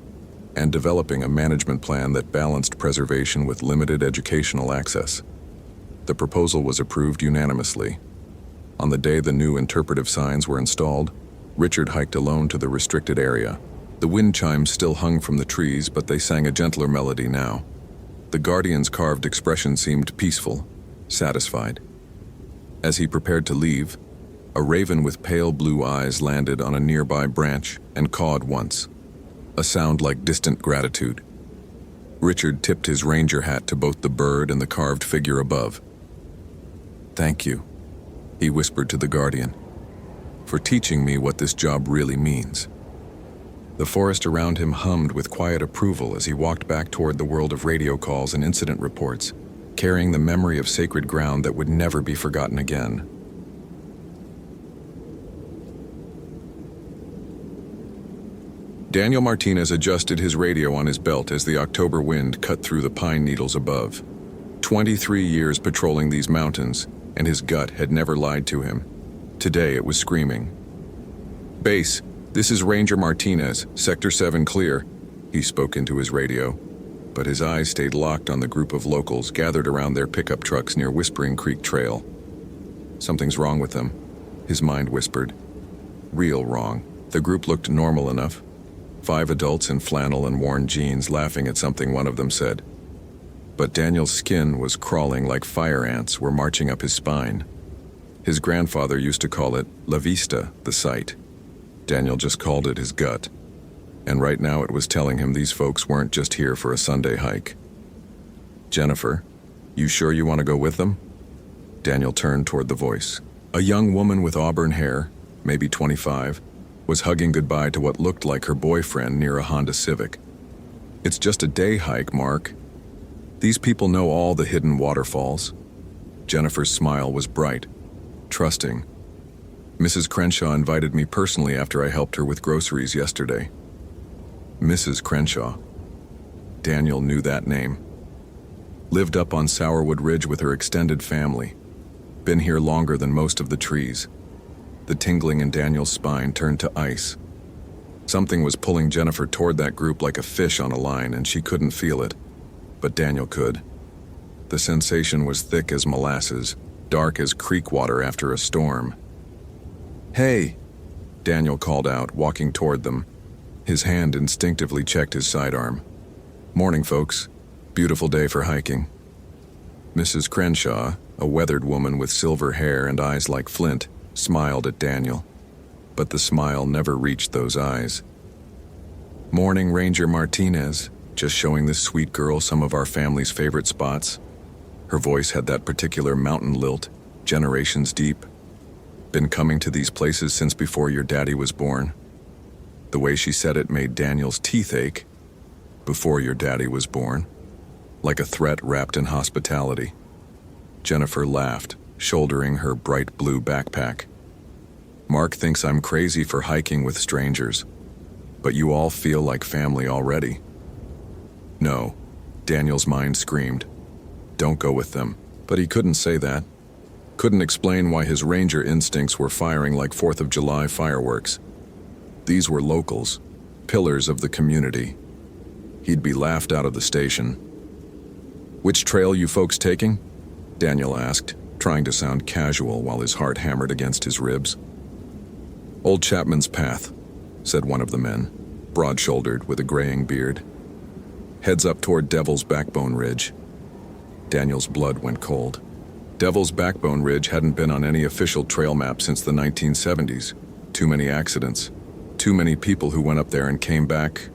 S1: and developing a management plan that balanced preservation with limited educational access. The proposal was approved unanimously. On the day the new interpretive signs were installed, Richard hiked alone to the restricted area. The wind chimes still hung from the trees, but they sang a gentler melody now. The Guardian's carved expression seemed peaceful, satisfied. As he prepared to leave, a raven with pale blue eyes landed on a nearby branch and cawed once, a sound like distant gratitude. Richard tipped his ranger hat to both the bird and the carved figure above. Thank you, he whispered to the Guardian, for teaching me what this job really means. The forest around him hummed with quiet approval as he walked back toward the world of radio calls and incident reports, carrying the memory of sacred ground that would never be forgotten again. Daniel Martinez adjusted his radio on his belt as the October wind cut through the pine needles above. 23 years patrolling these mountains, and his gut had never lied to him. Today it was screaming. Base, this is Ranger Martinez, Sector 7 clear, he spoke into his radio, but his eyes stayed locked on the group of locals gathered around their pickup trucks near Whispering Creek Trail. Something's wrong with them, his mind whispered. Real wrong. The group looked normal enough. 5 adults in flannel and worn jeans laughing at something one of them said. But Daniel's skin was crawling like fire ants were marching up his spine. His grandfather used to call it La Vista, the site. Daniel just called it his gut. And right now it was telling him these folks weren't just here for a Sunday hike. Jennifer, you sure you want to go with them? Daniel turned toward the voice. A young woman with auburn hair, maybe 25, was hugging goodbye to what looked like her boyfriend near a Honda Civic. It's just a day hike, Mark. These people know all the hidden waterfalls. Jennifer's smile was bright, trusting. Mrs. Crenshaw invited me personally after I helped her with groceries yesterday. Mrs. Crenshaw. Daniel knew that name. Lived up on Sourwood Ridge with her extended family. Been here longer than most of the trees. The tingling in Daniel's spine turned to ice. Something was pulling Jennifer toward that group like a fish on a line, and she couldn't feel it. But Daniel could. The sensation was thick as molasses, dark as creek water after a storm. Hey, Daniel called out, walking toward them. His hand instinctively checked his sidearm. Morning, folks. Beautiful day for hiking. Mrs. Crenshaw, a weathered woman with silver hair and eyes like flint, smiled at Daniel. But the smile never reached those eyes. Morning, Ranger Martinez. Just showing this sweet girl some of our family's favorite spots. Her voice had that particular mountain lilt, generations deep. Been coming to these places since before your daddy was born. The way she said it made Daniel's teeth ache. Before your daddy was born. Like a threat wrapped in hospitality. Jennifer laughed, shouldering her bright blue backpack. Mark thinks I'm crazy for hiking with strangers, but you all feel like family already. No, Daniel's mind screamed, "Don't go with them." But he couldn't say that. Couldn't explain why his ranger instincts were firing like 4th of July fireworks. These were locals, pillars of the community. He'd be laughed out of the station. "Which trail you folks taking?" Daniel asked, trying to sound casual while his heart hammered against his ribs. "Old Chapman's Path," said one of the men, broad-shouldered with a graying beard. "Heads up toward Devil's Backbone Ridge." Daniel's blood went cold. Devil's Backbone Ridge hadn't been on any official trail map since the 1970s. Too many accidents. Too many people who went up there and came back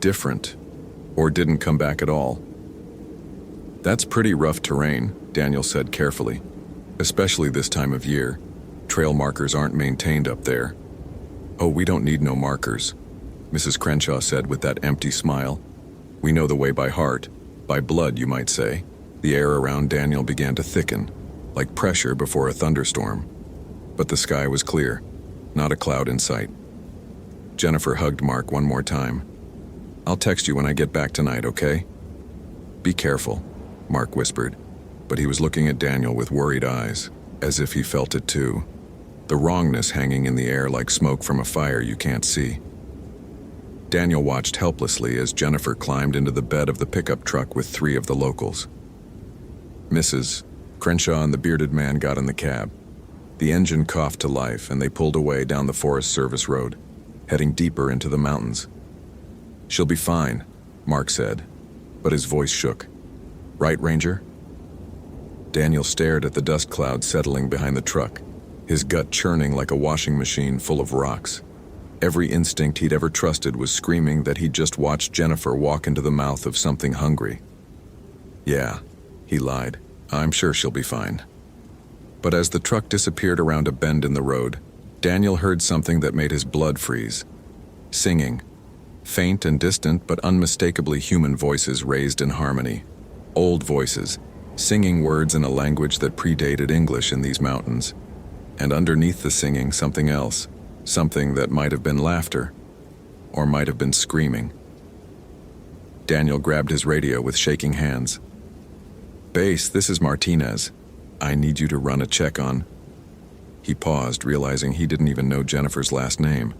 S1: different, or didn't come back at all. "That's pretty rough terrain," Daniel said carefully. "Especially this time of year. Trail markers aren't maintained up there." "Oh, we don't need no markers," Mrs. Crenshaw said with that empty smile. "We know the way by heart, by blood, you might say." The air around Daniel began to thicken, like pressure before a thunderstorm. But the sky was clear, not a cloud in sight. Jennifer hugged Mark one more time. "I'll text you when I get back tonight, okay?" "Be careful," Mark whispered, but he was looking at Daniel with worried eyes, as if he felt it too. The wrongness hanging in the air like smoke from a fire you can't see. Daniel watched helplessly as Jennifer climbed into the bed of the pickup truck with 3 of the locals. Mrs. Crenshaw and the bearded man got in the cab. The engine coughed to life and they pulled away down the Forest Service road, heading deeper into the mountains. "She'll be fine," Mark said, but his voice shook. "Right, Ranger?" Daniel stared at the dust cloud settling behind the truck, his gut churning like a washing machine full of rocks. Every instinct he'd ever trusted was screaming that he'd just watched Jennifer walk into the mouth of something hungry. "Yeah," he lied, "I'm sure she'll be fine." But as the truck disappeared around a bend in the road, Daniel heard something that made his blood freeze. Singing. Faint and distant but unmistakably human voices raised in harmony. Old voices, singing words in a language that predated English in these mountains. And underneath the singing, something else. Something that might have been laughter, or might have been screaming. Daniel grabbed his radio with shaking hands. "Base, this is Martinez. I need you to run a check on..." He paused, realizing he didn't even know Jennifer's last name.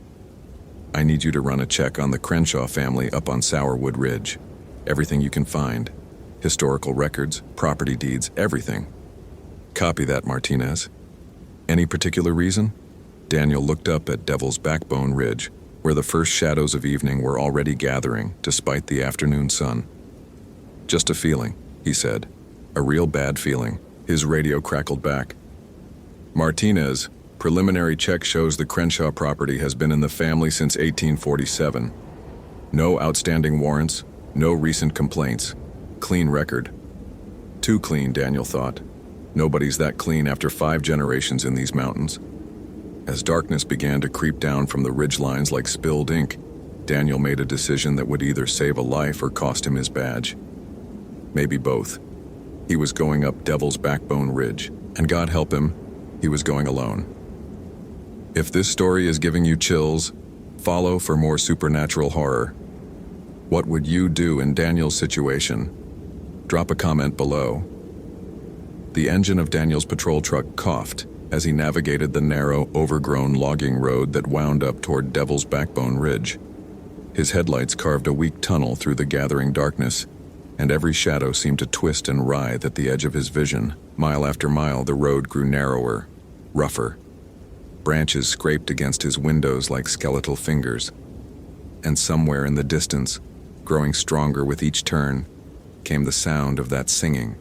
S1: "I need you to run a check on the Crenshaw family up on Sourwood Ridge. Everything you can find. Historical records, property deeds, everything." "Copy that, Martinez." "Any particular reason?" Daniel looked up at Devil's Backbone Ridge, where the first shadows of evening were already gathering despite the afternoon sun. "Just a feeling," he said. "A real bad feeling." His radio crackled back. "Martinez, preliminary check shows the Crenshaw property has been in the family since 1847. No outstanding warrants, no recent complaints. Clean record." Too clean, Daniel thought. Nobody's that clean after 5 generations in these mountains. As darkness began to creep down from the ridgelines like spilled ink, Daniel made a decision that would either save a life or cost him his badge. Maybe both. He was going up Devil's Backbone Ridge, and God help him, he was going alone. If this story is giving you chills, follow for more supernatural horror. What would you do in Daniel's situation? Drop a comment below. The engine of Daniel's patrol truck coughed as he navigated the narrow, overgrown logging road that wound up toward Devil's Backbone Ridge. His headlights carved a weak tunnel through the gathering darkness, and every shadow seemed to twist and writhe at the edge of his vision. Mile after mile, the road grew narrower, rougher. Branches scraped against his windows like skeletal fingers. And somewhere in the distance, growing stronger with each turn, came the sound of that singing.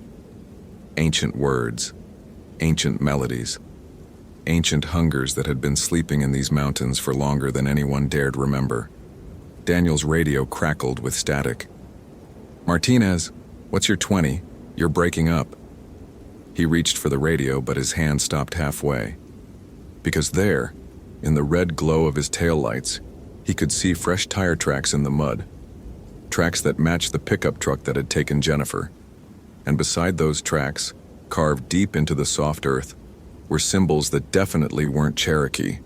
S1: Ancient words, ancient melodies, ancient hungers that had been sleeping in these mountains for longer than anyone dared remember. Daniel's radio crackled with static. "Martinez, what's your 20? You're breaking up." He reached for the radio, but his hand stopped halfway. Because there, in the red glow of his taillights, he could see fresh tire tracks in the mud. Tracks that matched the pickup truck that had taken Jennifer. And beside those tracks, carved deep into the soft earth, were symbols that definitely weren't Cherokee.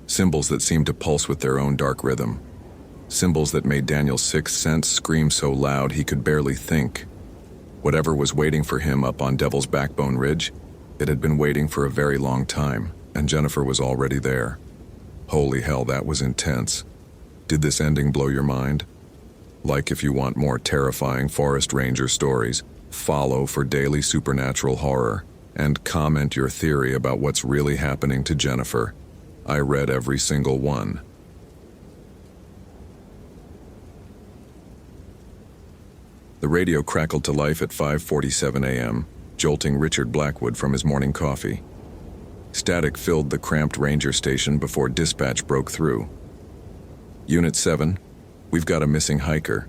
S1: Symbols that seemed to pulse with their own dark rhythm. symbols that made Daniel's sixth sense scream so loud he could barely think. Whatever was waiting for him up on Devil's Backbone Ridge, it had been waiting for a very long time, and Jennifer was already there. Holy hell, that was intense. Did this ending blow your mind? Like, if you want more terrifying Forest Ranger stories, follow for daily supernatural horror, and comment your theory about what's really happening to Jennifer. I read every single one. The radio crackled to life at 5:47 a.m., jolting Richard Blackwood from his morning coffee. Static filled the cramped ranger station before dispatch broke through. Unit 7, we've got a missing hiker.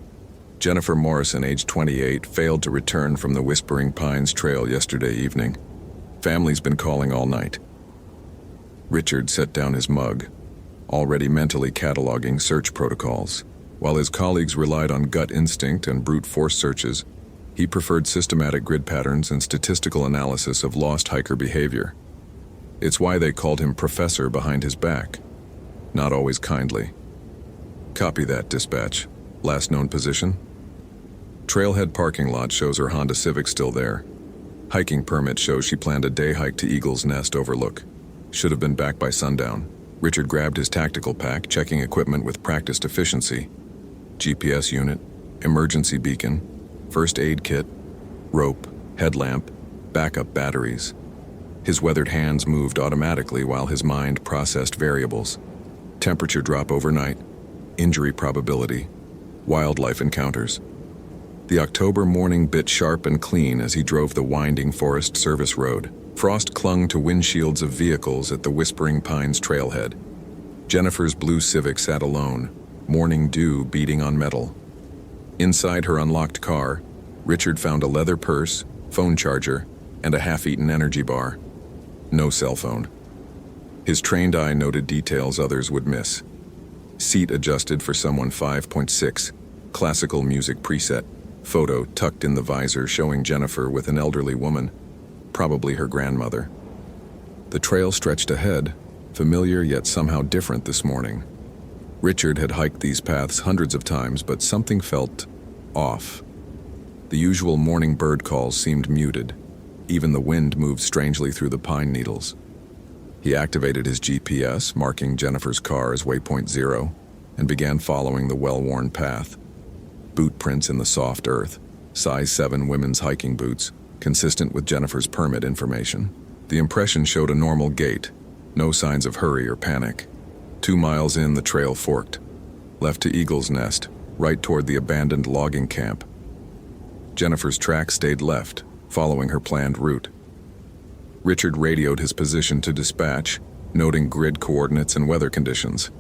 S1: Jennifer Morrison, age 28, failed to return from the Whispering Pines Trail yesterday evening. Family's been calling all night. Richard set down his mug, already mentally cataloging search protocols. While his colleagues relied on gut instinct and brute force searches, he preferred systematic grid patterns and statistical analysis of lost hiker behavior. It's why they called him Professor behind his back. Not always kindly. Copy that, dispatch. Last known position? Trailhead parking lot shows her Honda Civic still there. Hiking permit shows she planned a day hike to Eagle's Nest Overlook. Should have been back by sundown. Richard grabbed his tactical pack, checking equipment with practiced efficiency. GPS unit, emergency beacon, first aid kit, rope, headlamp, backup batteries. His weathered hands moved automatically while his mind processed variables. Temperature drop overnight, injury probability, wildlife encounters. The October morning bit sharp and clean as he drove the winding Forest Service road. Frost clung to windshields of vehicles at the Whispering Pines trailhead. Jennifer's blue Civic sat alone, morning dew beating on metal. Inside her unlocked car, Richard found a leather purse, phone charger, and a half-eaten energy bar. No cell phone. His trained eye noted details others would miss. Seat adjusted for someone 5.6, classical music preset, photo tucked in the visor showing Jennifer with an elderly woman, probably her grandmother. The trail stretched ahead, familiar yet somehow different this morning. Richard had hiked these paths hundreds of times, but something felt off. The usual morning bird calls seemed muted. Even the wind moved strangely through the pine needles. He activated his GPS, marking Jennifer's car as waypoint 0, and began following the well-worn path. Boot prints in the soft earth, size 7 women's hiking boots, consistent with Jennifer's permit information. The impression showed a normal gait, no signs of hurry or panic. 2 miles in, the trail forked, left to Eagle's Nest, right toward the abandoned logging camp. Jennifer's track stayed left, following her planned route. Richard radioed his position to dispatch, noting grid coordinates and weather conditions.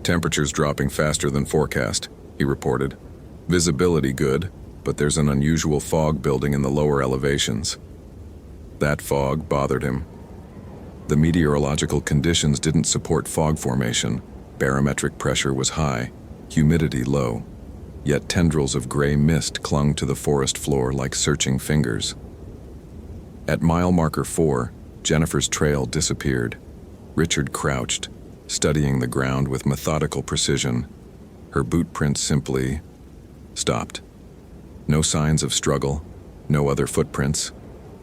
S1: Temperatures dropping faster than forecast, he reported. Visibility good, but there's an unusual fog building in the lower elevations. That fog bothered him. The meteorological conditions didn't support fog formation. Barometric pressure was high, humidity low, yet tendrils of gray mist clung to the forest floor like searching fingers. At mile marker 4, Jennifer's trail disappeared. Richard crouched, studying the ground with methodical precision. Her boot prints simply stopped. No signs of struggle, no other footprints,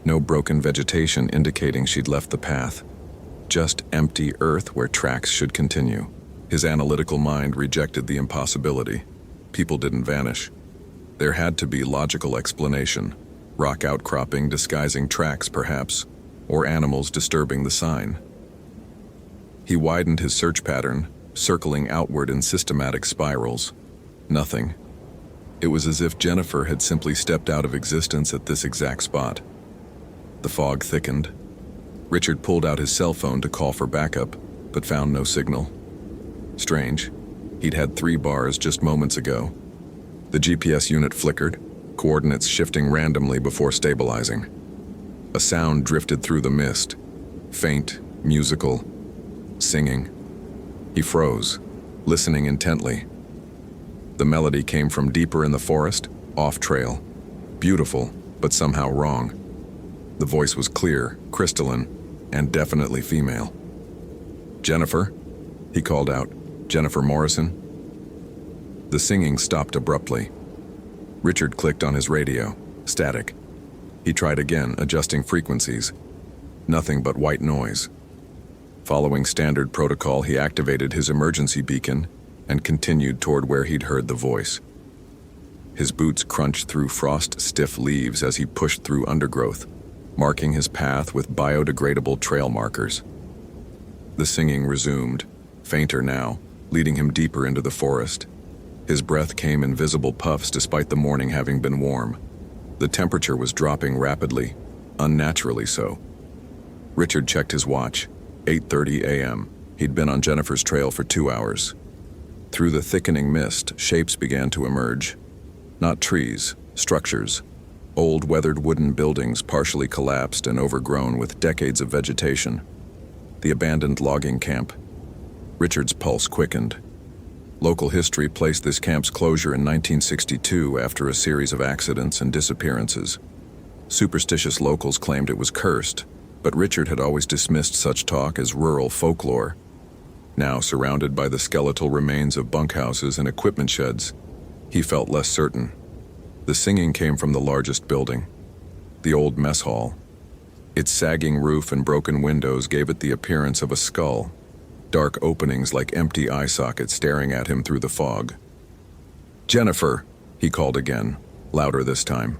S1: no broken vegetation indicating she'd left the path. Just empty earth where tracks should continue. His analytical mind rejected the impossibility. People didn't vanish. There had to be logical explanation. Rock outcropping disguising tracks, perhaps, or animals disturbing the sign. He widened his search pattern, circling outward in systematic spirals. Nothing. It was as if Jennifer had simply stepped out of existence at this exact spot. The fog thickened. Richard pulled out his cell phone to call for backup, but found no signal. Strange. He'd had 3 bars just moments ago. The GPS unit flickered, coordinates shifting randomly before stabilizing. A sound drifted through the mist. Faint, musical, singing. He froze, listening intently. The melody came from deeper in the forest, off-trail. Beautiful, but somehow wrong. The voice was clear, crystalline, and definitely female. "Jennifer?" he called out. "Jennifer Morrison?" The singing stopped abruptly. Richard clicked on his radio. Static. He tried again, adjusting frequencies. Nothing but white noise. Following standard protocol, he activated his emergency beacon and continued toward where he'd heard the voice. His boots crunched through frost-stiff leaves as he pushed through undergrowth, marking his path with biodegradable trail markers. The singing resumed, fainter now, leading him deeper into the forest. His breath came in visible puffs despite the morning having been warm. The temperature was dropping rapidly, unnaturally so. Richard checked his watch. 8:30 a.m. He'd been on Jennifer's trail for 2 hours. Through the thickening mist, shapes began to emerge. Not trees, structures. Old weathered wooden buildings partially collapsed and overgrown with decades of vegetation. The abandoned logging camp. Richard's pulse quickened. Local history placed this camp's closure in 1962 after a series of accidents and disappearances. Superstitious locals claimed it was cursed, but Richard had always dismissed such talk as rural folklore. Now surrounded by the skeletal remains of bunkhouses and equipment sheds, he felt less certain. The singing came from the largest building, the old mess hall. Its sagging roof and broken windows gave it the appearance of a skull, dark openings like empty eye sockets staring at him through the fog. "Jennifer," he called again, louder this time.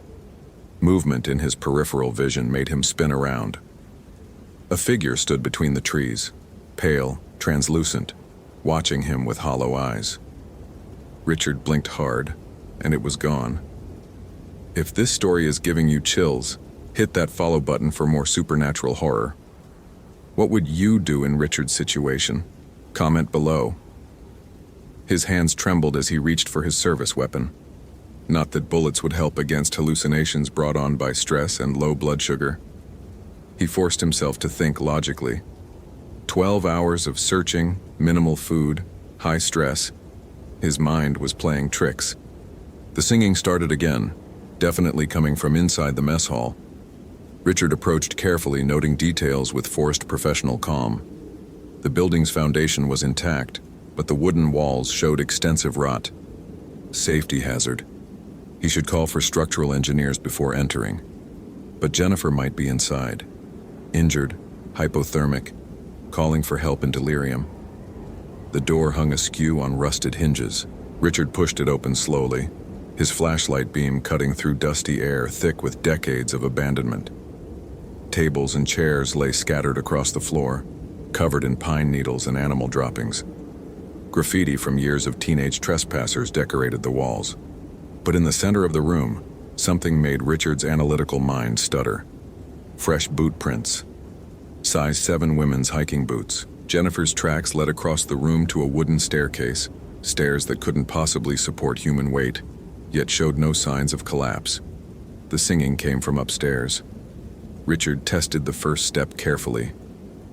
S1: Movement in his peripheral vision made him spin around. A figure stood between the trees, pale, translucent, watching him with hollow eyes. Richard blinked hard, and it was gone. If this story is giving you chills, hit that follow button for more supernatural horror. What would you do in Richard's situation? Comment below. His hands trembled as he reached for his service weapon. Not that bullets would help against hallucinations brought on by stress and low blood sugar. He forced himself to think logically. 12 hours of searching, minimal food, high stress. His mind was playing tricks. The singing started again, definitely coming from inside the mess hall. Richard approached carefully, noting details with forced professional calm. The building's foundation was intact, but the wooden walls showed extensive rot. Safety hazard. He should call for structural engineers before entering. But Jennifer might be inside. Injured, hypothermic, calling for help in delirium. The door hung askew on rusted hinges. Richard pushed it open slowly, his flashlight beam cutting through dusty air thick with decades of abandonment. Tables and chairs lay scattered across the floor, covered in pine needles and animal droppings. Graffiti from years of teenage trespassers decorated the walls. But in the center of the room, something made Richard's analytical mind stutter. Fresh boot prints. Size 7 women's hiking boots. Jennifer's tracks led across the room to a wooden staircase, stairs that couldn't possibly support human weight, yet showed no signs of collapse. The singing came from upstairs. Richard tested the first step carefully.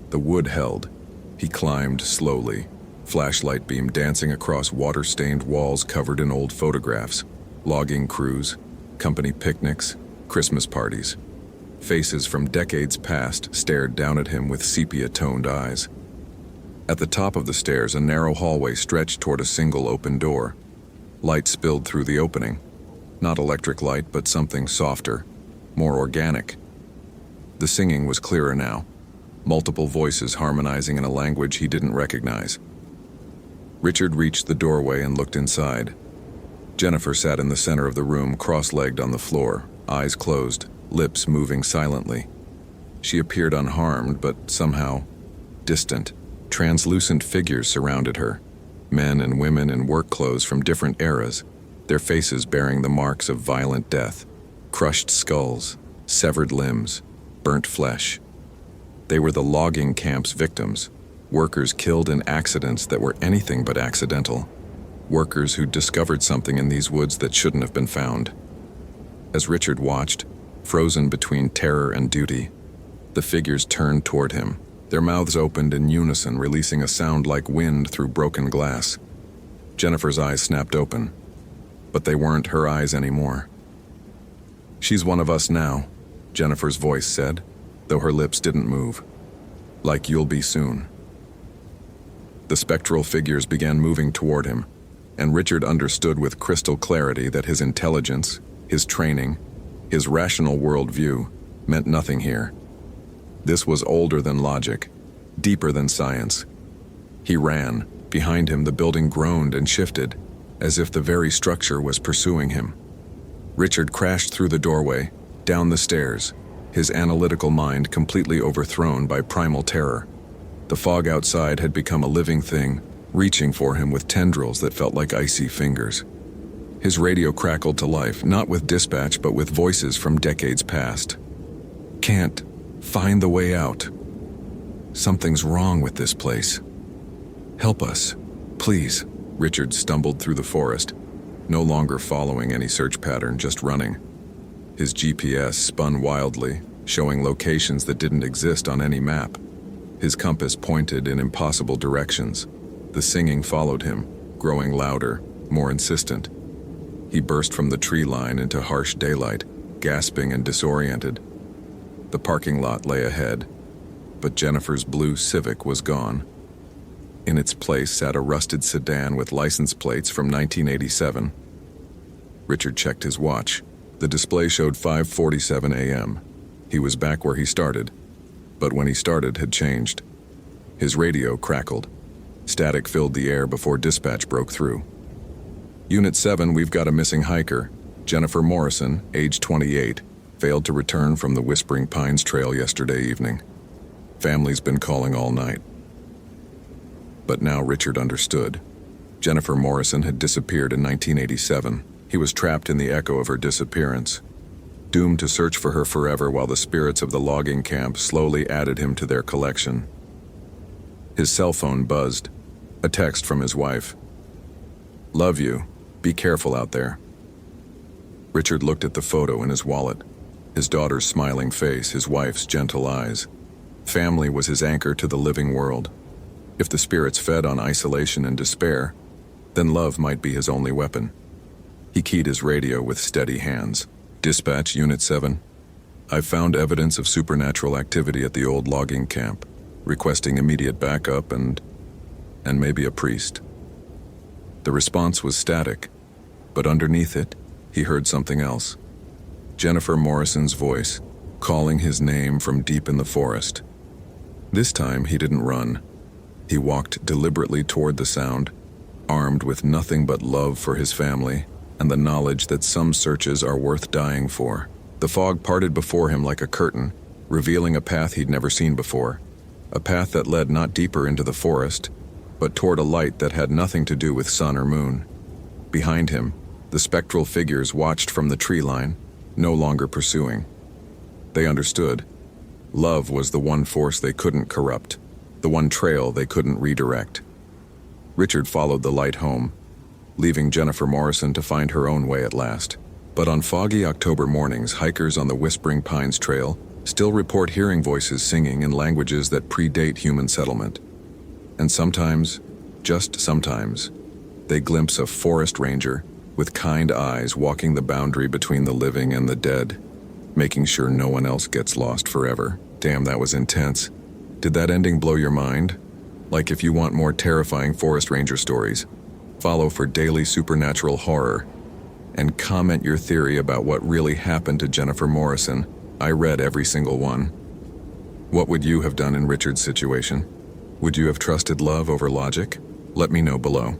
S1: The wood held. He climbed slowly, flashlight beam dancing across water-stained walls covered in old photographs, logging crews, company picnics, Christmas parties. Faces from decades past stared down at him with sepia-toned eyes. At the top of the stairs, a narrow hallway stretched toward a single open door. Light spilled through the opening. Not electric light, but something softer, more organic. The singing was clearer now, multiple voices harmonizing in a language he didn't recognize. Richard reached the doorway and looked inside. Jennifer sat in the center of the room, cross-legged on the floor, eyes closed, lips moving silently. She appeared unharmed, but somehow distant. Translucent figures surrounded her, men and women in work clothes from different eras, their faces bearing the marks of violent death, crushed skulls, severed limbs, burnt flesh. They were the logging camp's victims, workers killed in accidents that were anything but accidental, workers who discovered something in these woods that shouldn't have been found. As Richard watched, frozen between terror and duty, the figures turned toward him, their mouths opened in unison, releasing a sound like wind through broken glass. Jennifer's eyes snapped open, but they weren't her eyes anymore. "She's one of us now," Jennifer's voice said, though her lips didn't move. "Like you'll be soon." The spectral figures began moving toward him, and Richard understood with crystal clarity that his intelligence, his training, his rational worldview meant nothing here. This was older than logic, deeper than science. He ran. Behind him, the building groaned and shifted, as if the very structure was pursuing him. Richard crashed through the doorway, down the stairs, his analytical mind completely overthrown by primal terror. The fog outside had become a living thing, reaching for him with tendrils that felt like icy fingers. His radio crackled to life, not with dispatch but with voices from decades past. "Can't find the way out. Something's wrong with this place. Help us, please." Richard stumbled through the forest, no longer following any search pattern, just running. His GPS spun wildly, showing locations that didn't exist on any map. His compass pointed in impossible directions. The singing followed him, growing louder, more insistent. He burst from the tree line into harsh daylight, gasping and disoriented. The parking lot lay ahead, but Jennifer's blue Civic was gone. In its place sat a rusted sedan with license plates from 1987. Richard checked his watch. The display showed 5:47 a.m. He was back where he started, but when he started had changed. His radio crackled. Static filled the air before dispatch broke through. "Unit 7, we've got a missing hiker. Jennifer Morrison, age 28, failed to return from the Whispering Pines Trail yesterday evening. Family's been calling all night." But now Richard understood. Jennifer Morrison had disappeared in 1987. He was trapped in the echo of her disappearance, doomed to search for her forever while the spirits of the logging camp slowly added him to their collection. His cell phone buzzed. A text from his wife. "Love you. Be careful out there." Richard looked at the photo in his wallet. His daughter's smiling face, his wife's gentle eyes. Family was his anchor to the living world. If the spirits fed on isolation and despair, then love might be his only weapon. He keyed his radio with steady hands. "Dispatch, Unit 7. I've found evidence of supernatural activity at the old logging camp, requesting immediate backup and maybe a priest." The response was static, but underneath it, he heard something else. Jennifer Morrison's voice, calling his name from deep in the forest. This time he didn't run. He walked deliberately toward the sound, armed with nothing but love for his family and the knowledge that some searches are worth dying for. The fog parted before him like a curtain, revealing a path he'd never seen before, a path that led not deeper into the forest, but toward a light that had nothing to do with sun or moon. Behind him, the spectral figures watched from the tree line, no longer pursuing. They understood. Love was the one force they couldn't corrupt, the one trail they couldn't redirect. Richard followed the light home, leaving Jennifer Morrison to find her own way at last. But on foggy October mornings, hikers on the Whispering Pines Trail still report hearing voices singing in languages that predate human settlement. And sometimes, just sometimes, they glimpse a forest ranger with kind eyes walking the boundary between the living and the dead, making sure no one else gets lost forever. Damn, that was intense. Did that ending blow your mind? Like, if you want more terrifying forest ranger stories, follow for daily supernatural horror, and comment your theory about what really happened to Jennifer Morrison. I read every single one. What would you have done in Richard's situation? Would you have trusted love over logic? Let me know below.